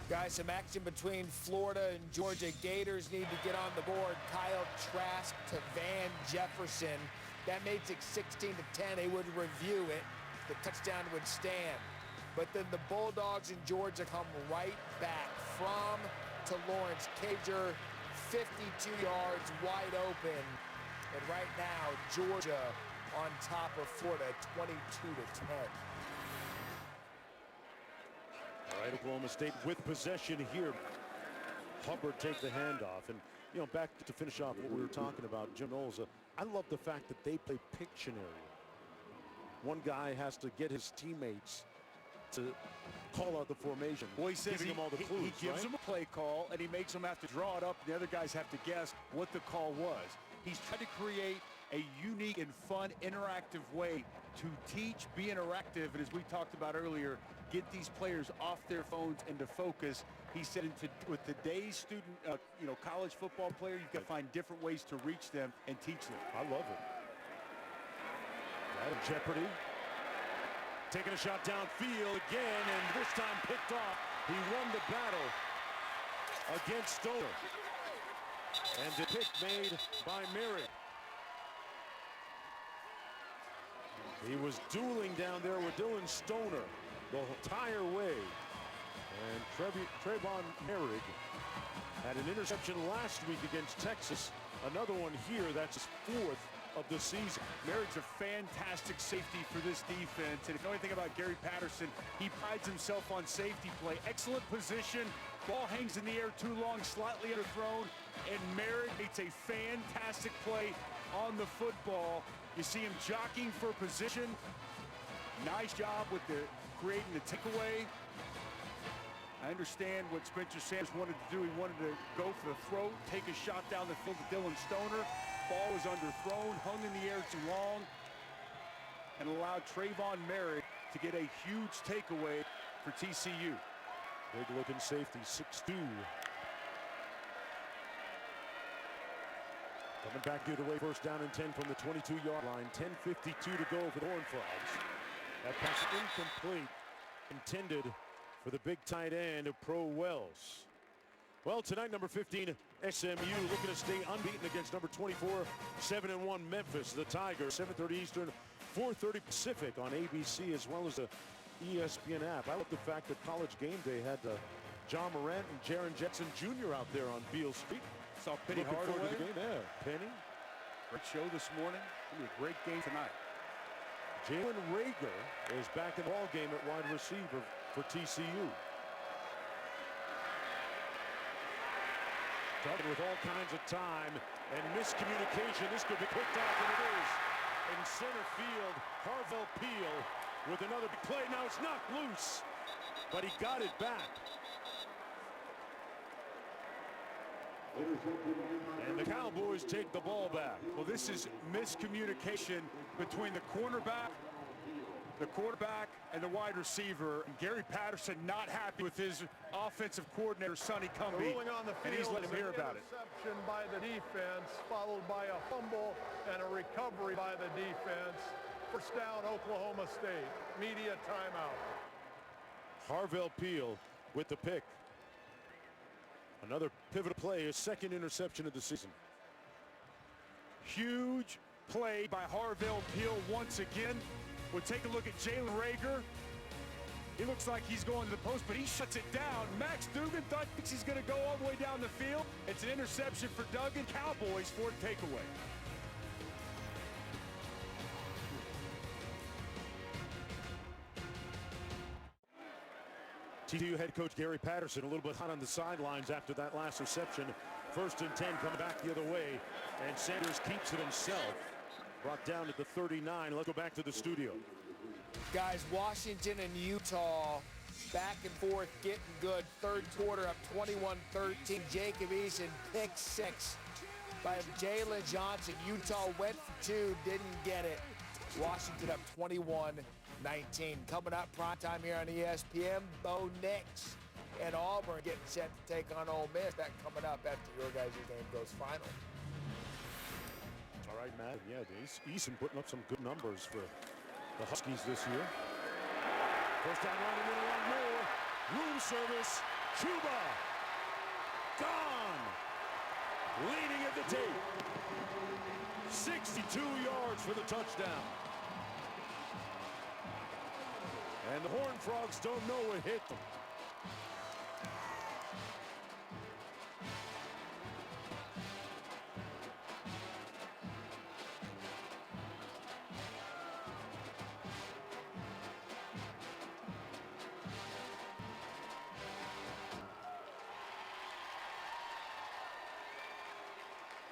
Guys, some action between Florida and Georgia. Gators need to get on the board. Kyle Trask to Van Jefferson. That makes it 16-10. They would review it. The touchdown would stand. But then the Bulldogs in Georgia come right back from to Lawrence Cager, 52 yards wide open. And right now, Georgia on top of Florida, 22-10. All right, Oklahoma State with possession here. Hubbard take the handoff. And, you know, back to finish off what we were talking about, Jim Knowles, I love the fact that they play Pictionary. One guy has to get his teammates to call out the formation. Well, he says giving them all the clues, he gives them a play call, and he makes them have to draw it up. The other guys have to guess what the call was. He's trying to create a unique and fun, interactive way to teach, be interactive, and as we talked about earlier, get these players off their phones and to focus. He said with today's student, college football player, you've got to find different ways to reach them and teach them. I love it. That in jeopardy. Taking a shot downfield again, and this time picked off. He won the battle against Stoner. And the pick made by Merritt. He was dueling down there with Dylan Stoner the entire way. And Trayvon Merritt had an interception last week against Texas. Another one here. That's his fourth of the season. Merritt's a fantastic safety for this defense. And if you know anything about Gary Patterson, he prides himself on safety play. Excellent position. Ball hangs in the air too long, slightly underthrown. And Merritt makes a fantastic play on the football. You see him jockeying for position. Nice job with creating the takeaway. I understand what Spencer Sanders wanted to do. He wanted to go for the throw, take a shot down the field to Dylan Stoner. Ball was underthrown, hung in the air too long, and allowed Trayvon Merritt to get a huge takeaway for TCU. Big looking safety, 6'2". Coming back the other way, first down and 10 from the 22-yard line. 10:52 to go for the Horned Frogs. That pass incomplete, intended for the big tight end of Pro Wells. Well, tonight, number 15, SMU looking to stay unbeaten against number 24, 7-1 Memphis. The Tigers, 7:30 Eastern, 4:30 Pacific on ABC, as well as the ESPN app. I love the fact that College Game Day had John Morant and Jaron Jetson Jr. out there on Beale Street. Saw Penny Hardaway. To the game. Yeah, Penny. Great show this morning. It'll be a great game tonight. Jalen Rager is back in the ball game at wide receiver for TCU. Talking with all kinds of time and miscommunication. This could be picked off, and it is. In center field, Harvell Peel with another big play. Now it's knocked loose, but he got it back. And the Cowboys take the ball back. Well, this is miscommunication between the quarterback, and the wide receiver. And Gary Patterson not happy with his offensive coordinator, Sonny Cumbie, Ruling on the field, and he's letting him hear about it. Interception by the defense, followed by a fumble and a recovery by the defense. First down, Oklahoma State. Media timeout. Harvell Peel with the pick. Another pivotal play, his second interception of the season. Huge play by Harvell Peel once again. We'll take a look at Jalen Rager. He looks like he's going to the post, but he shuts it down. Max Dugan thinks he's going to go all the way down the field. It's an interception for Duggan. Cowboys for the takeaway. TCU head coach Gary Patterson a little bit hot on the sidelines after that last reception. 1st and 10 coming back the other way, and Sanders keeps it himself. Brought down to the 39. Let's go back to the studio. Guys, Washington and Utah back and forth, getting good. Third quarter up 21-13. Jacob Eason, pick 6 by Jalen Johnson. Utah went for 2, didn't get it. Washington up 21-19. Coming up primetime here on ESPN, Bo Nix and Auburn getting set to take on Ole Miss. That coming up after your guys' game goes final. All right, Matt. Yeah, Eason putting up some good numbers for the Huskies this year. First down, running in one more. Room service. Chuba. Gone. Leading at the tape. 62 yards for the touchdown. And the Horned Frogs don't know what hit them.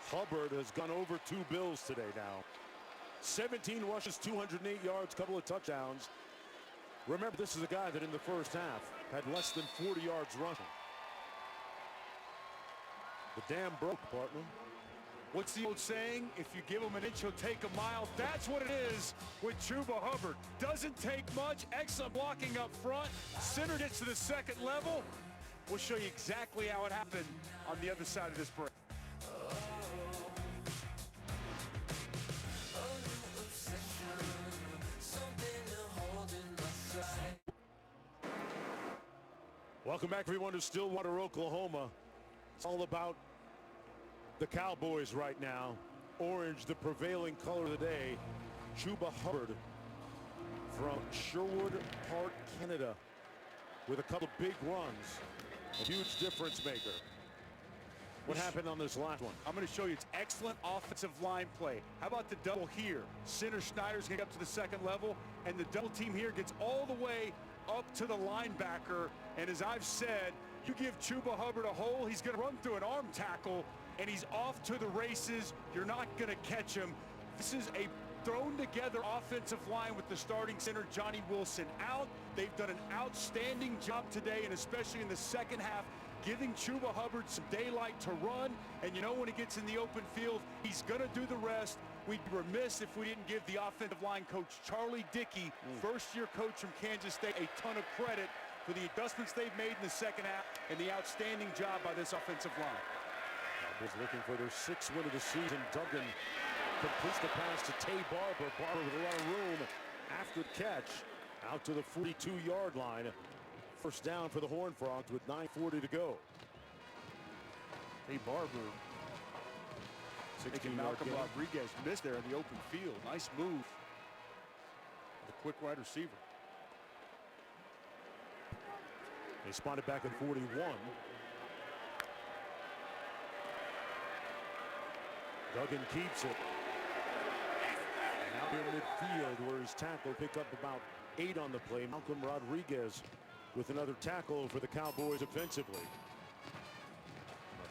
Hubbard has gone over 2 Bills today now. 17 rushes, 208 yards, couple of touchdowns. Remember, this is a guy that in the first half had less than 40 yards rushing. The dam broke, partner. What's the old saying? If you give him an inch, he'll take a mile. That's what it is with Chuba Hubbard. Doesn't take much. Excellent blocking up front. Center gets to the second level. We'll show you exactly how it happened on the other side of this break. Welcome back, everyone, to Stillwater, Oklahoma. It's all about the Cowboys right now. Orange, the prevailing color of the day. Chuba Hubbard from Sherwood Park, Canada, with a couple big runs. A huge difference maker. What happened on this last one? I'm going to show you. It's excellent offensive line play. How about the double here? Center Schneider's going to get up to the second level, and the double team here gets all the way up to the linebacker. And as I've said, you give Chuba Hubbard a hole, he's going to run through an arm tackle, and he's off to the races. You're not going to catch him. This is a thrown-together offensive line with the starting center, Johnny Wilson, out. They've done an outstanding job today, and especially in the second half, giving Chuba Hubbard some daylight to run. And you know, when he gets in the open field, he's going to do the rest. We'd be remiss if we didn't give the offensive line coach, Charlie Dickey, first-year coach from Kansas State, a ton of credit for the adjustments they've made in the second half and the outstanding job by this offensive line. Cowboys looking for their 6th win of the season. Duggan completes the pass to Tay Barber. Barber with a lot of room after the catch. Out to the 42-yard line. First down for the Horned Frogs with 9:40 to go. Tay Barber. Malcolm Rodriguez missed there in the open field. Nice move. The quick wide receiver. They spot it back at 41. Duggan keeps it. And out in midfield where he's tackled, picked up about 8 on the play. Malcolm Rodriguez with another tackle for the Cowboys offensively.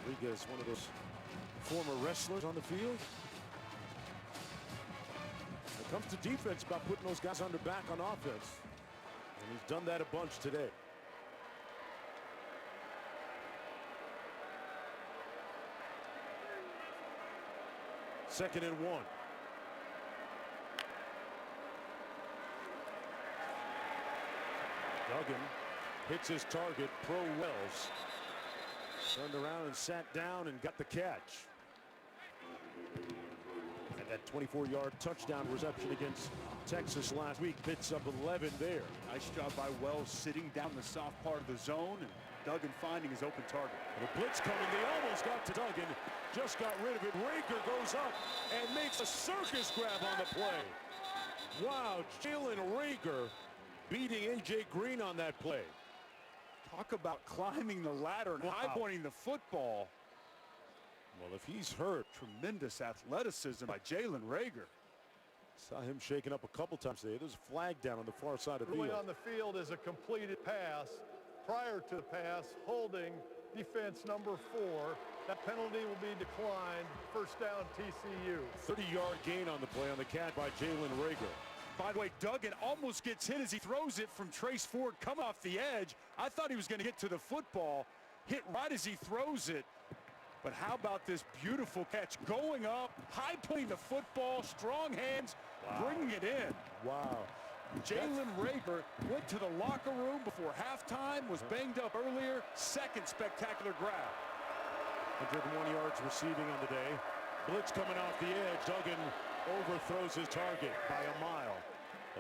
Rodriguez, one of those former wrestlers on the field. When it comes to defense, about putting those guys on their back on offense. And he's done that a bunch today. Second and 1. Duggan hits his target, Pro Wells. Turned around and sat down and got the catch. And that 24-yard touchdown reception against Texas last week picks up 11 there. Nice job by Wells sitting down in the soft part of the zone and Duggan finding his open target. The blitz coming, they almost got to Duggan, just got rid of it. Rager goes up and makes a circus grab on the play. Wow, Jalen Rager beating A.J. Green on that play. Talk about climbing the ladder and high-pointing the football. Well, if he's hurt. Tremendous athleticism by Jalen Rager. Saw him shaking up a couple times today. There's a flag down on the far side of the field. On the field is a completed pass. Prior to the pass, holding defense number 4. That penalty will be declined. First down, TCU. 30-yard gain on the play on the catch by Jalen Rager. By the way, Duggan almost gets hit as he throws it from Trace Ford coming off the edge. I thought he was going to get to the football. Hit right as he throws it. But how about this beautiful catch? Going up, high-pointing the football, strong hands, bringing it in. Wow. Jalen Rager went to the locker room before halftime, was banged up earlier. Second spectacular grab. 101 yards receiving on the day. Blitz coming off the edge. Duggan overthrows his target by a mile.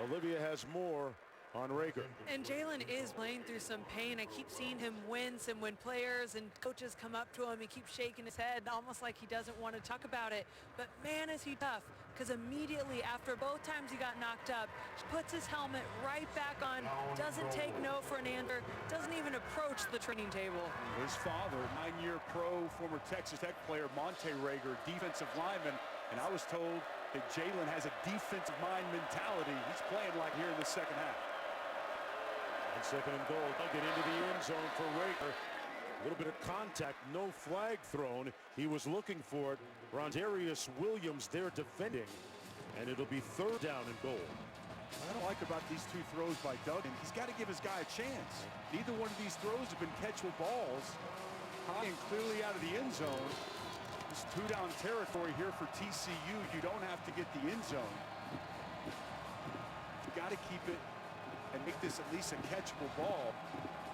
Olivia has more on Rager. And Jalen is playing through some pain. I keep seeing him wince, and when players and coaches come up to him, he keeps shaking his head, almost like he doesn't want to talk about it. But man, is he tough, because immediately after both times he got knocked up, puts his helmet right back on, doesn't take no for an answer, doesn't even approach the training table. His father, 9-year pro, former Texas Tech player, Monte Rager, defensive lineman, and I was told that Jalen has a defensive mind mentality. He's playing like here in the second half. And second and goal. Duggan into the end zone for Rager. A little bit of contact, no flag thrown. He was looking for it. Rondarius Williams there defending. And it'll be third down and goal. What I don't like about these two throws by Duggan, he's got to give his guy a chance. Neither one of these throws have been catchable balls. High and clearly out of the end zone. It's 2-down territory here for TCU. You don't have to get the end zone. You got to keep it and make this at least a catchable ball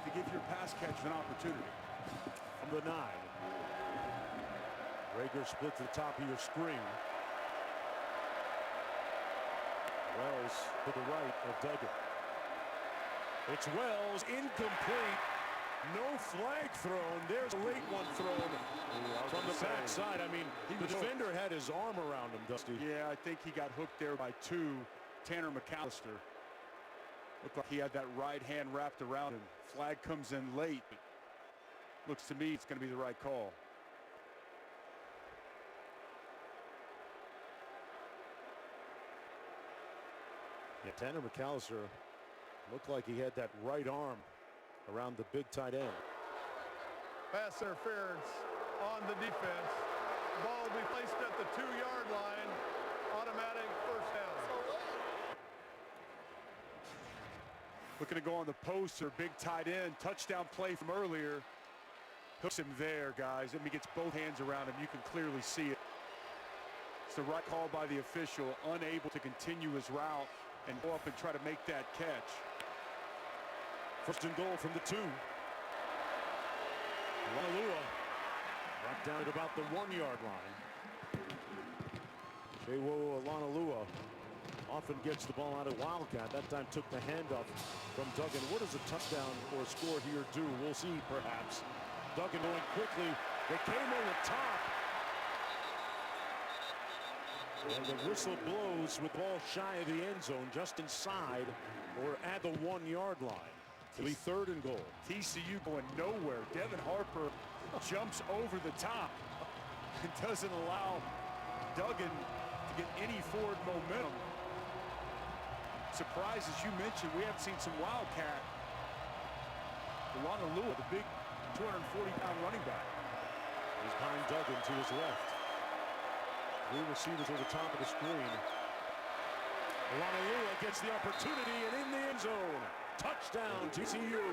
to give your pass catch an opportunity. From the 9. Rager split to the top of your screen. Wells to the right of Duggan. It's Wells, incomplete. No flag thrown. There's a late one thrown from the backside. I mean, the defender had his arm around him, Dusty. Yeah, I think he got hooked there by 2. Tanner McAllister. Looked like he had that right hand wrapped around him. Flag comes in late. Looks to me it's going to be the right call. Yeah, Tanner McAllister looked like he had that right arm around the big tight end. Pass interference on the defense. Ball will be placed at the 2-yard line. Automatic first down. Looking to go on the post or big tight end. Touchdown play from earlier. Hooks him there, guys. I mean, he gets both hands around him. You can clearly see it. It's the right call by the official. Unable to continue his route and go up and try to make that catch. First and goal from the 2. Lanalua brought down at about the 1-yard line. Jaywo Lanalua often gets the ball out of Wildcat. That time took the handoff from Duggan. What does a touchdown or a score here do? We'll see, perhaps. Duggan going quickly. They came over top. And the whistle blows with ball shy of the end zone, just inside or at the 1-yard line. It'll be third and goal. TCU going nowhere. Devin Harper jumps over the top and doesn't allow Duggan to get any forward momentum. Surprise, as you mentioned, we haven't seen some Wildcat. Lanalua, the big 240-pound running back. He's behind Duggan to his left. 3 receivers at the top of the screen. Lanalua gets the opportunity and in the end zone. Touchdown, TCU.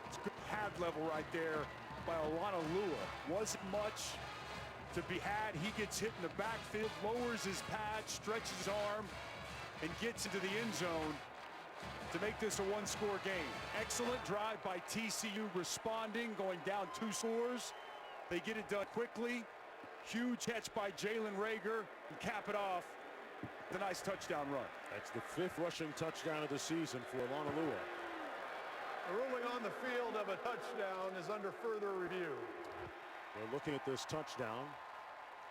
It's good pad level right there by Lanalua. Wasn't much to be had. He gets hit in the backfield, lowers his pad, stretches his arm, and gets into the end zone to make this a 1-score game. Excellent drive by TCU, responding, going down 2 scores. They get it done quickly. Huge catch by Jalen Rager and cap it off with a nice touchdown run. That's the 5th rushing touchdown of the season for Lanalua. The ruling on the field of a touchdown is under further review. We're looking at this touchdown.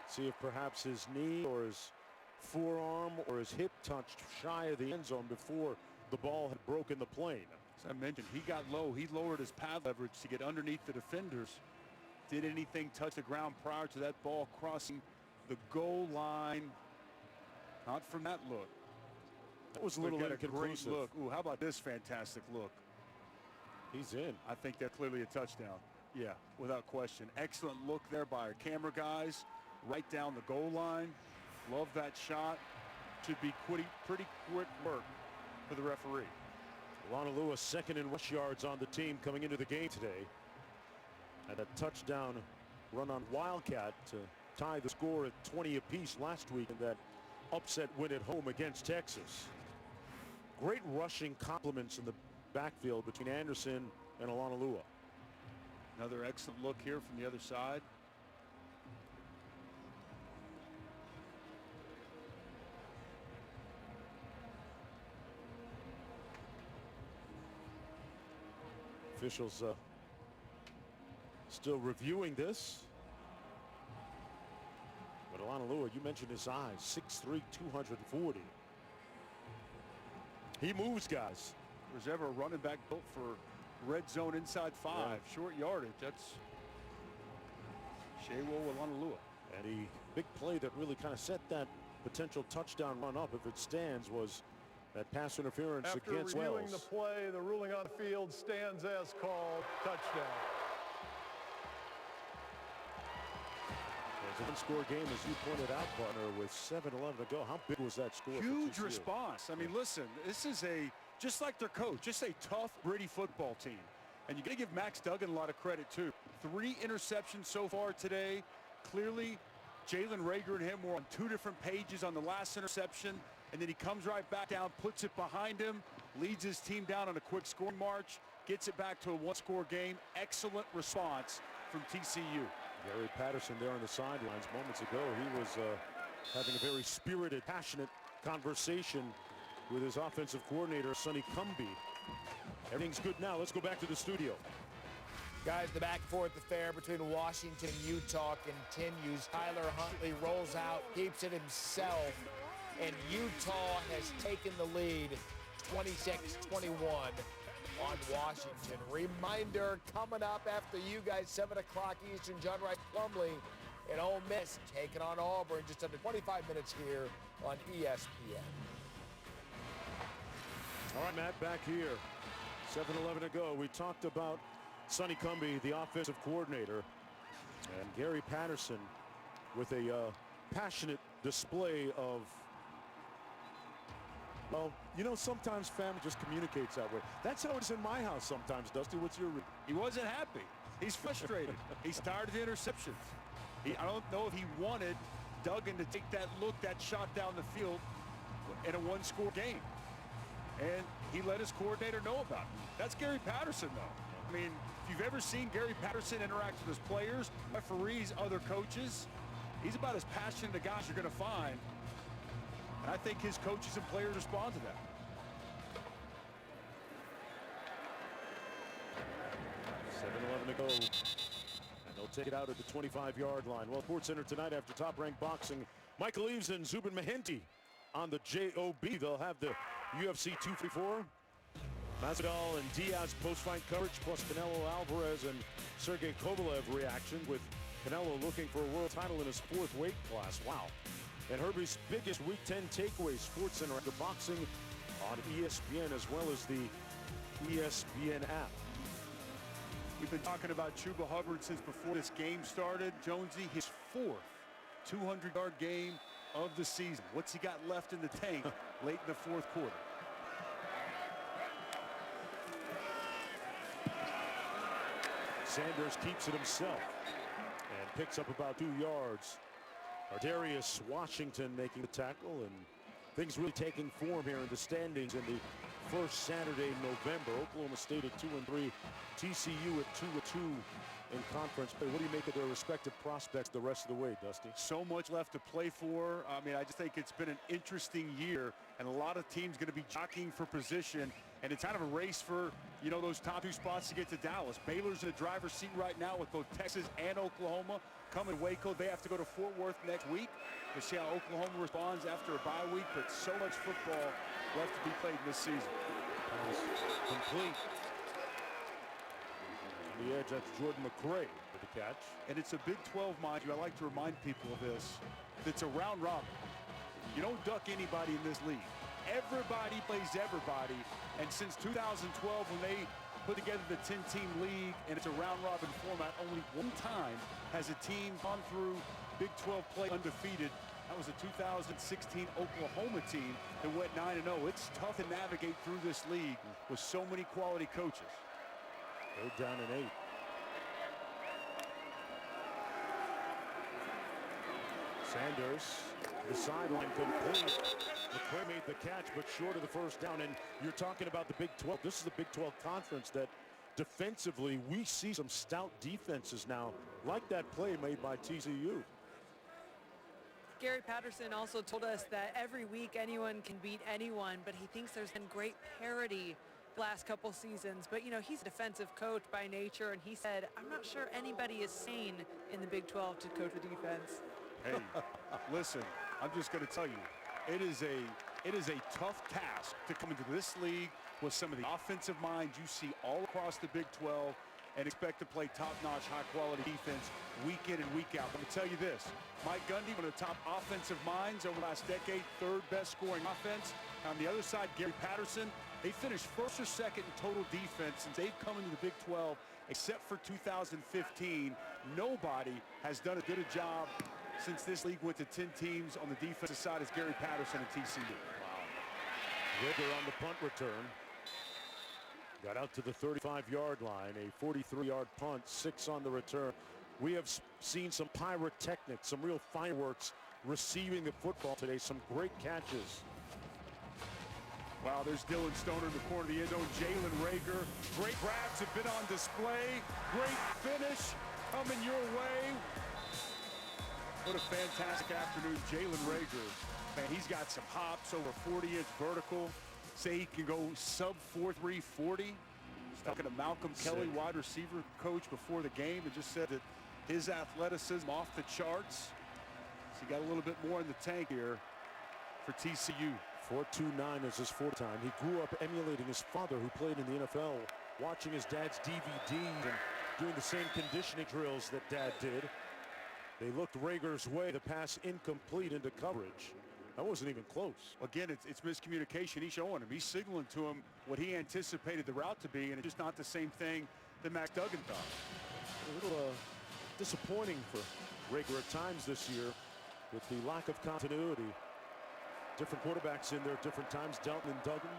See if perhaps his knee or his forearm or his hip touched shy of the end zone before the ball had broken the plane. As I mentioned, he got low. He lowered his pad leverage to get underneath the defenders. Did anything touch the ground prior to that ball crossing the goal line? Not from that look. That was a little inconclusive. Great look. Ooh, how about this fantastic look? He's in. I think that's clearly a touchdown. Yeah, without question. Excellent look there by our camera guys. Right down the goal line. Love that shot. Should be pretty quick work for the referee. Lanalua 2nd in rush yards on the team coming into the game today. And a touchdown run on Wildcat to tie the score at 20 apiece last week in that upset win at home against Texas. Great rushing compliments in the backfield between Anderson and Lanalua. Another excellent look here from the other side. Officials still reviewing this. But Alonalua, you mentioned his size, 6'3", 240. He moves guys. If there's ever a running back built for red zone inside 5, short yardage, that's Shewo Alonalua. And the big play that really kind of set that potential touchdown run up, if it stands, was that pass interference against Wells. After reviewing the play, the ruling on the field stands as called. Touchdown. It's a one-score game, as you pointed out, partner, with 7:11 to go. How big was that score? Huge response. I mean, listen, this is just like their coach, just a tough, gritty football team. And you got to give Max Duggan a lot of credit, too. 3 interceptions so far today. Clearly, Jalen Reagor and him were on 2 different pages on the last interception. And then he comes right back down, puts it behind him, leads his team down on a quick scoring march, gets it back to a one-score game. Excellent response from TCU. Gary Patterson there on the sidelines moments ago. He was having a very spirited, passionate conversation with his offensive coordinator, Sonny Cumbie. Everything's good now. Let's go back to the studio. Guys, the back and forth affair between Washington and Utah continues. Tyler Huntley rolls out, keeps it himself, and Utah has taken the lead 26-21 on Washington. Reminder coming up after you guys, 7 o'clock Eastern, John Rice Plumlee and Ole Miss taking on Auburn just under 25 minutes here on ESPN. All right, Matt, back here. 7:11 to go. We talked about Sonny Cumbie, the offensive coordinator, and Gary Patterson with a passionate display of, well, you know, sometimes family just communicates that way. That's how it's in my house sometimes, Dusty. What's your read? He wasn't happy. He's frustrated. He's tired of the interceptions. I don't know if he wanted Duggan to take that look, that shot down the field in a one-score game. And he let his coordinator know about it. That's Gary Patterson, though. I mean, if you've ever seen Gary Patterson interact with his players, referees, other coaches, he's about as passionate a guy as you're going to find. And I think his coaches and players respond to that. 7:11 to go. And they'll take it out at the 25-yard line. Well, SportsCenter tonight after Top Rank Boxing, Michael Eaves and Zubin Mehenti on the JOB. They'll have the UFC 254. Masvidal and Diaz post-fight coverage, plus Canelo Alvarez and Sergey Kovalev reaction, with Canelo looking for a world title in his 4th weight class. Wow. And Herbie's biggest Week 10 takeaways, SportsCenter after boxing on ESPN, as well as the ESPN app. We've been talking about Chuba Hubbard since before this game started. Jonesy, his 4th 200-yard game of the season. What's he got left in the tank late in the 4th quarter? Sanders keeps it himself and picks up about 2 yards. Ardarius Washington making the tackle, and things really taking form here in the standings in the first Saturday in November. Oklahoma State at 2-3, TCU at 2-2 in conference play. What do you make of their respective prospects the rest of the way, Dusty? So much left to play for. I mean, I just think it's been an interesting year, and a lot of teams going to be jockeying for position, and it's kind of a race for, you know, those top 2 spots to get to Dallas. Baylor's in the driver's seat right now with both Texas and Oklahoma. Coming to Waco, they have to go to Fort Worth next week. We'll see how Oklahoma responds after a bye week, but so much football left to be played this season. Complete. On the edge, that's Jordan McRae for the catch. And it's a Big 12, mind you. I like to remind people of this. It's a round robin. You don't duck anybody in this league. Everybody plays everybody. And since 2012, when they put together the 10-team league and it's a round robin format, only one time has a team gone through Big 12 play undefeated. That was the 2016 Oklahoma team that went 9-0. It's tough to navigate through this league with so many quality coaches. 3rd down and 8. Sanders, the sideline complete. McCray made the catch, but short of the 1st down. And you're talking about the Big 12. This is the Big 12 conference that defensively we see some stout defenses now, like that play made by TCU. Gary Patterson also told us that every week anyone can beat anyone, but he thinks there's been great parity the last couple seasons. But, you know, he's a defensive coach by nature, and he said, I'm not sure anybody is sane in the Big 12 to coach a defense. Hey, listen, I'm just going to tell you, it is a tough task to come into this league with some of the offensive minds you see all across the Big 12 and expect to play top-notch, high-quality defense week in and week out. Let me tell you this, Mike Gundy, one of the top offensive minds over the last decade, third best scoring offense. On the other side, Gary Patterson, they finished first or second in total defense since they've come into the Big 12, except for 2015. Nobody has done as good a job since this league went to 10 teams on the defensive side as Gary Patterson and TCU. Wow. Rigger on the punt return. Got out to the 35-yard line, a 43-yard punt, 6 on the return. We have seen some pyrotechnics, some real fireworks receiving the football today, some great catches. Wow, there's Dylan Stoner in the corner of the end zone. Jalen Rager, great grabs have been on display. Great finish coming your way. What a fantastic afternoon, Jalen Rager. Man, he's got some hops, over 40-inch vertical. Say he can go sub 4.3 40. Talking to Malcolm Kelly, wide receiver coach, before the game, and just said that his athleticism off the charts. So he got a little bit more in the tank here for TCU. 4.29 is his fourth time. He grew up emulating his father, who played in the NFL, watching his dad's DVDs and doing the same conditioning drills that Dad did. They looked Rager's way. The pass incomplete into coverage. That wasn't even close. Again, it's miscommunication. He's showing him. He's signaling to him what he anticipated the route to be, and it's just not the same thing that Max Duggan thought. A little disappointing for Rager at times this year with the lack of continuity. Different quarterbacks in there, different times, Delton and Duggan.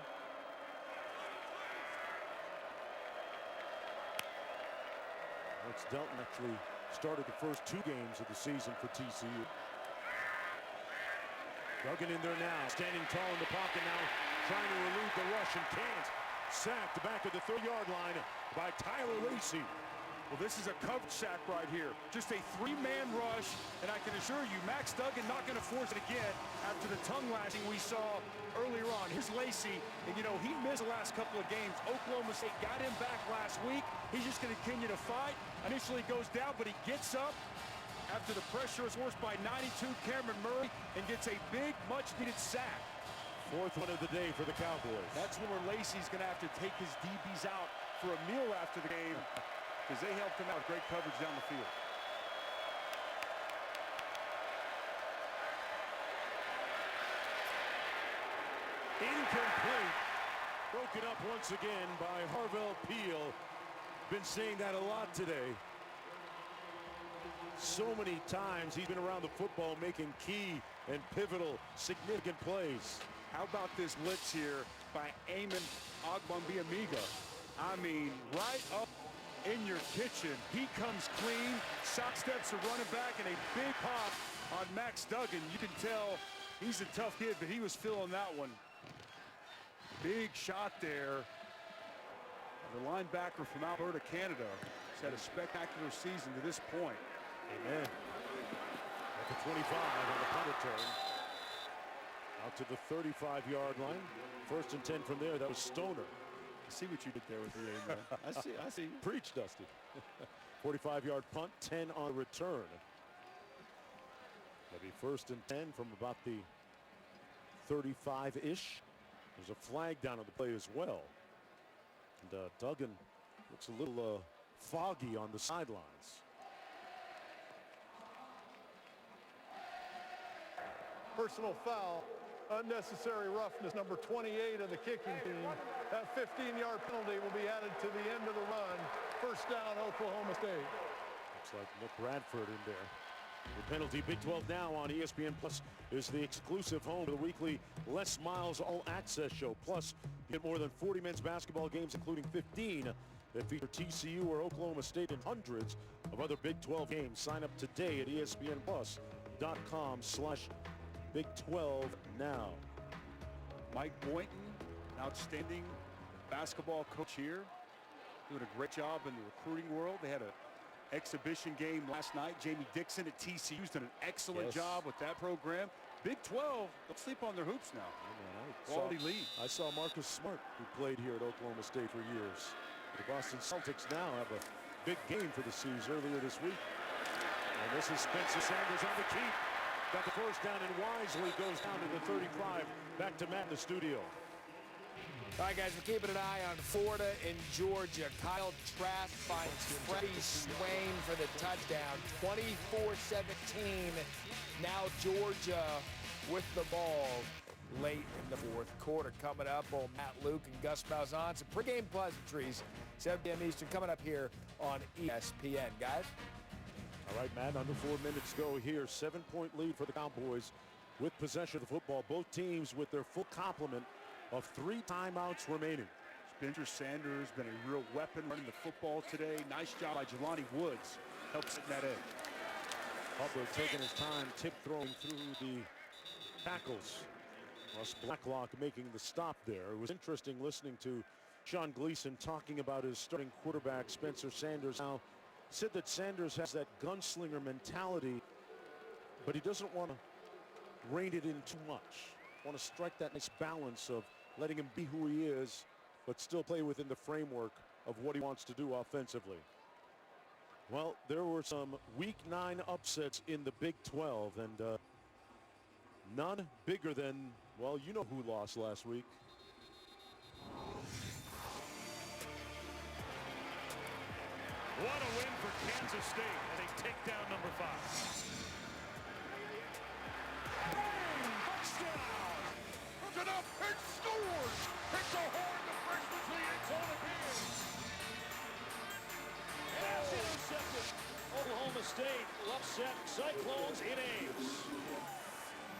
Alex Delton actually started the first 2 games of the season for TCU. Duggan in there now, standing tall in the pocket now, trying to elude the rush and can't. Sacked back at the 30-yard line by Tyler Lacey. Well, this is a coverage sack right here. Just a 3-man rush, and I can assure you, Max Duggan not going to force it again after the tongue lashing we saw earlier on. Here's Lacey, and you know, he missed the last couple of games. Oklahoma State got him back last week. He's just going to continue to fight. Initially goes down, but he gets up after the pressure is forced by 92 Cameron Murray and gets a big, much-needed sack. 4th one of the day for the Cowboys. That's where Lacey's going to have to take his DBs out for a meal after the game, because they helped him out with great coverage down the field. Incomplete. Broken up once again by Harvell Peel. Been saying that a lot today. So many times he's been around the football making key and pivotal, significant plays. How about this blitz here by Eamon Ogbonbiamiga? I mean, right up in your kitchen. He comes clean, sidesteps a running back, and a big pop on Max Duggan. You can tell he's a tough kid, but he was feeling that one. Big shot there. The linebacker from Alberta, Canada, has had a spectacular season to this point. Amen. At the 25 on the punt return. Out to the 35-yard line. 1st and 10 from there. That was Stoner. I see what you did there with the amen. I see. Preach, Dusty. 45-yard punt, 10 on return. That'll be 1st and 10 from about the 35-ish. There's a flag down on the play as well. And Duggan looks a little foggy on the sidelines. Personal foul, unnecessary roughness, number 28 of the kicking team. That 15-yard penalty will be added to the end of the run. 1st down, Oklahoma State. Looks like Nick Bradford in there. The penalty. Big 12 now on ESPN Plus is the exclusive home of the weekly Les Miles All Access Show. Plus, you get more than 40 men's basketball games, including 15 that feature TCU or Oklahoma State, and hundreds of other Big 12 games. Sign up today at ESPNplus.com/Big 12 now. Mike Boynton, outstanding basketball coach here, doing a great job in the recruiting world. They had an exhibition game last night. Jamie Dixon at TCU's done an excellent job with that program. Big 12, don't sleep on their hoops now. I Quality lead. I saw Marcus Smart, who played here at Oklahoma State for years. The Boston Celtics now have a big game for the C's earlier this week. And this is Spencer Sanders on the keep. Got the first down and wisely goes down to the 35. Back to Matt in the studio. All right, guys, we're keeping an eye on Florida and Georgia. Kyle Trask finds Freddie Swain for the touchdown. 24-17. Now Georgia with the ball late in the fourth quarter. Coming up on Matt Luke and Gus Malzahn. Some pregame pleasantries. 7 p.m. Eastern coming up here on ESPN. Guys? All right, Matt, under 4 minutes to go here. 7-point lead for the Cowboys with possession of the football. Both teams with their full complement of 3 timeouts remaining. Spencer Sanders been a real weapon running the football today. Nice job by Jelani Woods. Helps set that edge. Hubbard taking his time, tip throwing through the tackles. Russ Blacklock making the stop there. It was interesting listening to Sean Gleason talking about his starting quarterback, Spencer Sanders. Now, said that Sanders has that gunslinger mentality, but he doesn't want to rein it in too much. Want to strike that nice balance of letting him be who he is, but still play within the framework of what he wants to do offensively. Well, there were some Week 9 upsets in the Big 12, and none bigger than, well, you know who lost last week. What a win for Kansas State as they take down number 5. Touchdown! Look it up and scores! Hits a horn, the freshman's lead, it's on appears. Pass intercepted. Oklahoma State will upset Cyclones in Ames.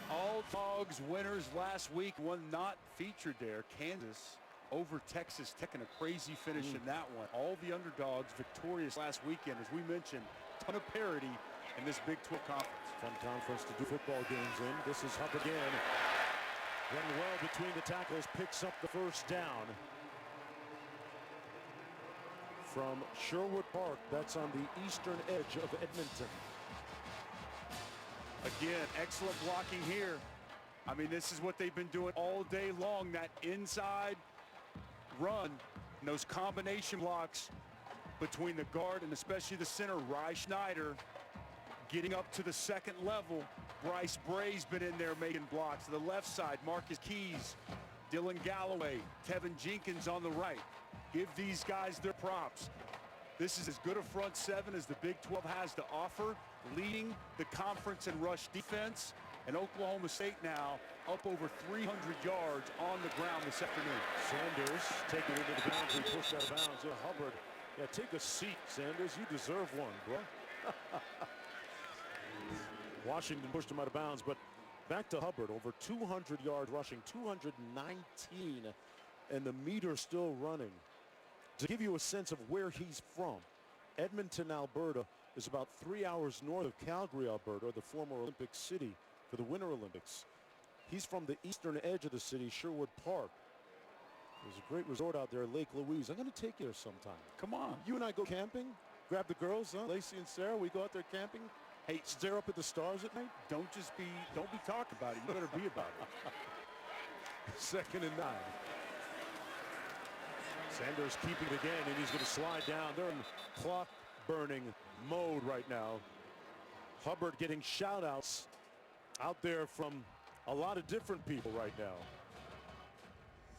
All dogs winners last week. One not featured there. Kansas over Texas Tech in a crazy finish in that one. All the underdogs victorious last weekend. As we mentioned, ton of parity in this Big 12 conference. Fun conference to do football games in. This is Hubb again. Running well between the tackles, picks up the first down. From Sherwood Park, that's on the eastern edge of Edmonton. Again, excellent blocking here. I mean, this is what they've been doing all day long, that inside run, and those combination blocks between the guard and especially the center, Rye Schneider, getting up to the second level. Bryce Bray's been in there making blocks. To the left side, Marcus Keys, Dylan Galloway, Tevin Jenkins on the right. Give these guys their props. This is as good a front seven as the Big 12 has to offer, leading the conference in rush defense. And Oklahoma State now up over 300 yards on the ground this afternoon. Sanders taking it into the boundary, pushed out of bounds. Yeah, Hubbard, yeah, take a seat, Sanders. You deserve one, bro. Washington pushed him out of bounds, but back to Hubbard. Over 200 yards rushing, 219, and the meter still running. To give you a sense of where he's from, Edmonton, Alberta is about 3 hours north of Calgary, Alberta, the former Olympic city for the Winter Olympics. He's from the eastern edge of the city, Sherwood Park. There's a great resort out there, Lake Louise. I'm going to take you there sometime. Come on. You and I go camping, grab the girls, huh? Lacey and Sarah, we go out there camping. Hey, stare up at the stars at night. Don't be talking about it. You better be about it. 2nd and 9. Sanders keeping it again, and he's going to slide down. They're in clock burning mode right now. Hubbard getting shout outs out there from a lot of different people right now.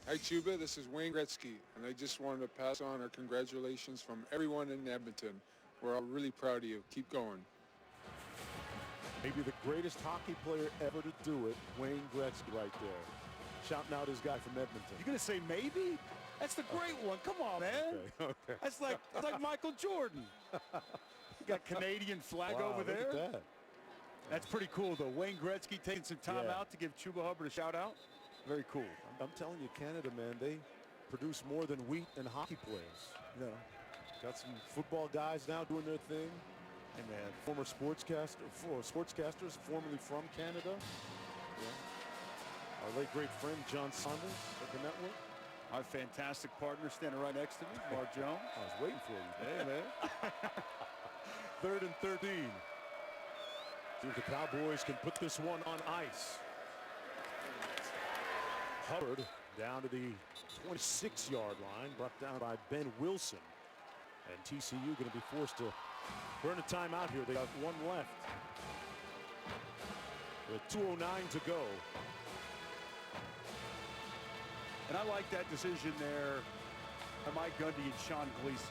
Hi, Chuba. This is Wayne Gretzky, and I just wanted to pass on our congratulations from everyone in Edmonton. We're all really proud of you. Keep going. Maybe the greatest hockey player ever to do it, Wayne Gretzky right there. Shouting out his guy from Edmonton. You're going to say maybe? That's the great one. Come on, man. Okay. That's like Michael Jordan. You got Canadian flag over there. Look at that. That's pretty cool, though. Wayne Gretzky taking some time out to give Chuba Hubbard a shout-out. Very cool. I'm telling you, Canada, man, they produce more than wheat and hockey players. You know, got some football guys now doing their thing. Hey, man, former sportscasters formerly from Canada. Yeah. Our late great friend, John Saunders at the network. Our fantastic partner standing right next to me, Mark Jones. I was waiting for you. Hey, man. 3rd and 13. See if the Cowboys can put this one on ice. Hubbard down to the 26-yard line, brought down by Ben Wilson. And TCU going to be forced to burn a timeout here. They got one left with 2:09 to go. And I like that decision there by Mike Gundy and Sean Gleason.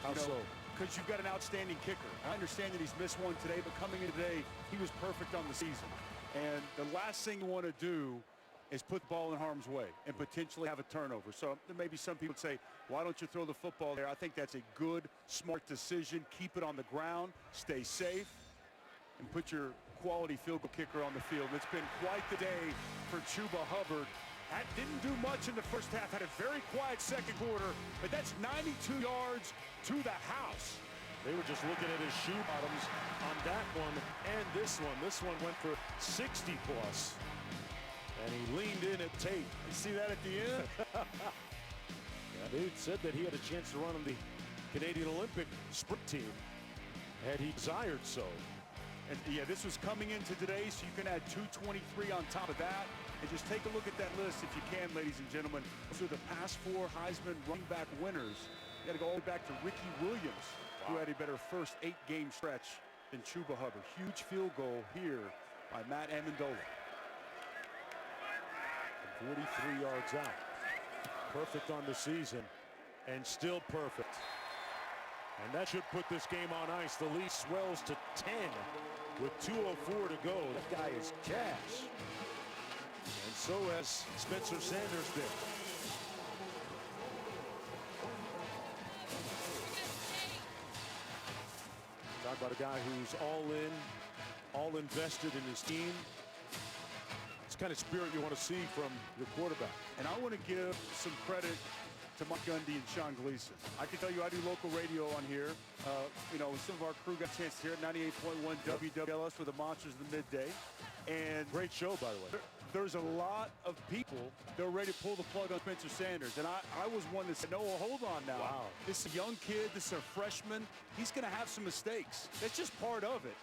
How so? Because you've got an outstanding kicker. I understand that he's missed one today, but coming in today, he was perfect on the season. And the last thing you want to do is put the ball in harm's way and potentially have a turnover. So there may be some people say, why don't you throw the football there? I think that's a good, smart decision. Keep it on the ground, stay safe, and put your quality field goal kicker on the field. It's been quite the day for Chuba Hubbard. That didn't do much in the first half, had a very quiet second quarter, but that's 92 yards to the house. They were just looking at his shoe bottoms on that one and this one. This one went for 60 plus. And he leaned in at Tate. You see that at the end? Yeah, they said that he had a chance to run on the Canadian Olympic sprint team had he desired so. And yeah, this was coming into today, so you can add 223 on top of that. And just take a look at that list if you can, ladies and gentlemen. Those are the past 4 Heisman running back winners. You got to go all the way back to Ricky Williams, who had a better first 8-game stretch than Chuba Hubbard. Huge field goal here by Matt Amendola. 43 yards out. Perfect on the season, and still perfect. And that should put this game on ice. The lead swells to 10 with 2:04 to go. That guy is cash. And so has Spencer Sanders did. Talk about a guy who's all in, all invested in his team. It's the kind of spirit you want to see from your quarterback. And I want to give some credit to Mike Gundy and Sean Gleason. I can tell you I do local radio on here. You know, some of our crew got a chance to hear it, 98.1 WWLS for the Monsters of the Midday. And great show, by the way. There's a lot of people that are ready to pull the plug on Spencer Sanders. And I was one that said, no, well, hold on now. Wow. This is a young kid. This is a freshman. He's going to have some mistakes. That's just part of it.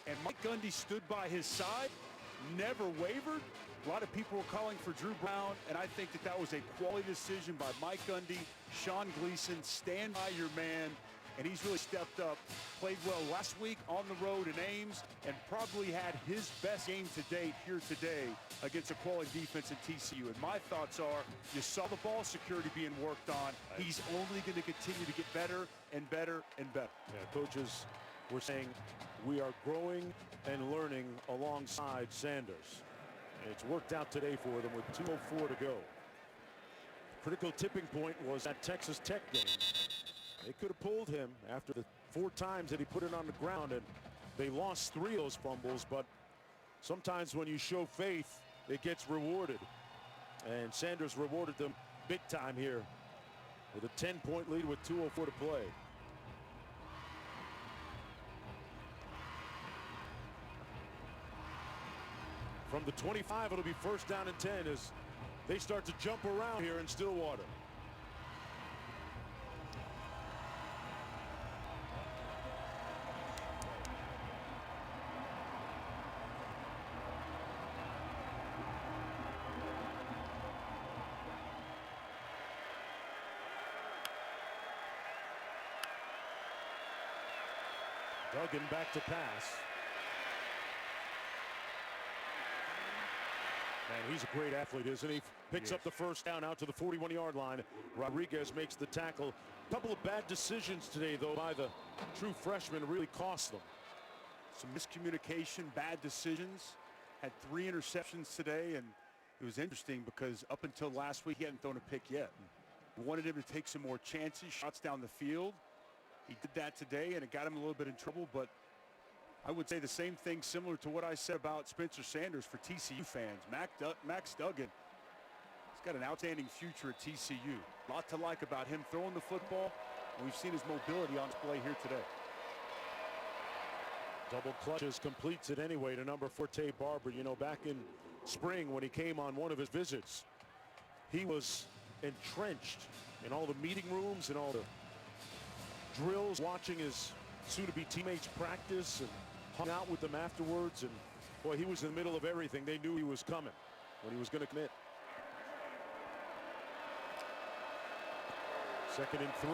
And Mike Gundy stood by his side, never wavered. A lot of people were calling for Drew Brown, and I think that was a quality decision by Mike Gundy, Sean Gleason. Stand by your man, and he's really stepped up. Played well last week on the road in Ames, and probably had his best game to date here today against a quality defense in TCU. And my thoughts are, you saw the ball security being worked on. He's only going to continue to get better and better and better. Yeah, coaches were saying we are growing and learning alongside Sanders. And it's worked out today for them with 2:04 to go. Critical tipping point was that Texas Tech game. They could have pulled him after the 4 times that he put it on the ground, and they lost 3 of those fumbles. But sometimes when you show faith, it gets rewarded. And Sanders rewarded them big time here with a 10-point lead with 2:04 to play. From the 25, it'll be first down and 10 as they start to jump around here in Stillwater. Duggan back to pass. And he's a great athlete, isn't he? Picks up the first down out to the 41-yard line. Rodriguez makes the tackle. A couple of bad decisions today, though, by the true freshman really cost them. Some miscommunication, bad decisions. Had 3 interceptions today, and it was interesting because up until last week, he hadn't thrown a pick yet. We wanted him to take some more chances, shots down the field. He did that today, and it got him a little bit in trouble, but I would say the same thing similar to what I said about Spencer Sanders for TCU fans. Max Duggan, he's got an outstanding future at TCU. A lot to like about him throwing the football, and we've seen his mobility on display here today. Double clutches, completes it anyway to number 4, Tay Barber. You know, back in spring when he came on one of his visits, he was entrenched in all the meeting rooms and all the drills, watching his soon-to-be teammates practice and hung out with them afterwards. And boy, he was in the middle of everything. They knew he was coming when he was going to commit. 2nd and 3.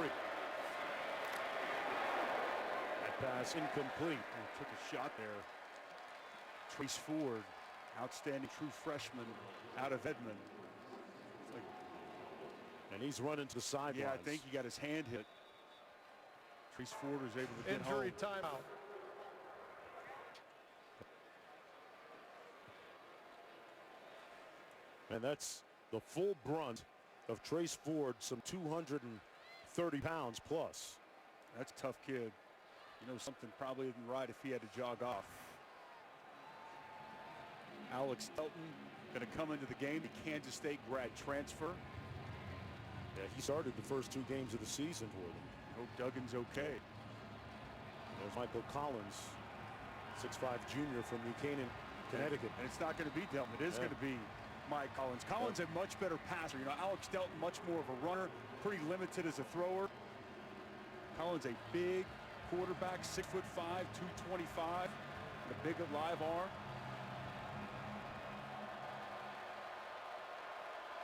That pass incomplete. Took a shot there. Trace Ford, outstanding true freshman out of Edmond. And he's running to the sidelines. Yeah, I think he got his hand hit. Trace Ford was able to get Injury home. timeout. And that's the full brunt of Trace Ford, some 230 pounds plus. That's a tough kid. You know, something probably isn't right if he had to jog off. Alex Delton going to come into the game, the Kansas State grad transfer. Yeah, he started the first 2 games of the season for them. Hope Duggan's okay. There's Michael Collins, 6'5" junior from New Canaan, Connecticut. And it's not going to be Delton. It is going to be Mike Collins. Collins a much better passer. You know, Alex Delton much more of a runner, pretty limited as a thrower. Collins a big quarterback, 6'5", 225, and a big live arm.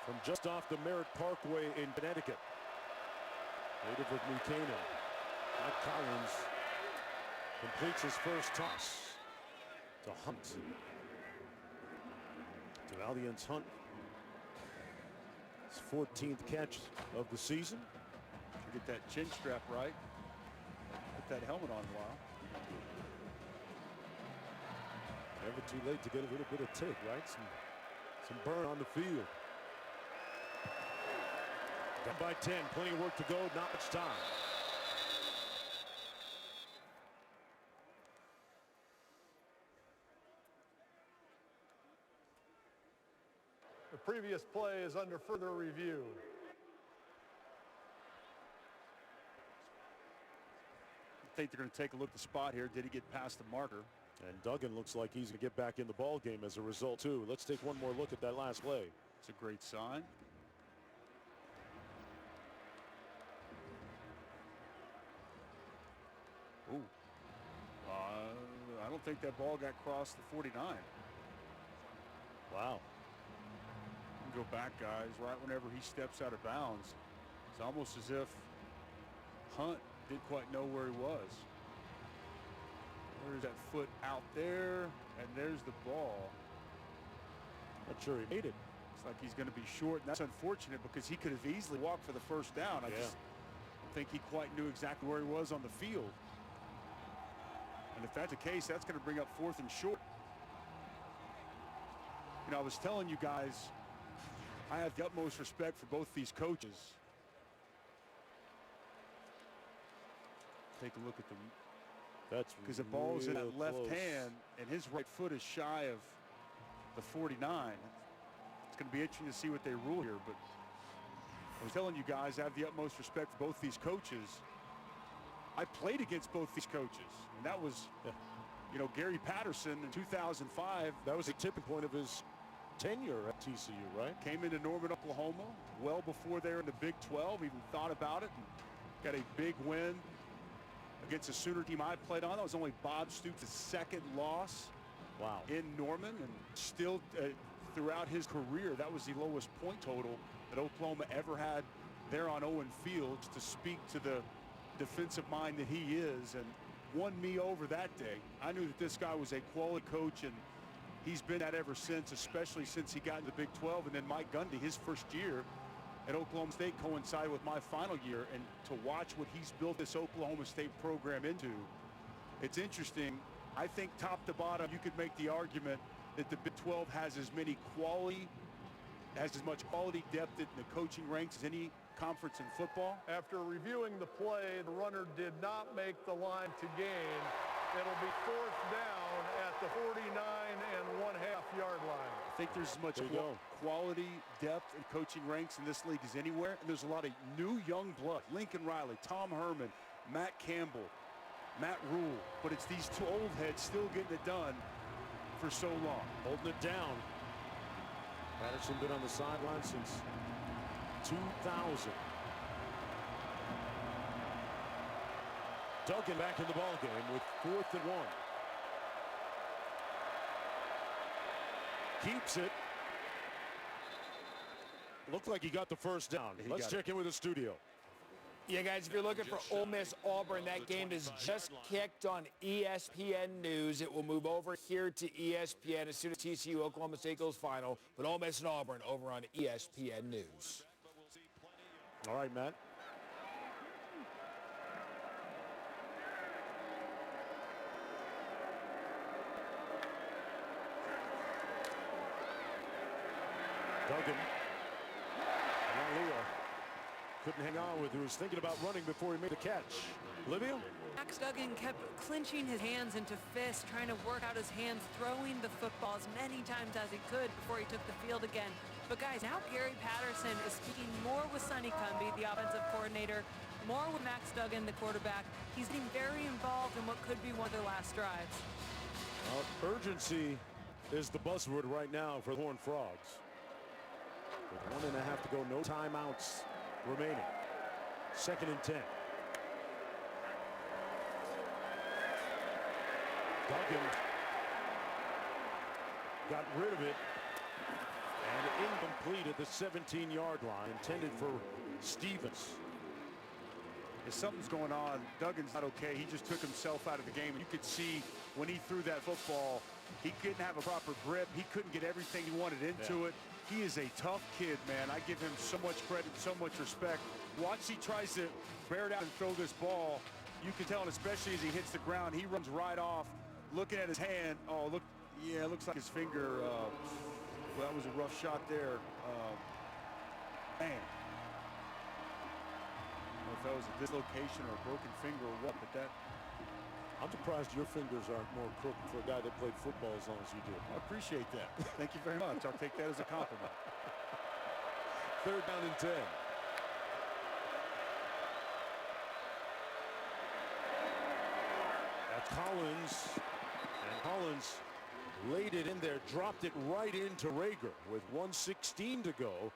From just off the Merritt Parkway in Connecticut. Native of New Canaan. Mike Collins completes his first toss to Hunt. To Valiant's Hunt. His 14th catch of the season. Get that chin strap right. Put that helmet on a while. Never too late to get a little bit of tick, right? Some burn on the field. Down by 10, plenty of work to go, not much time. The previous play is under further review. I think they're going to take a look at the spot here. Did he get past the marker? And Duggan looks like he's going to get back in the ball game as a result, too. Let's take one more look at that last play. It's a great sign. Ooh. I don't think that ball got crossed the 49. Wow. Go back, guys, right whenever he steps out of bounds. It's almost as if Hunt didn't quite know where he was. There's that foot out there, and there's the ball. Not sure he made it. It's like he's going to be short, and that's unfortunate because he could have easily walked for the first down. I just don't think he quite knew exactly where he was on the field. And if that's the case, that's going to bring up 4th and short. You know, I was telling you guys, I have the utmost respect for both these coaches. Take a look at them. That's because the ball's in that left close. hand, and his right foot is shy of the 49. It's going to be interesting to see what they rule here. But I was telling you guys, I have the utmost respect for both these coaches. I played against both these coaches, and that was, you know, Gary Patterson in 2005. That was the tipping point of his tenure at TCU, right? Came into Norman, Oklahoma, well before they were in the Big 12, even thought about it, and got a big win against the Sooner team I played on. That was only Bob Stoops' 2nd loss in Norman, and still throughout his career, that was the lowest point total that Oklahoma ever had there on Owen Fields, to speak to the defensive mind that he is, and won me over that day. I knew that this guy was a quality coach, and he's been that ever since, especially since he got in the Big 12. And then Mike Gundy, his first year at Oklahoma State coincided with my final year, and to watch what he's built this Oklahoma State program into, it's interesting. I think top to bottom, you could make the argument that the Big 12 has as much quality depth in the coaching ranks as any conference in football. After reviewing the play, the runner did not make the line to gain. It'll be 4th down at the 49.5 yard line. I think there's as much quality, depth, and coaching ranks in this league as anywhere. And there's a lot of new young blood. Lincoln Riley, Tom Herman, Matt Campbell, Matt Rule. But it's these 2 old heads still getting it done for so long. Holding it down. Patterson been on the sideline since 2000. Duggan back in the ball game with 4th and 1. Keeps it. Looked like he got the first down. Let's check in with the studio. Yeah, guys, if you're looking for Ole Miss Auburn, that game is just kicked on ESPN News. It will move over here to ESPN as soon as TCU Oklahoma State goes final. But Ole Miss and Auburn over on ESPN News. All right, Matt. Duggan. Leo couldn't hang on with it. He was thinking about running before he made the catch. Olivia? Max Duggan kept clinching his hands into fists, trying to work out his hands, throwing the football as many times as he could before he took the field again. But guys, now Gary Patterson is speaking more with Sonny Cumbie, the offensive coordinator, more with Max Duggan, the quarterback. He's getting very involved in what could be one of their last drives. Urgency is the buzzword right now for the Horned Frogs. With 1.5 to go, no timeouts remaining. 2nd and 10. Duggan got rid of it, and incomplete at the 17-yard line, intended for Stevens. If something's going on, Duggan's not okay. He just took himself out of the game. You could see when he threw that football, he couldn't have a proper grip. He couldn't get everything he wanted into it. He is a tough kid, man. I give him so much credit, so much respect. Watch, he tries to bear down and throw this ball. You can tell, and especially as he hits the ground, he runs right off, looking at his hand. Oh, look, yeah, it looks like his finger. Well, that was a rough shot there. Man. I don't know if that was a dislocation or a broken finger or what, but that. I'm surprised your fingers aren't more crooked for a guy that played football as long as you do. I appreciate that. Thank you very much. I'll take that as a compliment. 3rd down and 10. That's Collins. And Collins laid it in there, dropped it right into Rager with 1:16 to go.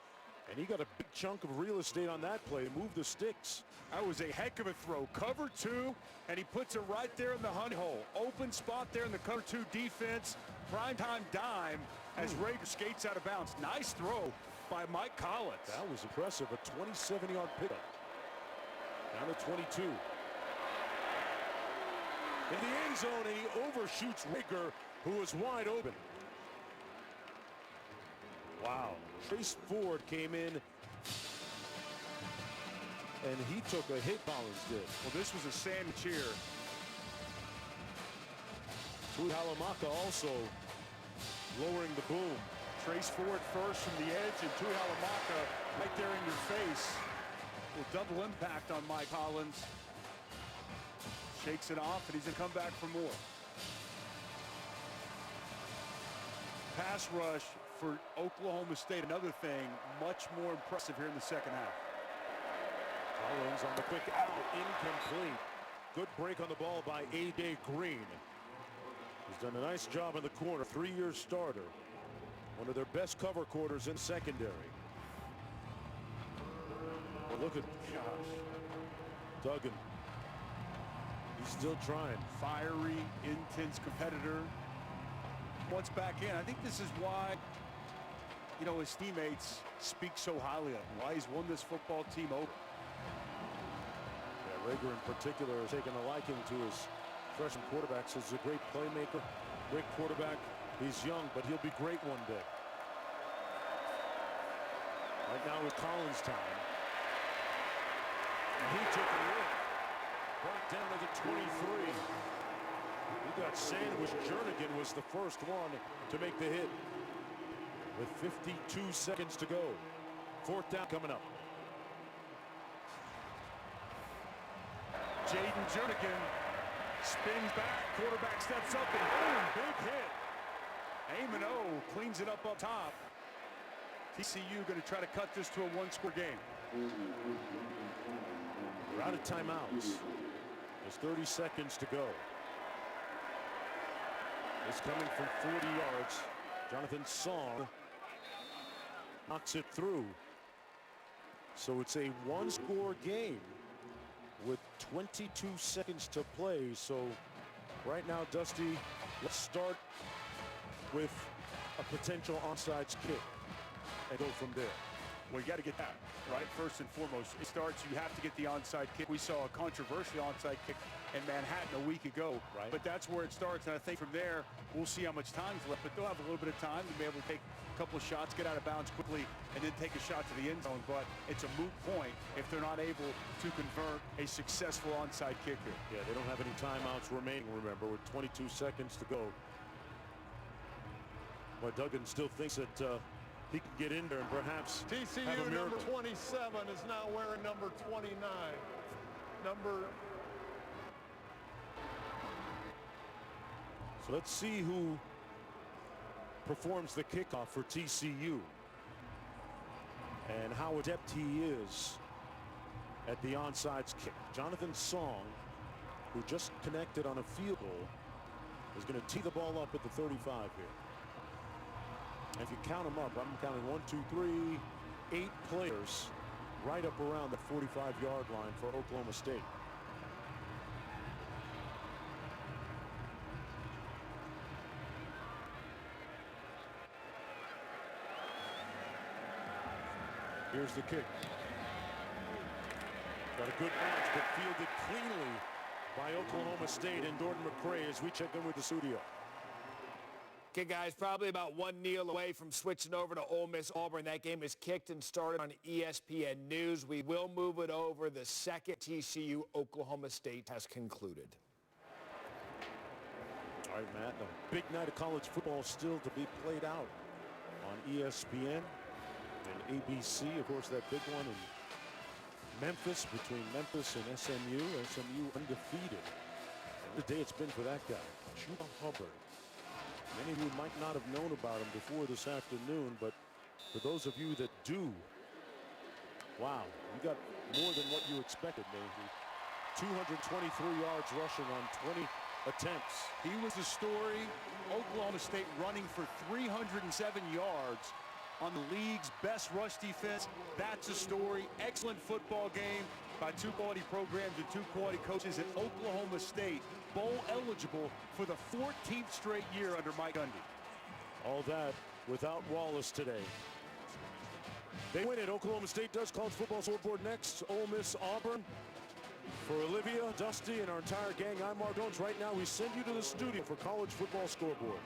And he got a big chunk of real estate on that play to move the sticks. That was a heck of a throw. Cover 2, and he puts it right there in the honey hole. Open spot there in the cover 2 defense. Primetime dime as Rager skates out of bounds. Nice throw by Mike Collins. That was impressive. A 27-yard pickup. Down to 22. In the end zone, and he overshoots Rager, who was wide open. Wow. Trace Ford came in, and he took a hit, Collins did. Well, this was a sandwich here. Tuihalamaka also lowering the boom. Trace Ford first from the edge, and Tuihalamaka right there in your face. Well, double impact on Mike Collins. Shakes it off, and he's going to come back for more. Pass rush for Oklahoma State, another thing, much more impressive here in the 2nd half. Collins on the quick out, incomplete. Good break on the ball by A.J. Green. He's done a nice job in the corner, 3-year starter. One of their best cover quarters in secondary. Well, look at, gosh, Duggan. He's still trying. Fiery, intense competitor. Once back in, I think this is why, you know, his teammates speak so highly of him, why he's won this football team over. Yeah, Rager in particular has taken a liking to his freshman quarterback. Says he's a great playmaker, great quarterback. He's young, but he'll be great one day. Right now with Collins' time. And he took a hit. Brought down to the 23. He got sandwiched. Jernigan was the first one to make the hit. With 52 seconds to go. 4th down coming up. Jaden Jernigan spins back. Quarterback steps up and boom, big hit. Amon-O cleans it up top. TCU going to try to cut this to a 1-score game. We're out of timeouts. There's 30 seconds to go. It's coming from 40 yards. Jonathan Song knocks it through. So it's a 1-score game with 22 seconds to play. So right now, Dusty, let's start with a potential onside kick and go from there. Well, you got to get that, right? First and foremost, it starts, you have to get the onside kick. We saw a controversial onside kick in Manhattan a week ago, right? But that's where it starts, and I think from there, we'll see how much time's left, but they'll have a little bit of time to be able to take a couple of shots, get out of bounds quickly, and then take a shot to the end zone. But it's a moot point if they're not able to convert a successful onside kick here. Yeah, they don't have any timeouts remaining, remember, with 22 seconds to go. But Duggan still thinks that he can get in there and perhaps TCU have a number miracle. 27 is now wearing number 29. So let's see who performs the kickoff for TCU and how adept he is at the onside kick. Jonathan Song, who just connected on a field goal, is going to tee the ball up at the 35 here. And if you count them up, I'm counting 1, 2, 3, 8 players right up around the 45-yard line for Oklahoma State. Here's the kick. Got a good bounce, but fielded cleanly by Oklahoma State and Jordan McCray as we check in with the studio. Okay, guys, probably about one kneel away from switching over to Ole Miss Auburn. That game is kicked and started on ESPN News. We will move it over. The second TCU Oklahoma State has concluded. All right, Matt, a big night of college football still to be played out on ESPN and ABC. Of course, that big one in Memphis, between Memphis and SMU. SMU undefeated. And the day it's been for that guy, Chuba Hubbard. Many of you might not have known about him before this afternoon, but for those of you that do, wow, you got more than what you expected, maybe. 223 yards rushing on 20 attempts. He was the story. Oklahoma State running for 307 yards on the league's best rush defense. That's a story. Excellent football game by two quality programs and two quality coaches, at Oklahoma State bowl eligible for the 14th straight year under Mike Gundy. All that without Wallace today. They win it. Oklahoma State does. College football scoreboard next. Ole Miss Auburn. For Olivia, Dusty, and our entire gang, I'm Mark Jones. Right now, we send you to the studio for College Football Scoreboard.